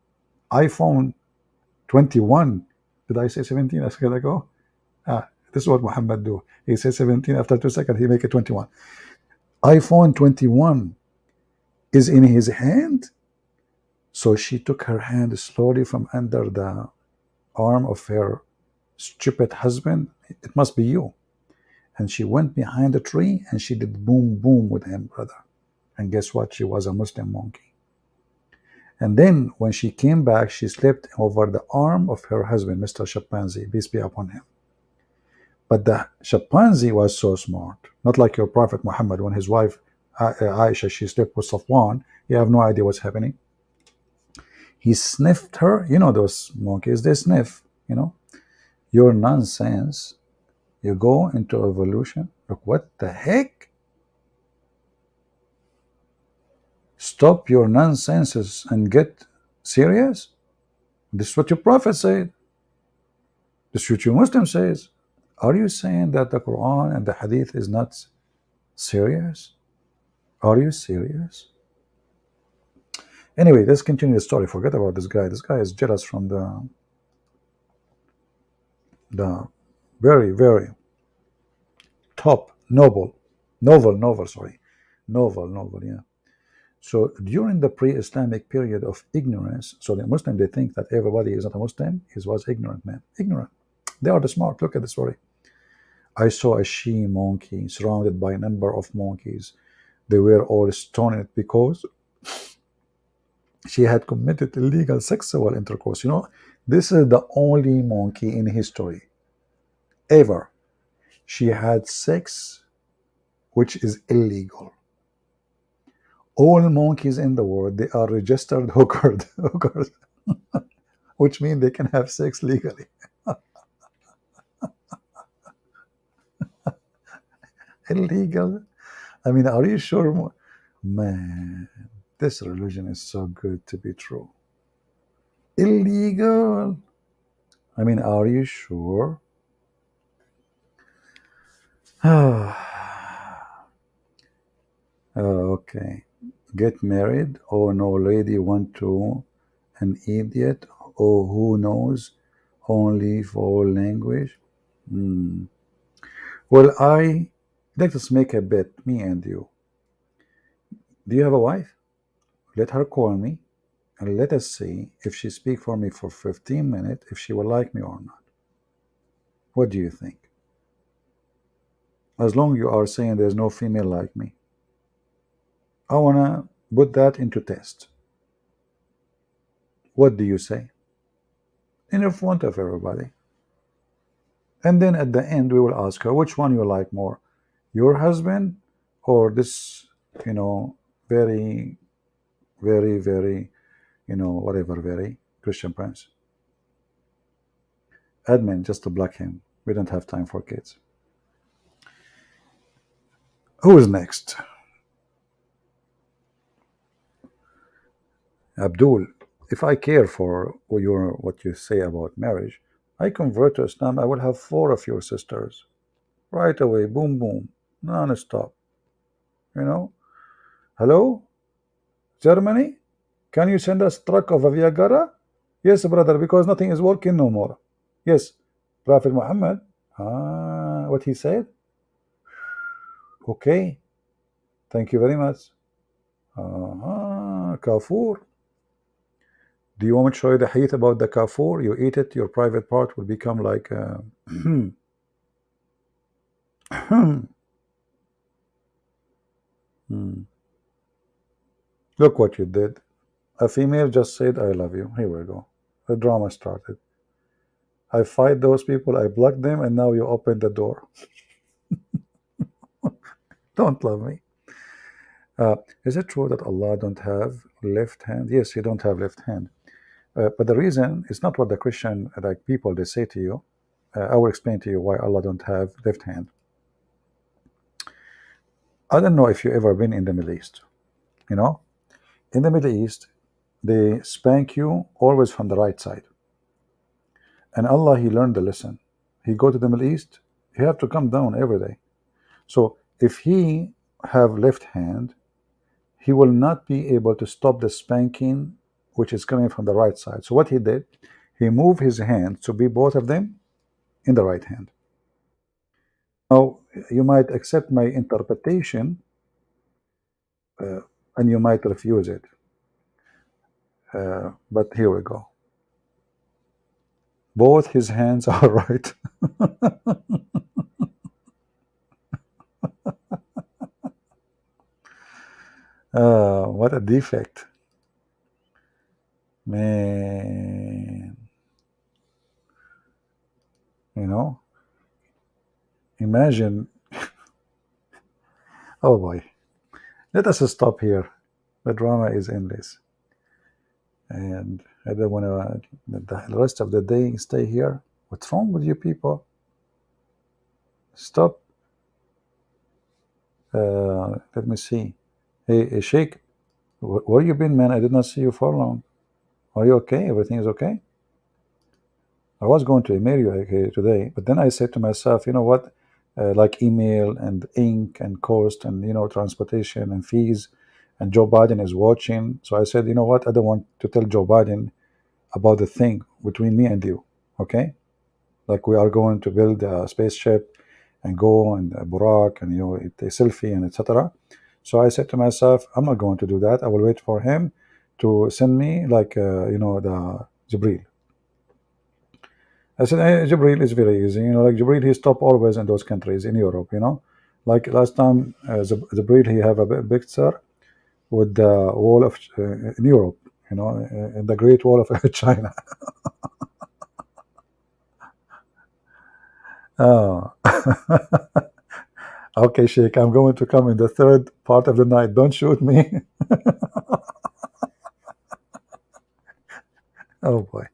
iPhone 21. Did I say 17 a second ago? This is what Muhammad do. He says 17, after 2 seconds, he make it 21. iPhone 21 is in his hand. So she took her hand slowly from under the arm of her stupid husband. It must be you. And she went behind a tree and she did boom, boom with him, brother. And guess what? She was a Muslim monkey. And then when she came back, she slept over the arm of her husband, Mr. Chimpanzee, peace be upon him. But the chimpanzee was so smart, not like your Prophet Muhammad, when his wife Aisha, she slept with Safwan. You have no idea what's happening. He sniffed her. Those monkeys, they sniff. Your nonsense. You go into evolution. Look, what the heck? Stop your nonsenses and get serious. This is what your Prophet said. This is what your Muslim says. Are you saying that the Quran and the Hadith is not serious? Are you serious? Anyway, let's continue the story. Forget about this guy. This guy is jealous from the very, very top novel, yeah. So during the pre-Islamic period of ignorance, so the Muslim, they think that everybody is not a Muslim. He was ignorant, man. Ignorant. They are the smart. Look at the story. I saw a she monkey surrounded by a number of monkeys. They were all stoned because she had committed illegal sexual intercourse. This is the only monkey in history ever. She had sex, which is illegal. All monkeys in the world, they are registered hookers, which means they can have sex legally. Illegal? I mean, are you sure? Man, this religion is so good to be true. Illegal? I mean, are you sure? Okay. Get married? Oh no, lady want to. An idiot? Oh, who knows? Only for language? Hmm. Well, let us make a bet, me and you. Do you have a wife? Let her call me and let us see if she speak for me for 15 minutes, if she will like me or not. What do you think? As long you are saying there's no female like me, I wanna put that into test. What do you say? In front of everybody. And then at the end we will ask her which one you like more, your husband or this, you know, very, very, very, whatever, very Christian prince. Admin, just to block him. We don't have time for kids. Who is next? Abdul, if I care for what you say about marriage, I convert to Islam, I will have 4 of your sisters. Right away, boom, boom, non-stop. You know? Hello? Germany? Can you send us truck of a Viagra? Yes, brother, because nothing is working no more. Yes, Prophet Muhammad. What he said? Okay, thank you very much. Kafur. Do you want me to show you the hadith about the kafur? You eat it, your private part will become like Look what you did. A female just said, I love you. Here we go. The drama started. I fight those people, I block them, and now you open the door. Don't love me. Is it true that Allah don't have left hand? Yes, He don't have left hand. But the reason is not what the Christian like people they say to you. I will explain to you why Allah don't have left hand. I don't know if you ever been in the Middle East. You know, in the Middle East, they spank you always from the right side. And Allah, He learned the lesson. He go to the Middle East, He have to come down every day. So if He have left hand, He will not be able to stop the spanking which is coming from the right side. So what He did, He moved His hands to be both of them in the right hand. Now, you might accept my interpretation and you might refuse it. But here we go. Both His hands are right. What a defect. Man. You know? Imagine. Oh boy. Let us stop here. The drama is endless. And I don't want to the rest of the day stay here. What's wrong with you people? Stop. Let me see. Hey, Sheikh, where you been, man? I did not see you for long. Are you okay? Everything is okay? I was going to email you today, but then I said to myself, you know what? Like email and ink and cost and transportation and fees, and Joe Biden is watching. So I said, you know what? I don't want to tell Joe Biden about the thing between me and you. Okay? Like we are going to build a spaceship and go and Burak and a selfie and etc. So I said to myself, I'm not going to do that. I will wait for him to send me like the Jibril. I said, Jibril is very easy. Like Jibril, he stop always in those countries in Europe. Like last time, Jibril, he have a picture with the wall of in Europe. In the Great Wall of China. Oh. Okay, Sheikh, I'm going to come in the third part of the night. Don't shoot me. Oh boy.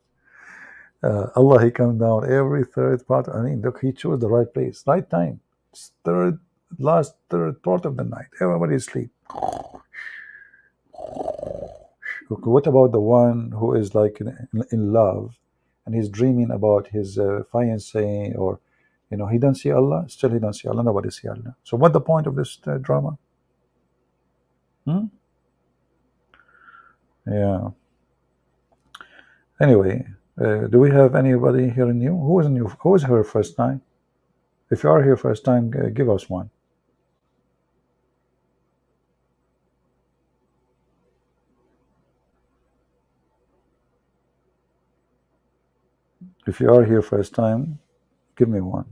Allah, He come down every third part. I mean, look, He chose the right place, right time. It's third last third part of the night. Everybody is asleep. Okay, what about the one who is like in love, and he's dreaming about his fiancee, or he don't see Allah. Still, he don't see Allah. Nobody see Allah. So, what the point of this drama? Hmm? Yeah. Anyway, do we have anybody here new? Who is new? Who is here first time? If you are here first time, give us one. If you are here first time, give me one.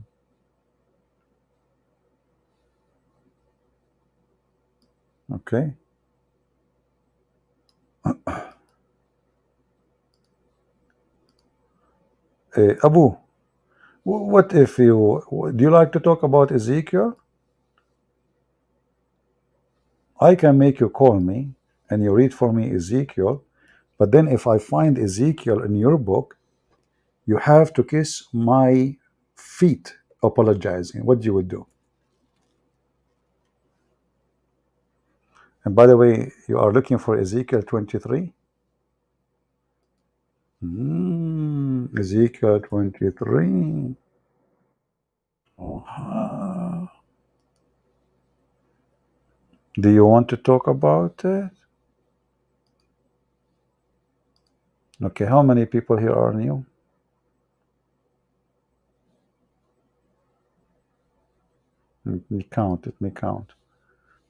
Okay. Abu, what if do you like to talk about Ezekiel? I can make you call me and you read for me Ezekiel, but then if I find Ezekiel in your book, you have to kiss my feet apologizing. What you would do? And by the way, you are looking for Ezekiel 23? Ezekiel 23. Do you want to talk about it? Okay, how many people here are new? Let me count.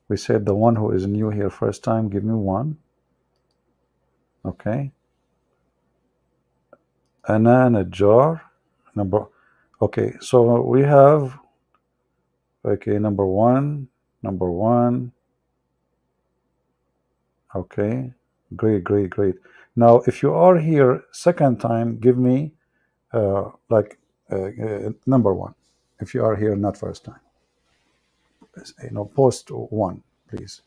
We said the one who is new here first time, give me one. Okay. Anan a jar. Okay, so we have, okay, number one. Okay, great. Now, if you are here second time, give me number one. If you are here not first time, post one, please.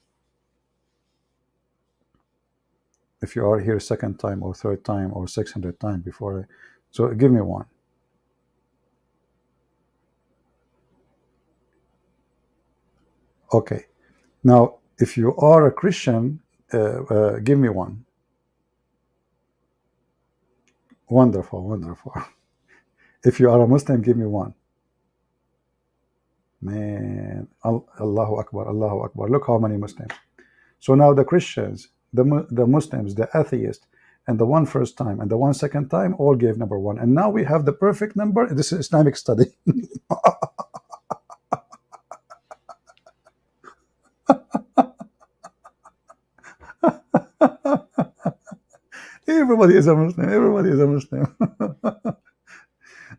If you are here second time or third time or 600 time before, so give me one. Okay. Now, if you are a Christian, give me one. Wonderful. If you are a Muslim, give me one. Man, Allahu Akbar. Look how many Muslims. So now the Christians, the Muslims, the atheists, and the one first time and the one second time all gave number one. And now we have the perfect number. This is Islamic study. Everybody is a Muslim.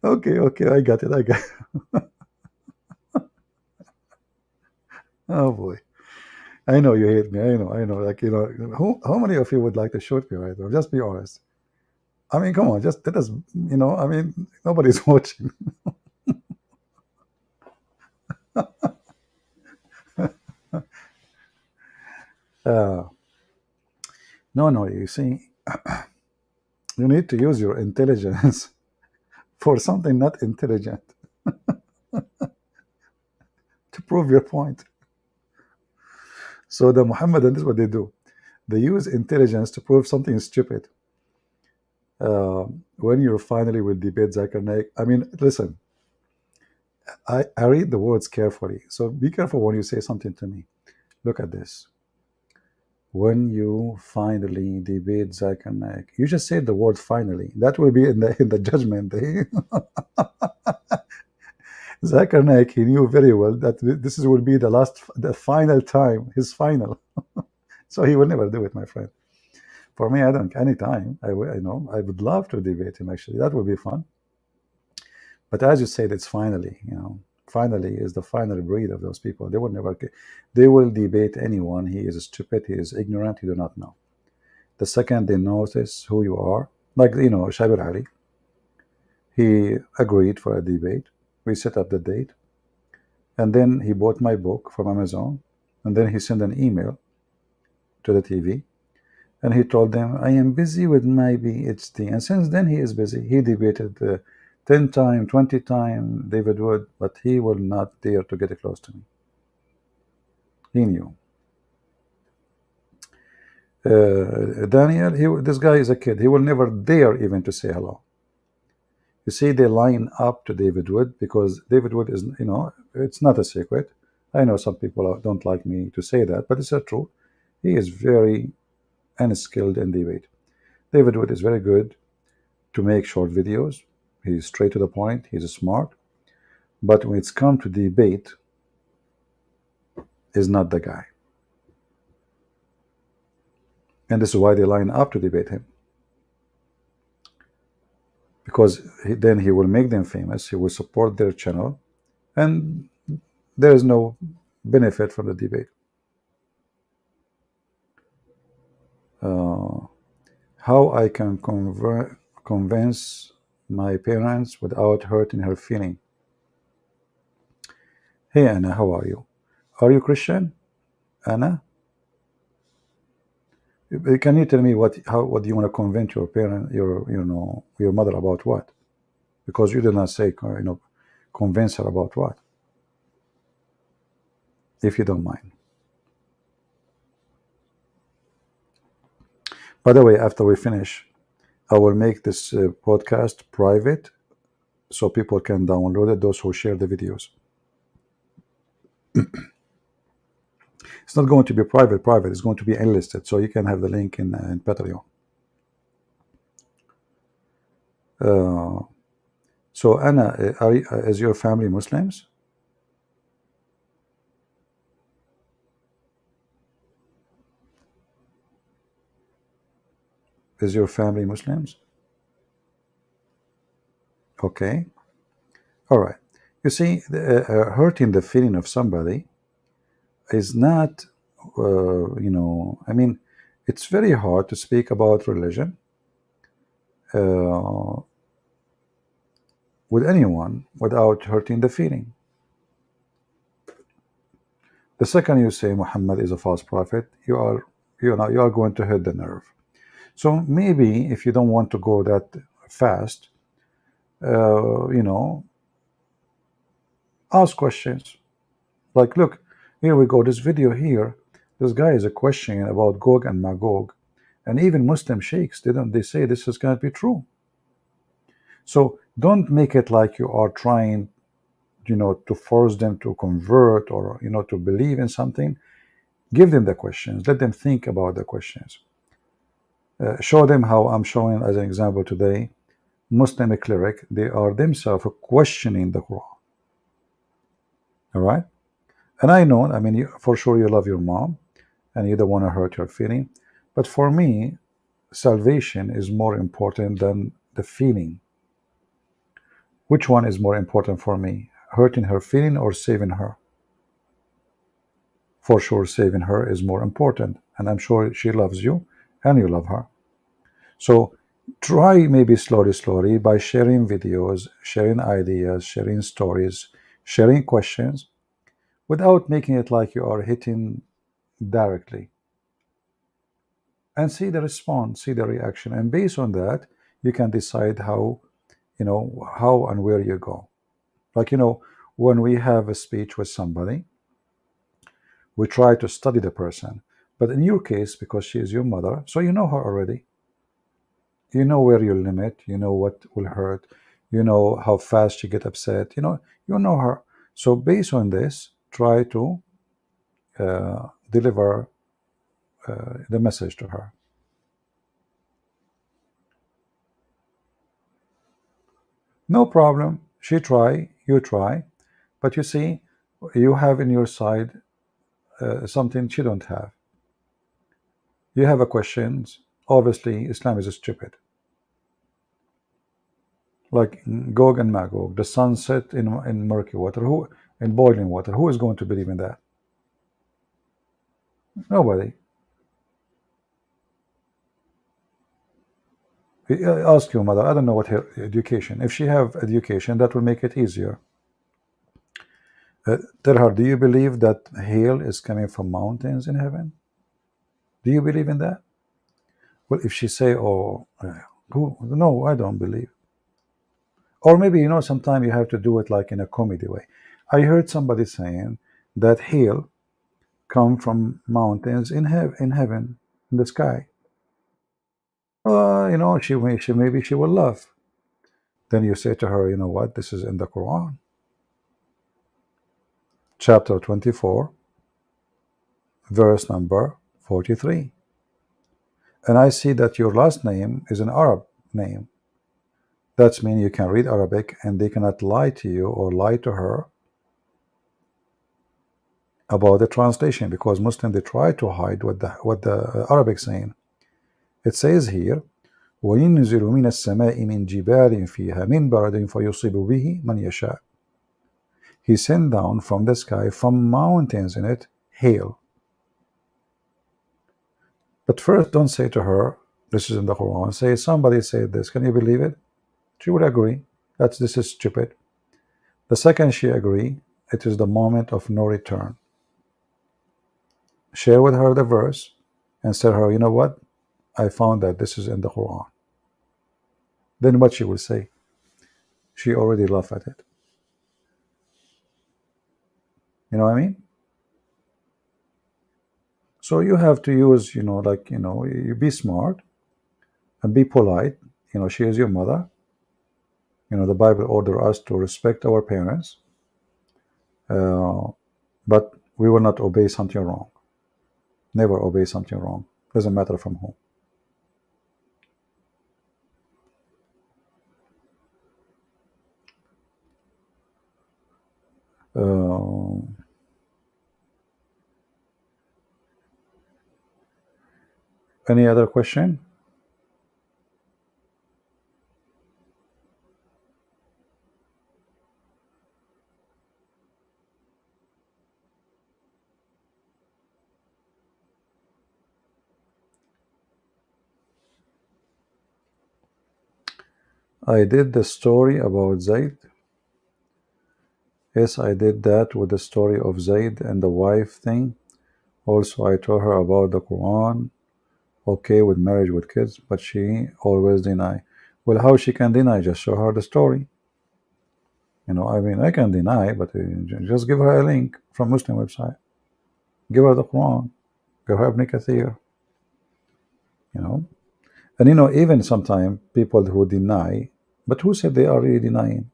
Okay, I got it. Oh boy. I know you hate me. I know. Like, how many of you would like to shoot me right now? Just be honest. I mean, come on, just let us, nobody's watching. No, you see, you need to use your intelligence for something not intelligent to prove your point. So the Muhammadans, this is what they do. They use intelligence to prove something stupid. When you're finally with debate Zakir Naik, I mean, listen, I read the words carefully. So be careful when you say something to me. Look at this. When you finally debate Zakir Naik, you just said the word finally. That will be in the judgment day. Zakir Naik, he knew very well that this will be the final time, his final. So he will never do it, my friend. For me, I don't. Anytime, I would love to debate him. Actually, that would be fun. But as you said, it's finally. Finally is the final breed of those people. They will never. They will debate anyone. He is stupid. He is ignorant. He do not know. The second they notice who you are, like Shabir Ali, he agreed for a debate. We set up the date, and then he bought my book from Amazon, and then he sent an email to the TV. And he told them, I am busy with my PhD. And since then, he is busy. He debated 10 times, 20 times David Wood, but he will not dare to get close to me. He knew. Daniel, this guy is a kid. He will never dare even to say hello. You see, they line up to David Wood because David Wood is, it's not a secret. I know some people don't like me to say that, but it's the truth. He is very unskilled in debate. David Wood is very good to make short videos. He's straight to the point. He's smart. But when it's come to debate, is not the guy. And this is why they line up to debate him. Because then he will make them famous. He will support their channel. And there is no benefit from the debate. How I can convince my parents without hurting her feeling. Hey Anna, how are you? Are you Christian, Anna? Can you tell me what do you want to convince your parent, your mother about what? Because you did not say convince her about what. If you don't mind. By the way, after we finish, I will make this podcast private so people can download it, those who share the videos. It's not going to be private. It's going to be enlisted, so you can have the link in Patreon. So Anna, is your family Muslims? Is your family Muslims? Okay. All right. You see, hurting the feeling of somebody is not, I mean, it's very hard to speak about religion with anyone without hurting the feeling. The second you say Muhammad is a false prophet, you are going to hit the nerve. So maybe if you don't want to go that fast, ask questions. Like, look, here we go, this video here, this guy is a questioning about Gog and Magog, and even Muslim sheikhs, they say this is going to be true. So don't make it like you are trying, to force them to convert or, to believe in something. Give them the questions. Let them think about the questions. Show them how I'm showing as an example today. Muslim cleric, they are themselves questioning the Quran. All right? And I know, for sure you love your mom and you don't want to hurt her feeling. But for me, salvation is more important than the feeling. Which one is more important for me? Hurting her feeling or saving her? For sure, saving her is more important. And I'm sure she loves you and you love her. So try maybe slowly by sharing videos, sharing ideas, sharing stories, sharing questions, without making it like you are hitting directly. And see the response, see the reaction. And based on that, you can decide how and where you go. Like, when we have a speech with somebody, we try to study the person. But in your case, because she is your mother, so you know her already. You know where you limit, you know what will hurt, you know how fast she get upset, you know her. So based on this, try to deliver the message to her. No problem. She try, you try. But you see, you have in your side something she don't have. You have a questions. Obviously, Islam is stupid. Like Gog and Magog, the sun set in murky water, who in boiling water. Who is going to believe in that? Nobody. Ask your mother. I don't know what her education. If she have education, that will make it easier. Tell her, do you believe that hail is coming from mountains in heaven? Do you believe in that? Well, if she say, oh, no, I don't believe. Or maybe, sometimes you have to do it like in a comedy way. I heard somebody saying that hail come from mountains in heaven, in the sky. Maybe she will laugh. Then you say to her, you know what? This is in the Quran, chapter 24, verse number 43. And I see that your last name is an Arab name. That means you can read Arabic, and they cannot lie to you or lie to her about the translation, because Muslims, they try to hide what the Arabic saying. It says here, وَيَنْزِلُ مِنَ السَّمَاءِ مِنْ جِبَالٍ فِيهَا مِنْ بَرَدٍ فَيُصِيبُ بِهِ مَنْ يَشَاءُ. He sent down from the sky, from mountains in it, hail. But first, don't say to her, this is in the Quran. Say, somebody said this. Can you believe it? She would agree. This is stupid. The second she agree, it is the moment of no return. Share with her the verse and tell her, you know what? I found that this is in the Quran. Then what she will say? She already laughed at it. You know what I mean? So you have to use, you be smart and be polite. She is your mother. The Bible order us to respect our parents, but we will not obey something wrong. Never obey something wrong. Doesn't matter from whom. Any other question? I did the story about Zayd. Yes, I did that with the story of Zayd and the wife thing. Also, I told her about the Quran. Okay, with marriage, with kids, but she always deny. Well, how she can deny? Just show her the story. I can deny, but just give her a link from Muslim website. Give her the Quran. Give her Ibn Kathir. And even sometimes people who deny, but who said they are really denying?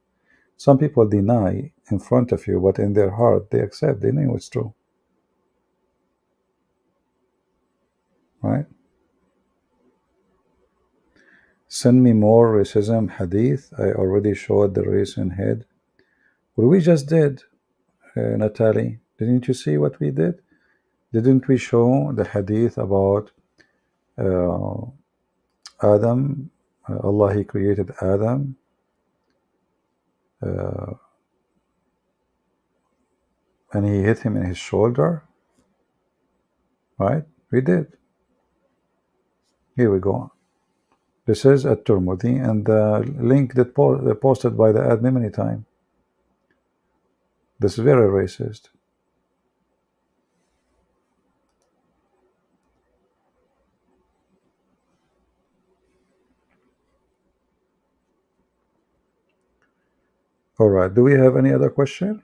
Some people deny in front of you, but in their heart they accept. They know it's true, right? Send me more racism hadith. I already showed the race in head. Well, we just did, Natalie. Didn't you see what we did? Didn't we show the hadith about uh, Adam? Allah, He created Adam. And He hit him in his shoulder, right? We did. Here we go. This is at Turmudi, and the link that posted by the admin many times. This is very racist. All right. Do we have any other question?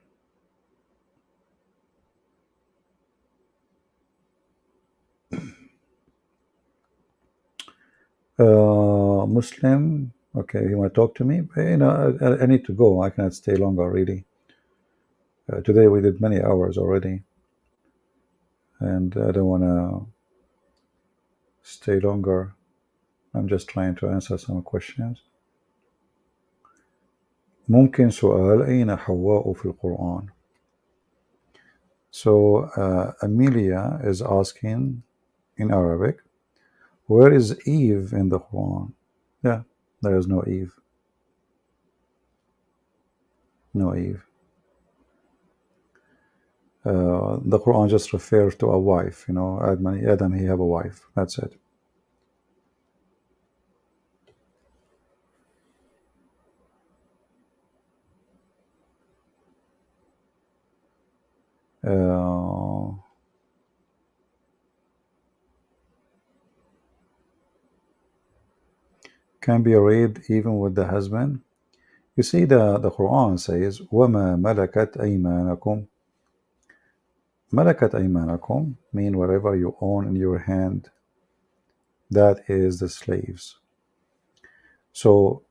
Muslim. Okay, you want to talk to me? I need to go. I cannot stay longer, really. Today we did many hours already, and I don't want to stay longer. I'm just trying to answer some questions. ممكن سؤال أين حواء في القرآن? So Amelia is asking in Arabic, where is Eve in the Quran? Yeah, there is no Eve. No Eve. The Quran just refers to a wife. Adam, he have a wife. That's it. Can be read even with the husband. You see, the Quran says, وَمَا مَلَكَتْ أَيْمَانَكُمْ. Malakat aymanakum mean whatever you own in your hand, that is the slaves. So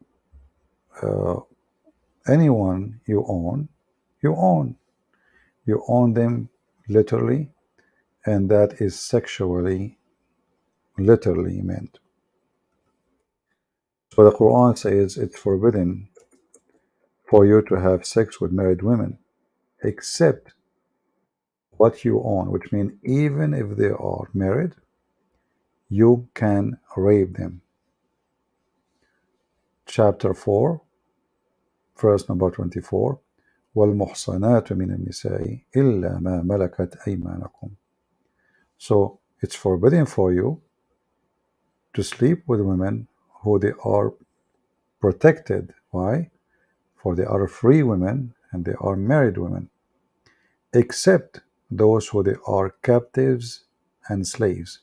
anyone you own, you own. You own them literally, and that is sexually, literally meant. So the Quran says it's forbidden for you to have sex with married women, except what you own, which means even if they are married, you can rape them. Chapter 4, verse number 24. وَالْمُحْصَنَاتُ مِنَ النِّسَاءِ إِلَّا مَا مَلَكَتْ أَيْمَانَكُمْ. So it's forbidden for you to sleep with women who they are protected. Why? For they are free women and they are married women, except those who they are captives and slaves.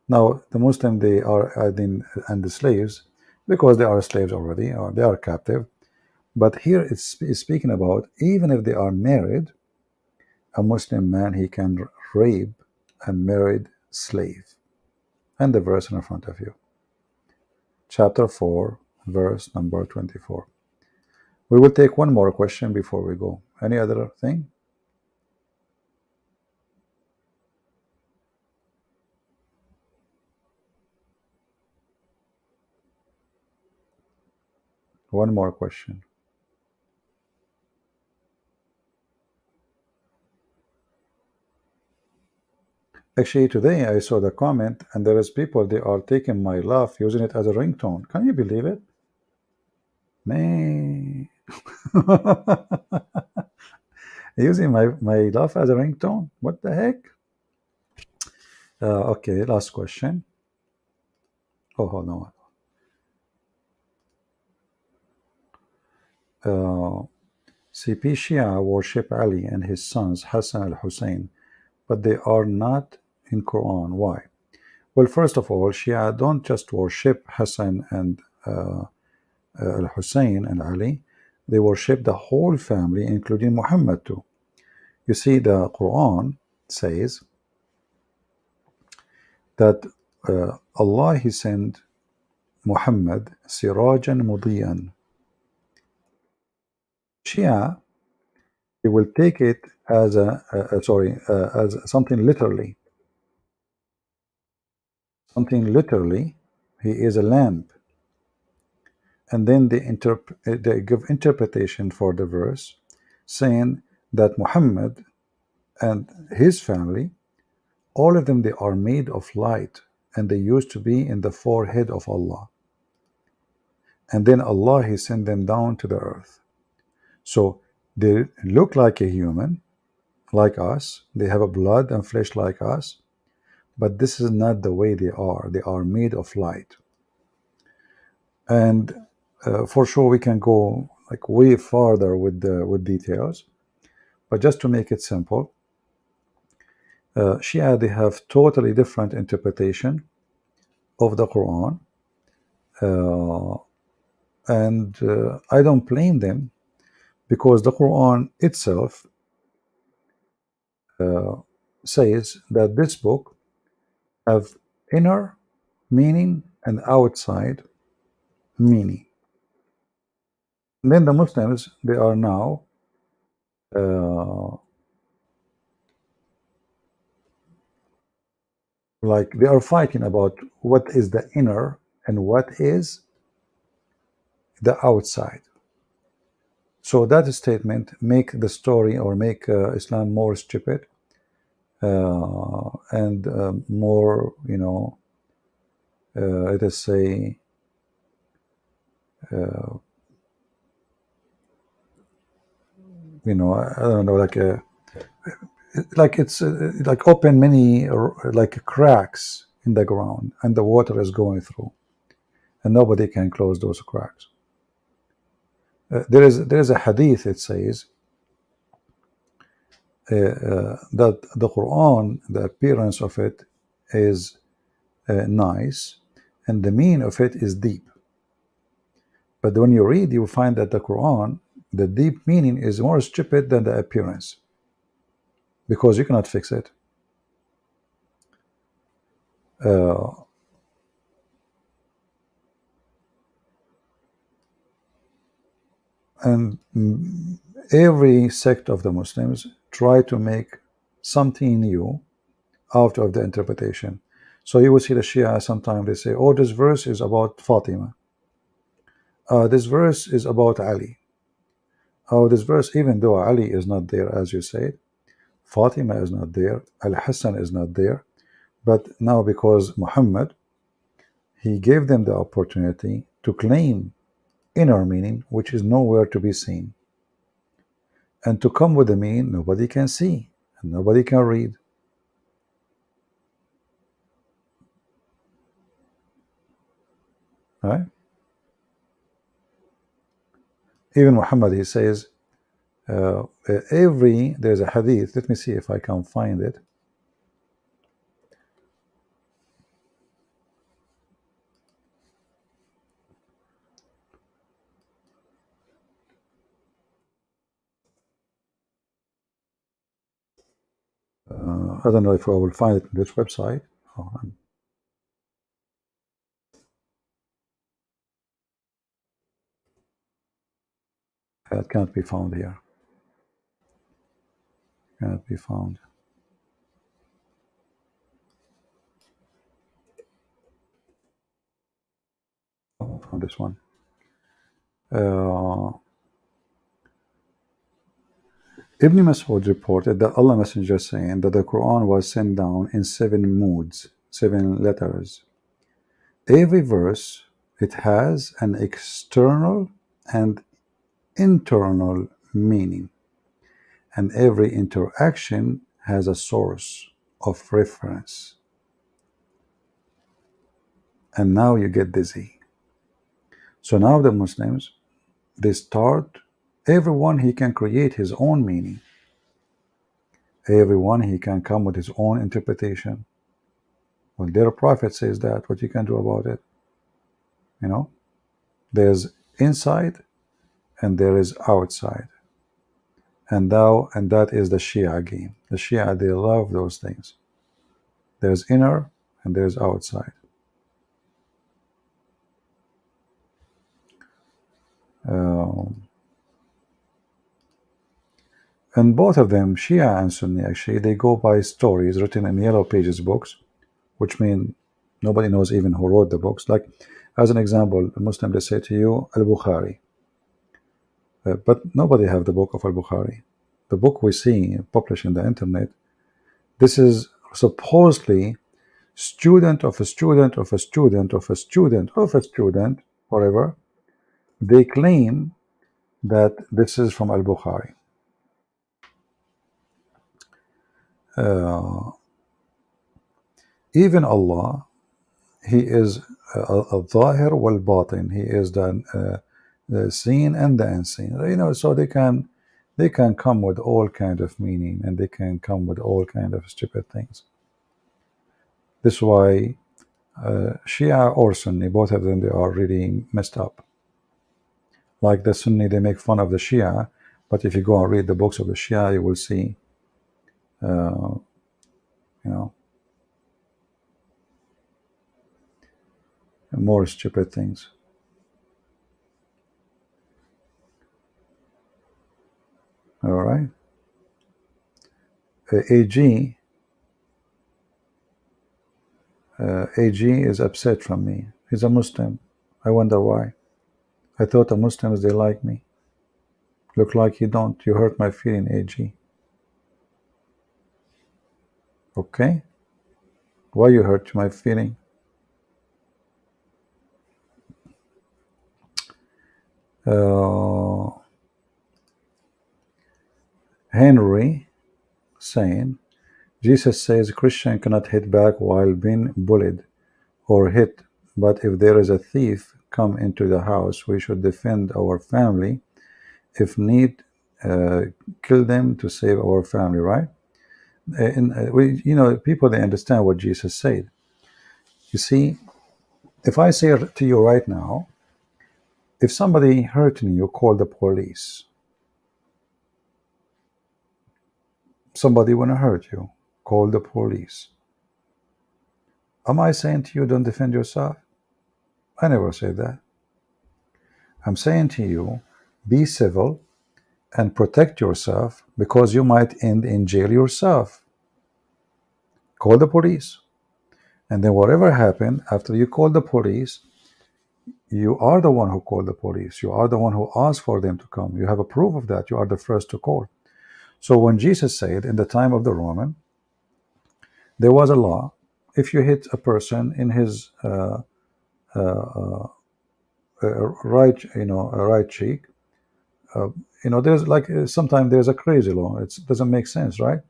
Now, the Muslim, they are adding and the slaves because they are slaves already, or they are captive. But here it's speaking about even if they are married, a Muslim man, he can rape a married slave. And the verse in front of you. Chapter 4, verse number 24. We will take one more question before we go. Any other thing? One more question. Actually, today I saw the comment, and there is people, they are taking my laugh, using it as a ringtone. Can you believe it? Man. Using my laugh as a ringtone? What the heck? Okay, last question. Oh, hold on. CP Shia worship Ali and his sons Hassan al-Hussein, but they are not in Quran. Why? Well, first of all, Shia don't just worship Hassan and al-Hussein and Ali. They worship the whole family, including Muhammad too. You see, the Quran says that Allah, He sent Muhammad sirajan mudiyan. Shia, they will take it as as something literally. Something literally, he is a lamp. And then they give interpretation for the verse, saying that Muhammad and his family, all of them, they are made of light, and they used to be in the forehead of Allah. And then Allah, He sent them down to the earth. So they look like a human, like us. They have a blood and flesh like us. But this is not the way they are. They are made of light. And for sure, we can go like way farther with details. But just to make it simple, Shia, they have totally different interpretation of the Quran. And I don't blame them, because the Quran itself says that this book have inner meaning and outside meaning. And then the Muslims, they are now like they are fighting about what is the inner and what is the outside. So that statement make the story, or make Islam more stupid and more, let us say, I don't know, like it's like open many like cracks in the ground, and the water is going through, and nobody can close those cracks. There is a hadith. It says that the Quran, the appearance of it is nice, and the meaning of it is deep. But when you read, you find that the Quran, the deep meaning is more stupid than the appearance. because you cannot fix it. And every sect of the Muslims try to make something new out of the interpretation. So you will see the Shia sometimes they say, oh, this verse is about Fatima. This verse is about Ali. Oh, this verse, even though Ali is not there, as you said, Fatima is not there, Al-Hassan is not there, but now because Muhammad, he gave them the opportunity to claim inner meaning, which is nowhere to be seen, and to come with a meaning nobody can see and nobody can read. Right? Even Muhammad, he says, there's a hadith. Let me see if I can find it. I don't know if I will find it on this website. Oh, it can't be found here. Can't be found. Oh, found this one. Ibn Mas'ud reported that Allah Messenger saying that the Quran was sent down in 7 moods, 7 letters. Every verse, it has an external and internal meaning, and every interaction has a source of reference. And now you get dizzy. So now the Muslims, they start, everyone he can create his own meaning. Everyone he can come with his own interpretation. Well, their prophet says that, what you can do about it? You know, there's inside and there is outside. And that is the Shia game. The Shia, they love those things. There's inner and there's outside. And both of them, Shia and Sunni, actually, they go by stories written in Yellow Pages books, which mean nobody knows even who wrote the books. Like, as an example, a Muslim, they say to you, al-Bukhari. But nobody have the book of al-Bukhari. The book we see published in the internet, this is supposedly student of a student of a student of a student of a student, whatever. They claim that this is from al-Bukhari. Even Allah, he is al-Zahir wal-Batin. He is the seen and the unseen. You know, so they can come with all kind of meaning, and they can come with all kind of stupid things. This is why Shia or Sunni, both of them, they are really messed up. Like the Sunni, they make fun of the Shia, but if you go and read the books of the Shia, you will see, you know, more stupid things. All right. AG is upset from me. He's a Muslim. I wonder why. I thought the Muslims, they like me. Look like you don't. You hurt my feeling, AG. Okay? Why you hurt my feeling? Henry saying, Jesus says Christian cannot hit back while being bullied or hit, but if there is a thief come into the house, we should defend our family. If need, kill them to save our family, right? People, they understand what Jesus said. You see, if I say to you right now, if somebody hurt me, you call the police. Somebody want to hurt you, call the police. Am I saying to you don't defend yourself? I never say that. I'm saying to you, be civil and protect yourself, because you might end in jail yourself. Call the police. And then whatever happened after you call the police, you are the one who called the police. You are the one who asked for them to come. You have a proof of that. You are the first to call. So when Jesus said in the time of the Roman, there was a law. If you hit a person in his right, right cheek, there's like sometimes there's a crazy law. It doesn't make sense, right?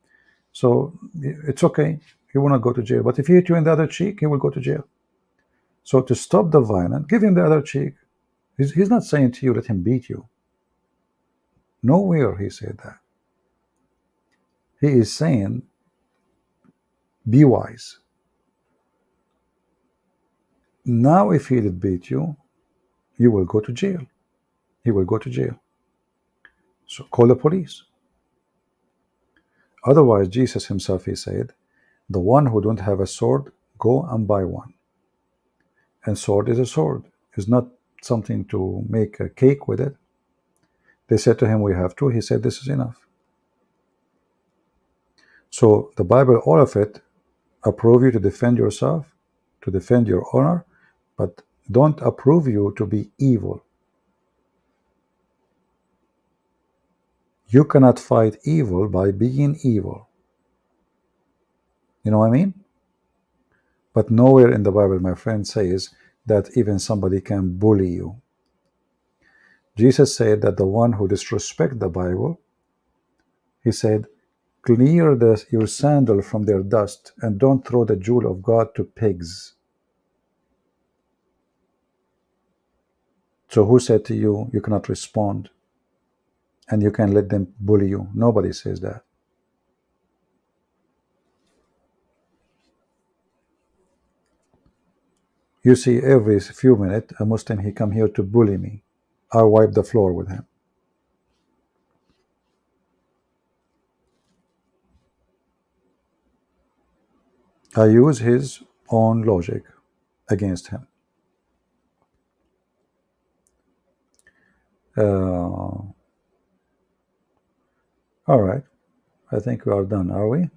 So it's okay. He will not go to jail. But if he hit you in the other cheek, he will go to jail. So to stop the violence, give him the other cheek. He's not saying to you, let him beat you. Nowhere he said that. He is saying, be wise. Now, if he did beat you, you will go to jail. He will go to jail. So call the police. Otherwise, Jesus himself, he said, the one who don't have a sword, go and buy one. And sword is a sword. It's not something to make a cake with it. They said to him, we have two. He said, this is enough. So the Bible, all of it, approve you to defend yourself, to defend your honor, but don't approve you to be evil. You cannot fight evil by being evil. You know what I mean? But nowhere in the Bible, my friend, says that even somebody can bully you. Jesus said that the one who disrespects the Bible, he said, clear your sandal from their dust and don't throw the jewel of God to pigs. So who said to you, you cannot respond and you can let them bully you? Nobody says that. You see, every few minutes, a Muslim, he come here to bully me. I wipe the floor with him. I use his own logic against him. All right. I think we are done, are we?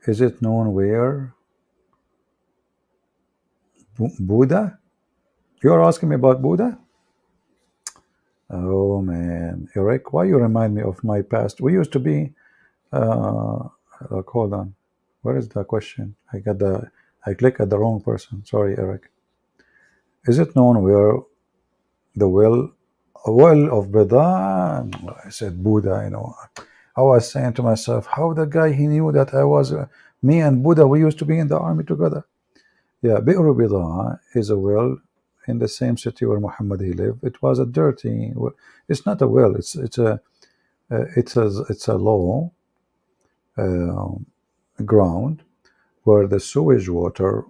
Is it known where? Buddha? You are asking me about Buddha? Oh man, Eric, why you remind me of my past? We used to be. Hold on. Where is the question? I click at the wrong person. Sorry, Eric. Is it known where the well of Buddha? I said Buddha. I was saying to myself, how the guy he knew that I was me and Buddha. We used to be in the army together. Yeah, Bi'r Bida is a well in the same city where Muhammad he lived. It was a dirty. It's not a well. It's a low ground where the sewage water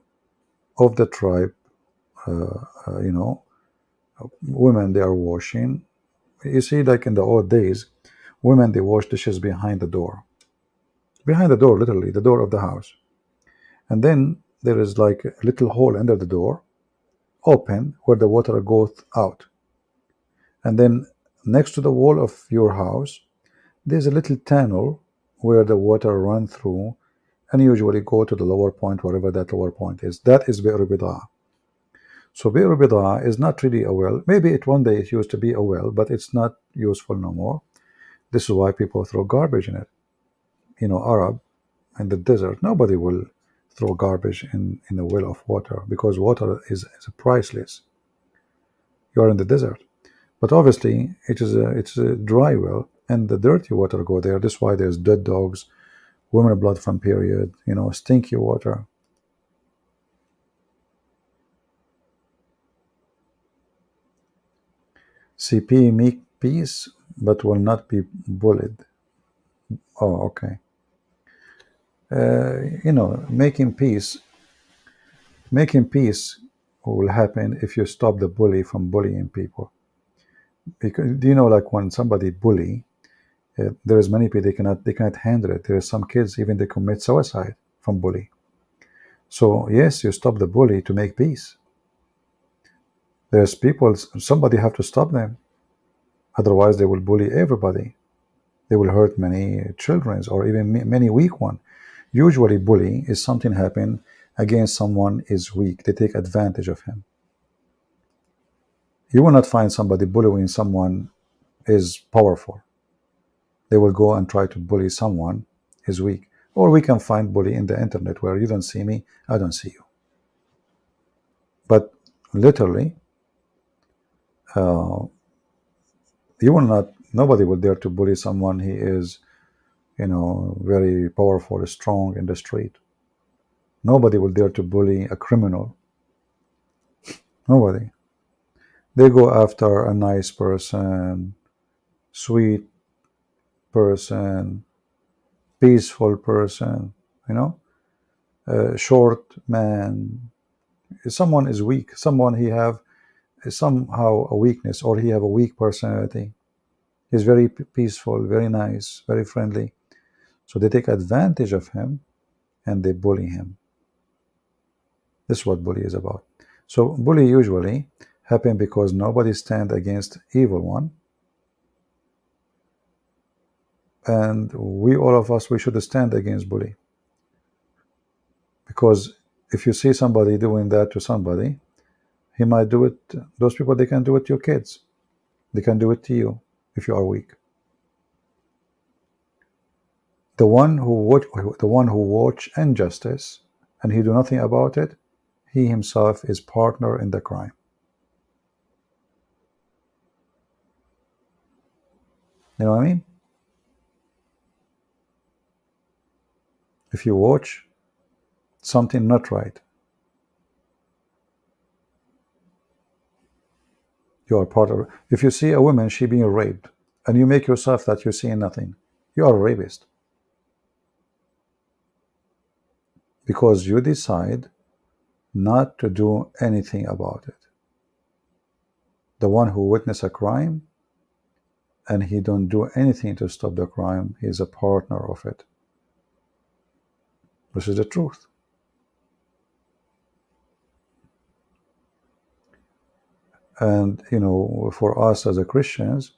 of the tribe, women they are washing. You see, like in the old days, women they wash dishes behind the door, literally the door of the house, and then there is like a little hole under the door, open where the water goes out. And then next to the wall of your house, there's a little tunnel where the water run through and usually go to the lower point, wherever that lower point is. That is Bi'r Bida. So Bi'r Bida is not really a well. Maybe one day it used to be a well, but it's not useful no more. This is why people throw garbage in it. Arab in the desert, nobody will throw garbage in a well of water, because water is priceless. You are in the desert. But obviously, it's a dry well, and the dirty water go there. That's why there's dead dogs, women blood from period, stinky water. CP make peace, but will not be bullied. Oh, okay. Making peace will happen if you stop the bully from bullying people. Because, do you know, like when somebody bully, there is many people they cannot handle it. There are some kids even they commit suicide from bully. So yes, you stop the bully to make peace. There's people, somebody have to stop them. Otherwise, they will bully everybody. They will hurt many children or even many weak ones. Usually, bullying is something happen against someone is weak. They take advantage of him. You will not find somebody bullying someone is powerful. They will go and try to bully someone is weak. Or we can find bully in the internet where you don't see me, I don't see you. But literally, uh, you will not. Nobody will dare to bully someone he is, very powerful, strong in the street. Nobody will dare to bully a criminal. Nobody. They go after a nice person, sweet person, peaceful person, a short man. Someone is weak. Someone he have somehow a weakness, or he have a weak personality. He's very peaceful, very nice, very friendly. So they take advantage of him and they bully him. This is what bully is about. So bully usually happen because nobody stand against evil one. And we, all of us, we should stand against bully. Because if you see somebody doing that to somebody, he might do it. Those people, they can do it to your kids. They can do it to you if you are weak. The one who watch injustice and he do nothing about it, he himself is partner in the crime. You know what I mean? If you watch something not right, you are part of it. If you see a woman, she being raped, and you make yourself that you're seeing nothing, you are a rapist. Because you decide not to do anything about it. The one who witnessed a crime and he don't do anything to stop the crime, he is a partner of it. This is the truth. And for us as a Christians,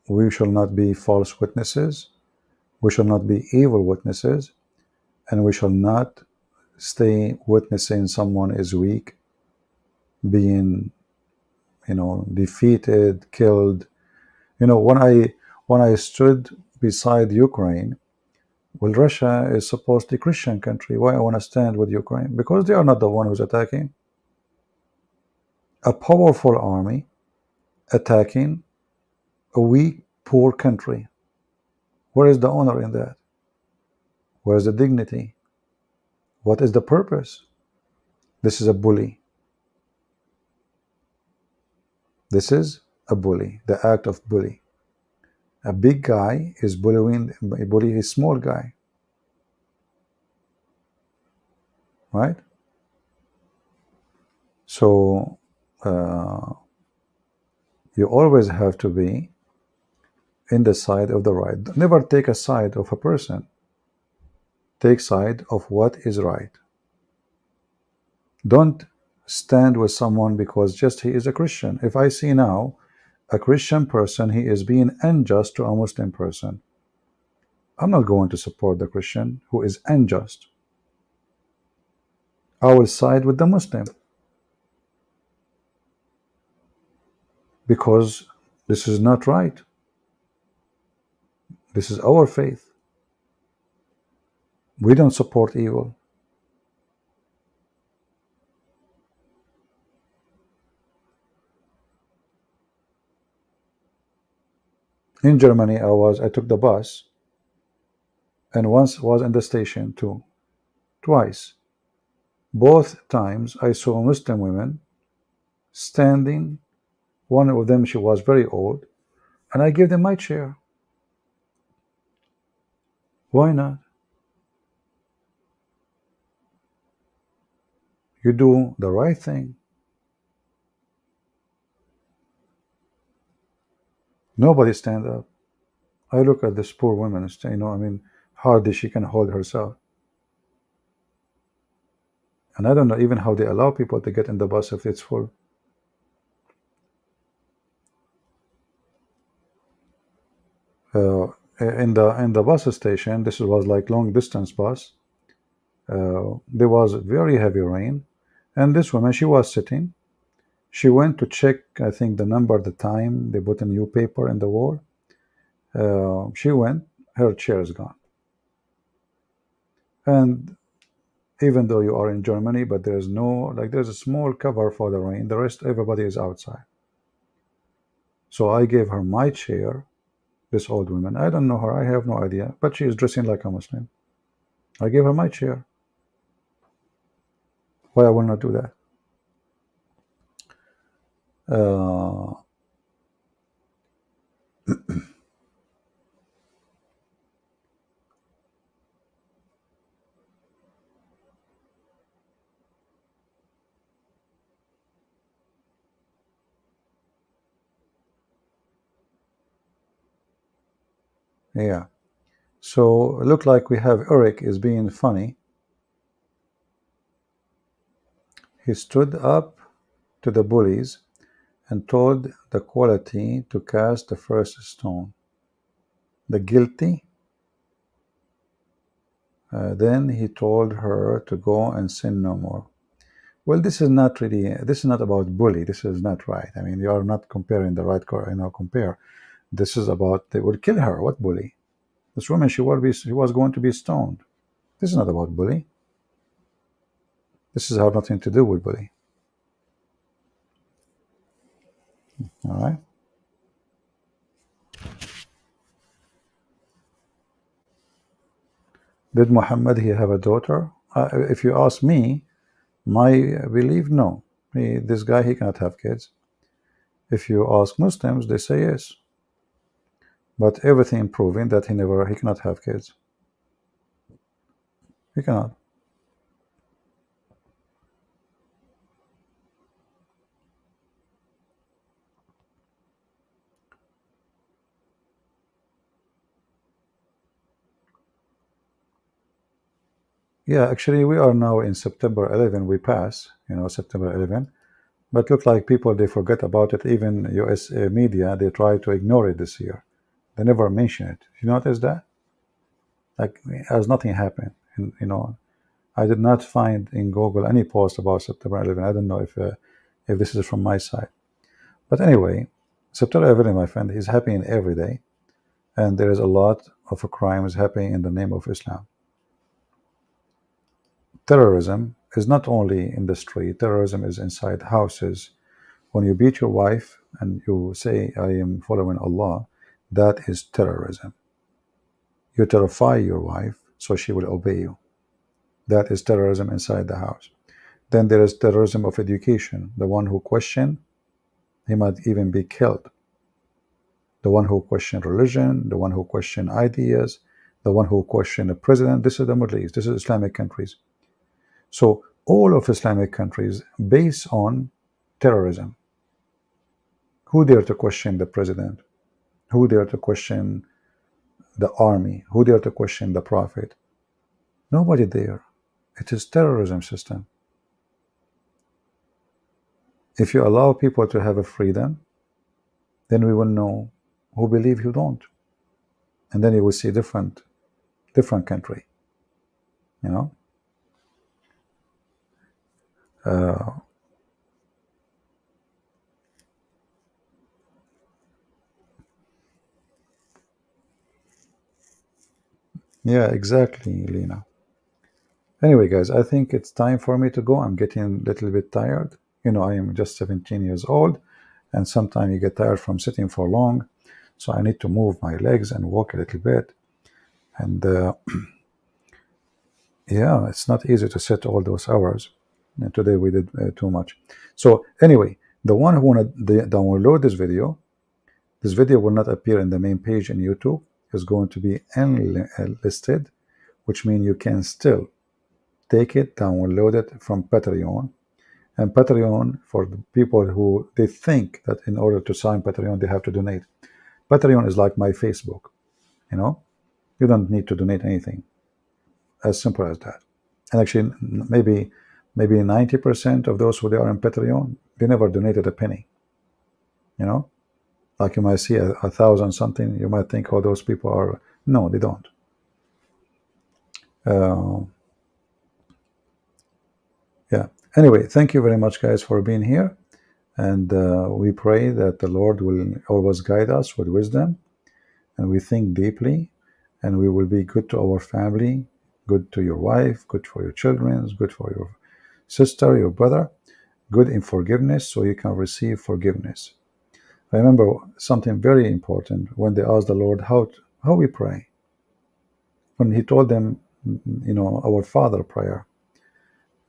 we shall not be false witnesses, we shall not be evil witnesses, and we shall not stay witnessing someone is weak, being defeated, killed. When I stood beside Ukraine, well, Russia is supposed to be a Christian country. Why I want to stand with Ukraine? Because they are not the one who's attacking. A powerful army attacking a weak, poor country. Where is the honor in that? Where is the dignity? What is the purpose? This is a bully. This is a bully, the act of bully. A big guy is bullying a small guy. Right? So you always have to be in the side of the right. Never take a side of a person. Take side of what is right. Don't stand with someone because just he is a Christian. If I see now a Christian person, he is being unjust to a Muslim person, I'm not going to support the Christian who is unjust. I will side with the Muslim because this is not right. This is our faith. We don't support evil. In Germany, I took the bus, and once was in the station too, twice. Both times I saw Muslim women standing. One of them, she was very old, and I gave them my chair. Why not? You do the right thing. Nobody stand up. I look at this poor woman, hardly she can hold herself. And I don't know even how they allow people to get in the bus if it's full. In the bus station, this was like long distance bus. There was very heavy rain, and this woman, she was sitting. She went to check, I think, the number, the time. They put a new paper in the wall. She went. Her chair is gone. And even though you are in Germany, but there's no, like, there's a small cover for the rain. The rest, everybody is outside. So I gave her my chair, this old woman. I don't know her. I have no idea. But she is dressing like a Muslim. I gave her my chair. Why I will not do that? Uh, yeah. So look like we have Eric is being funny. He stood up to the bullies and told the quality to cast the first stone. The guilty. Then he told her to go and sin no more. Well, this is not really. This is not about bully. This is not right. I mean, you are not comparing the right. Compare. This is about they would kill her. What bully? This woman, she was going to be stoned. This is not about bully. This is have nothing to do with bully. All right. Did Muhammad he have a daughter? If you ask me, my belief, no. This guy, he cannot have kids. If you ask Muslims, they say yes. But everything proving that he cannot have kids. He cannot. Yeah, actually, we are now in September 11. We pass, September 11. But look like people, they forget about it. Even U.S. Media, they try to ignore it this year. They never mention it. You notice that? Like, as nothing happened. And, I did not find in Google any post about September 11. I don't know if this is from my side. But anyway, September 11, my friend, is happening every day. And there is a lot of crimes happening in the name of Islam. Terrorism is not only in the street. Terrorism is inside houses. When you beat your wife and you say, I am following Allah, that is terrorism. You terrify your wife so she will obey you. That is terrorism inside the house. Then there is terrorism of education. The one who questions, he might even be killed. The one who questions religion, the one who questions ideas, the one who questions the president. This is the Middle East. This is Islamic countries. So all of Islamic countries based on terrorism. Who dare to question the president? Who dare to question the army? Who dare to question the prophet? Nobody there. It is terrorism system. If you allow people to have a freedom, then we will know who believe, who don't. And then you will see different country, you know. Yeah, exactly, Lena. Anyway, guys, I think it's time for me to go. I'm getting a little bit tired. I am just 17 years old, and sometimes you get tired from sitting for long. So I need to move my legs and walk a little bit. And yeah, it's not easy to sit all those hours. And today we did too much. So anyway, the one who want to download this video will not appear in the main page in YouTube. It's going to be unlisted, which means you can still take it, download it from Patreon. And Patreon, for the people who they think that in order to sign Patreon they have to donate. Patreon is like my Facebook. You know, you don't need to donate anything. As simple as that. And actually, maybe 90% of those who they are on Patreon, they never donated a penny. You know, like you might see a thousand something, you might think, oh, those people are. No, they don't. Yeah. Anyway, thank you very much, guys, for being here. And we pray that the Lord will always guide us with wisdom, and we think deeply, and we will be good to our family, good to your wife, good for your children, good for your sister, your brother, good in forgiveness, so you can receive forgiveness. I remember something very important when they asked the Lord how we pray. When He told them, our Father prayer,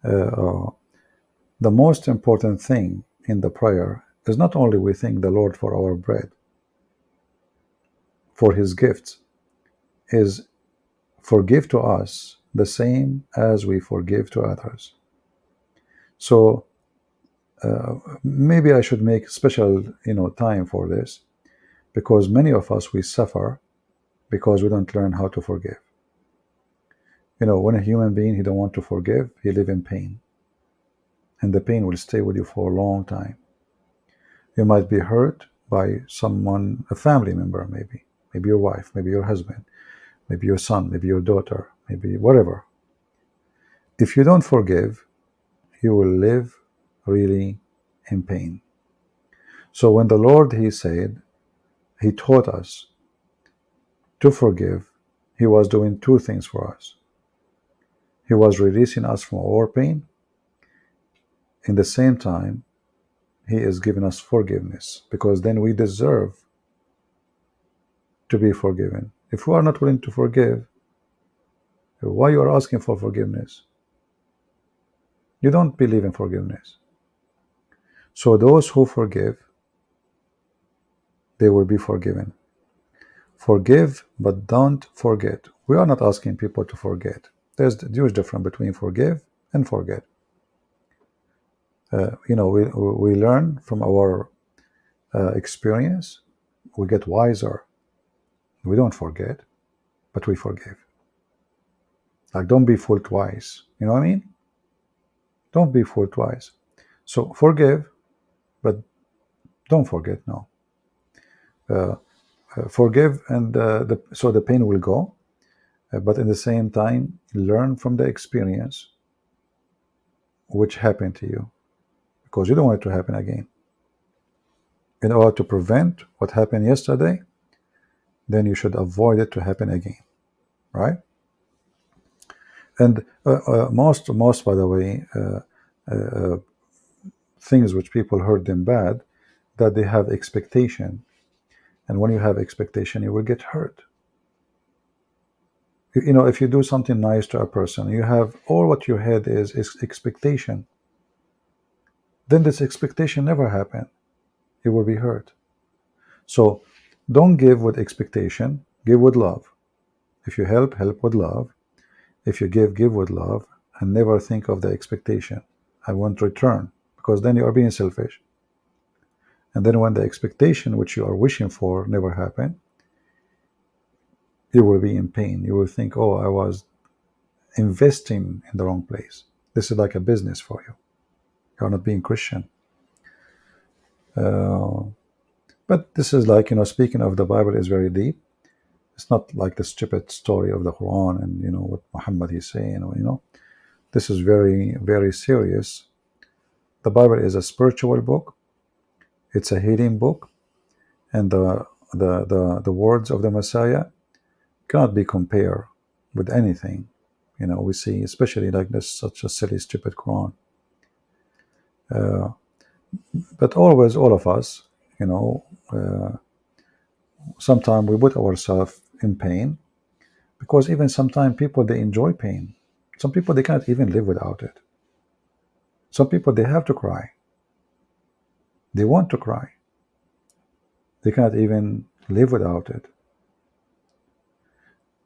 the most important thing in the prayer is not only we thank the Lord for our bread, for His gifts, is forgive to us the same as we forgive to others. So maybe I should make special, time for this, because many of us, we suffer because we don't learn how to forgive. When a human being, he don't want to forgive, he live in pain, and the pain will stay with you for a long time. You might be hurt by someone, a family member, maybe your wife, maybe your husband, maybe your son, maybe your daughter, maybe whatever. If you don't forgive, you will live really in pain. So when the Lord, He taught us to forgive, He was doing two things for us. He was releasing us from our pain. In the same time, He is giving us forgiveness, because then we deserve to be forgiven. If we are not willing to forgive, why you are asking for forgiveness? You don't believe in forgiveness. So those who forgive, they will be forgiven. Forgive, but don't forget. We are not asking people to forget. There's a huge difference between forgive and forget. We learn from our experience. We get wiser. We don't forget, but we forgive. Like, don't be fooled twice. You know what I mean? Don't be fooled twice. So forgive, but don't forget. No. Forgive, and so the pain will go. But at the same time, learn from the experience which happened to you, because you don't want it to happen again. In order to prevent what happened yesterday, then you should avoid it to happen again, right? And most, by the way, things which people hurt them bad, that they have expectation, and when you have expectation, you will get hurt. If you do something nice to a person, you have all what your head is expectation. Then this expectation never happen. You will be hurt. So don't give with expectation, give with love. If you help with love. If you give with love, and never think of the expectation. I want return, because then you are being selfish. And then when the expectation which you are wishing for never happen, you will be in pain. You will think, oh, I was investing in the wrong place. This is like a business for you. You are not being Christian. But this is like, speaking of the Bible is very deep. It's not like the stupid story of the Quran and, what Muhammad is saying, This is very, very serious. The Bible is a spiritual book. It's a healing book. And the words of the Messiah cannot be compared with anything. We see, especially like this, such a silly, stupid Quran. But always, all of us, sometimes we put ourselves in pain, because even sometimes people, they enjoy pain. Some people, they cannot even live without it. Some people, they have to cry. They want to cry. They cannot even live without it.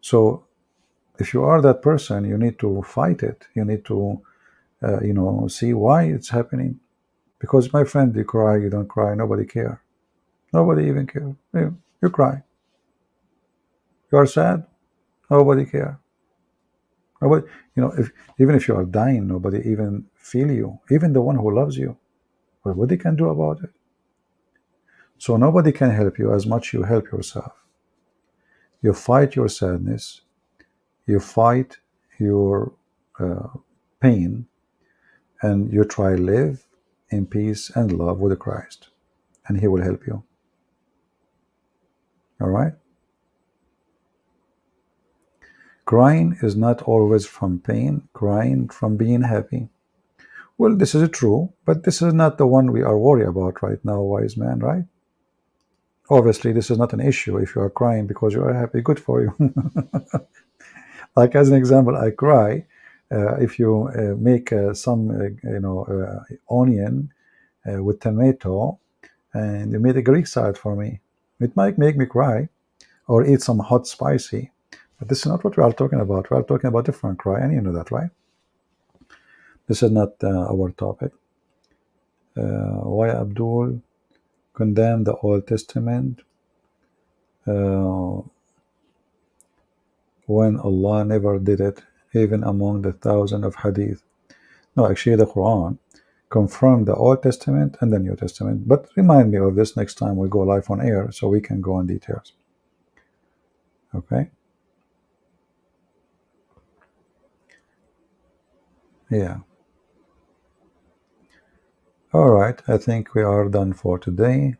So if you are that person, you need to fight it. You need to, see why it's happening. Because, my friend, you cry, you don't cry, nobody care. Nobody even care. You cry. You are sad. Nobody care. Nobody, if even if you are dying, nobody even feel you. Even the one who loves you. But what they can do about it? So nobody can help you as much you help yourself. You fight your sadness. You fight your uh, pain, and you try live in peace and love with Christ, and He will help you. All right. Crying is not always from pain. Crying from being happy. Well, this is true, but this is not the one we are worried about right now, wise man, right? Obviously, this is not an issue. If you are crying because you are happy, good for you. Like as an example, I cry if you make some, onion with tomato, and you made a Greek salad for me. It might make me cry, or eat some hot spicy. But this is not what we are talking about. We are talking about different cry, and you know that, right? This is not our topic. Why Abdul condemned the Old Testament uh, when Allah never did it, even among the thousand of hadith. No, actually, the Quran confirmed the Old Testament and the New Testament. But remind me of this next time we go live on air so we can go in details. Okay? Yeah. All right. I think we are done for today.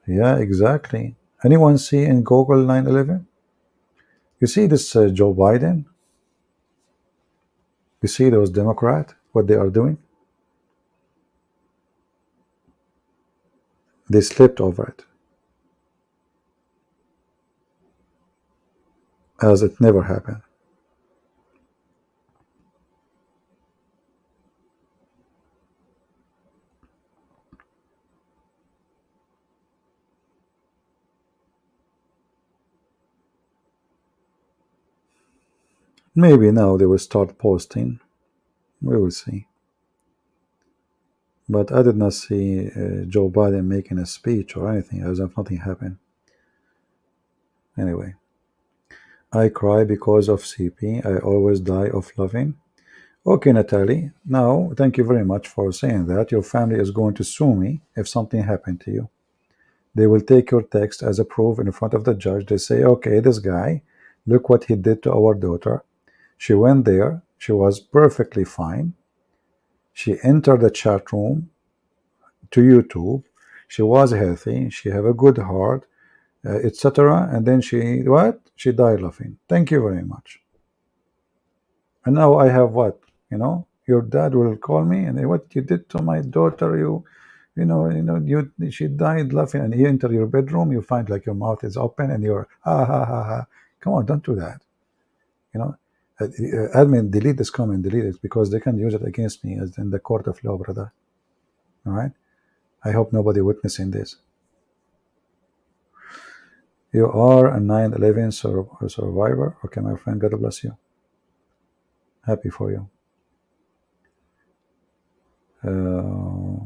Yeah, exactly. Anyone see in Google 9/11? You see this Joe Biden? You see those Democrats, what they are doing? They slipped over it as it never happened. Maybe now they will start posting. We will see. But I did not see Joe Biden making a speech or anything, as if nothing happened. Anyway, I cry because of CP. I always die of loving. Okay, Natalie. Now, thank you very much for saying that. Your family is going to sue me if something happened to you. They will take your text as a proof in front of the judge. They say, okay, this guy, look what he did to our daughter. She went there. She was perfectly fine. She entered the chat room to YouTube. She was healthy. She have a good heart, etc. And then she, what? She died laughing. Thank you very much. And now I have what? Your dad will call me and what you did to my daughter, she died laughing, and you enter your bedroom, you find like your mouth is open and you're ha ha ha. Come on, don't do that. You know, admin, delete this comment, delete it, because they can use it against me as in the court of law, brother. All right. I hope nobody witnessing this. You are a 9/11 survivor. Okay, my friend, God bless you. Happy for you. Uh,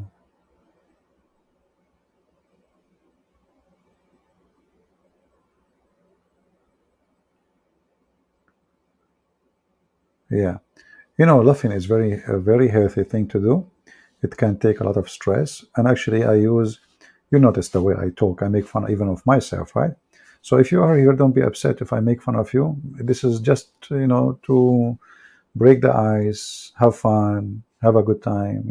yeah. Laughing is a very healthy thing to do. It can take a lot of stress. And actually, you notice the way I talk. I make fun even of myself, right? So if you are here, don't be upset if I make fun of you. This is just, to break the ice, have fun, have a good time.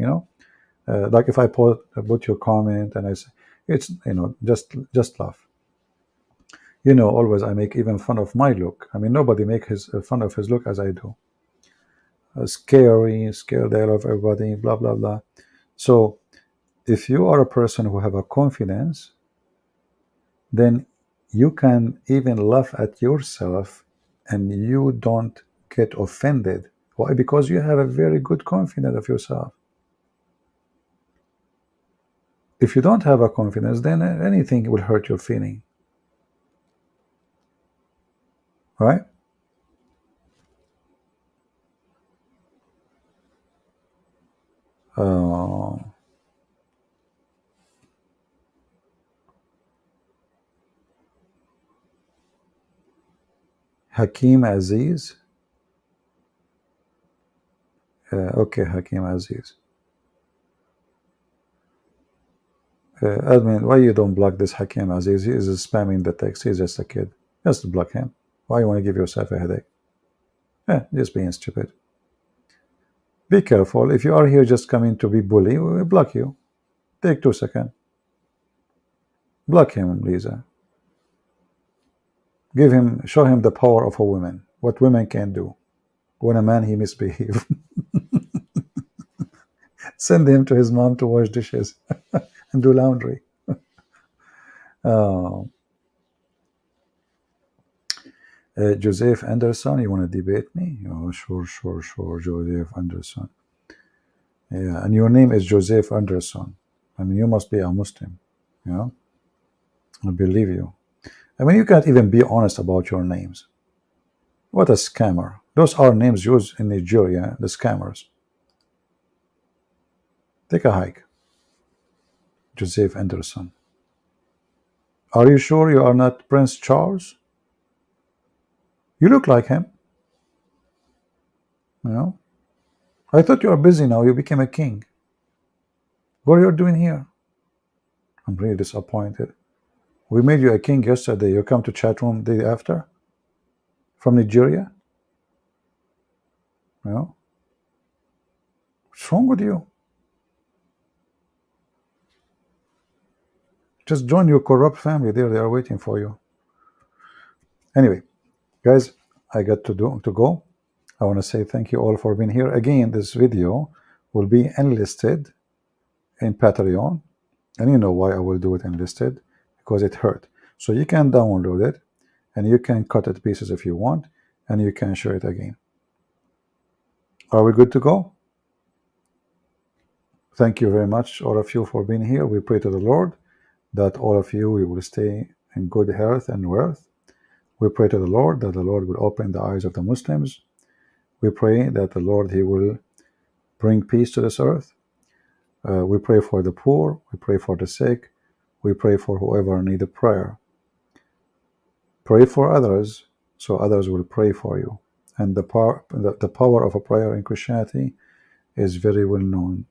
Like if I put your comment and I say, it's, just laugh. Always I make even fun of my look. I mean, nobody make fun of his look as I do. Scared the hell of everybody, blah, blah, blah. So if you are a person who have a confidence, then you can even laugh at yourself and you don't get offended. Why? Because you have a very good confidence of yourself. If you don't have a confidence, then anything will hurt your feeling. Right? Uh, Hakim Aziz. Okay, Hakim Aziz. Admin, why you don't block this Hakim Aziz? He is spamming the text. He's just a kid. Just block him. Why you want to give yourself a headache? Just being stupid. Be careful. If you are here just coming to be bully, we will block you. Take 2 seconds. Block him, Lisa. Show him the power of a woman. What women can do. When a man he misbehave. Send him to his mom to wash dishes and do laundry. Joseph Anderson, you want to debate me? Oh, sure, Joseph Anderson. Yeah, and your name is Joseph Anderson. I mean, you must be a Muslim. Yeah, I believe you. I mean, you can't even be honest about your names. What a scammer. Those are names used in Nigeria, the scammers. Take a hike. Joseph Anderson. Are you sure you are not Prince Charles? You look like him. You know? I thought you are busy now. You became a king. What are you doing here? I'm really disappointed. We made you a king yesterday. You come to chat room the day after? From Nigeria? You know? What's wrong with you? Just join your corrupt family there. They are waiting for you. Anyway, guys, I got to go. I want to say thank you all for being here. Again, this video will be enlisted in Patreon. And you know why I will do it enlisted? Because it hurt. So you can download it and you can cut it pieces if you want, and you can share it again. Are we good to go? Thank you very much, all of you, for being here. We pray to the Lord that all of you will stay in good health and wealth. We pray to the Lord that the Lord will open the eyes of the Muslims. We pray that the Lord, He will bring peace to this earth. We pray for the poor. We pray for the sick. We pray for whoever need a prayer. Pray for others, so others will pray for you. And the power of a prayer in Christianity is very well known.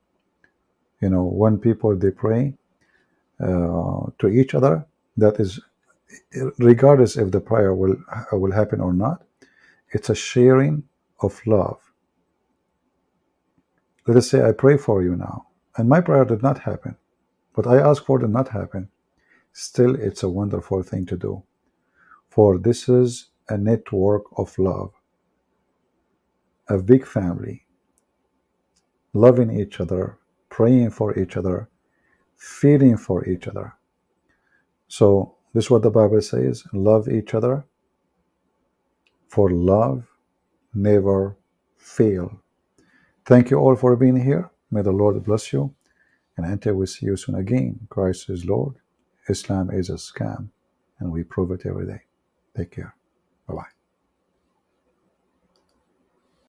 You know, when people, they pray to each other, that is, regardless if the prayer will happen or not, it's a sharing of love. Let us say I pray for you now, and my prayer did not happen, but I ask for it did not happen. Still, it's a wonderful thing to do, for this is a network of love, a big family, loving each other, praying for each other, feeding for each other. So this is what the Bible says: love each other, for love never fail. Thank you all for being here. May the Lord bless you. And until we see you soon again, Christ is Lord. Islam is a scam, and we prove it every day. Take care. Bye-bye.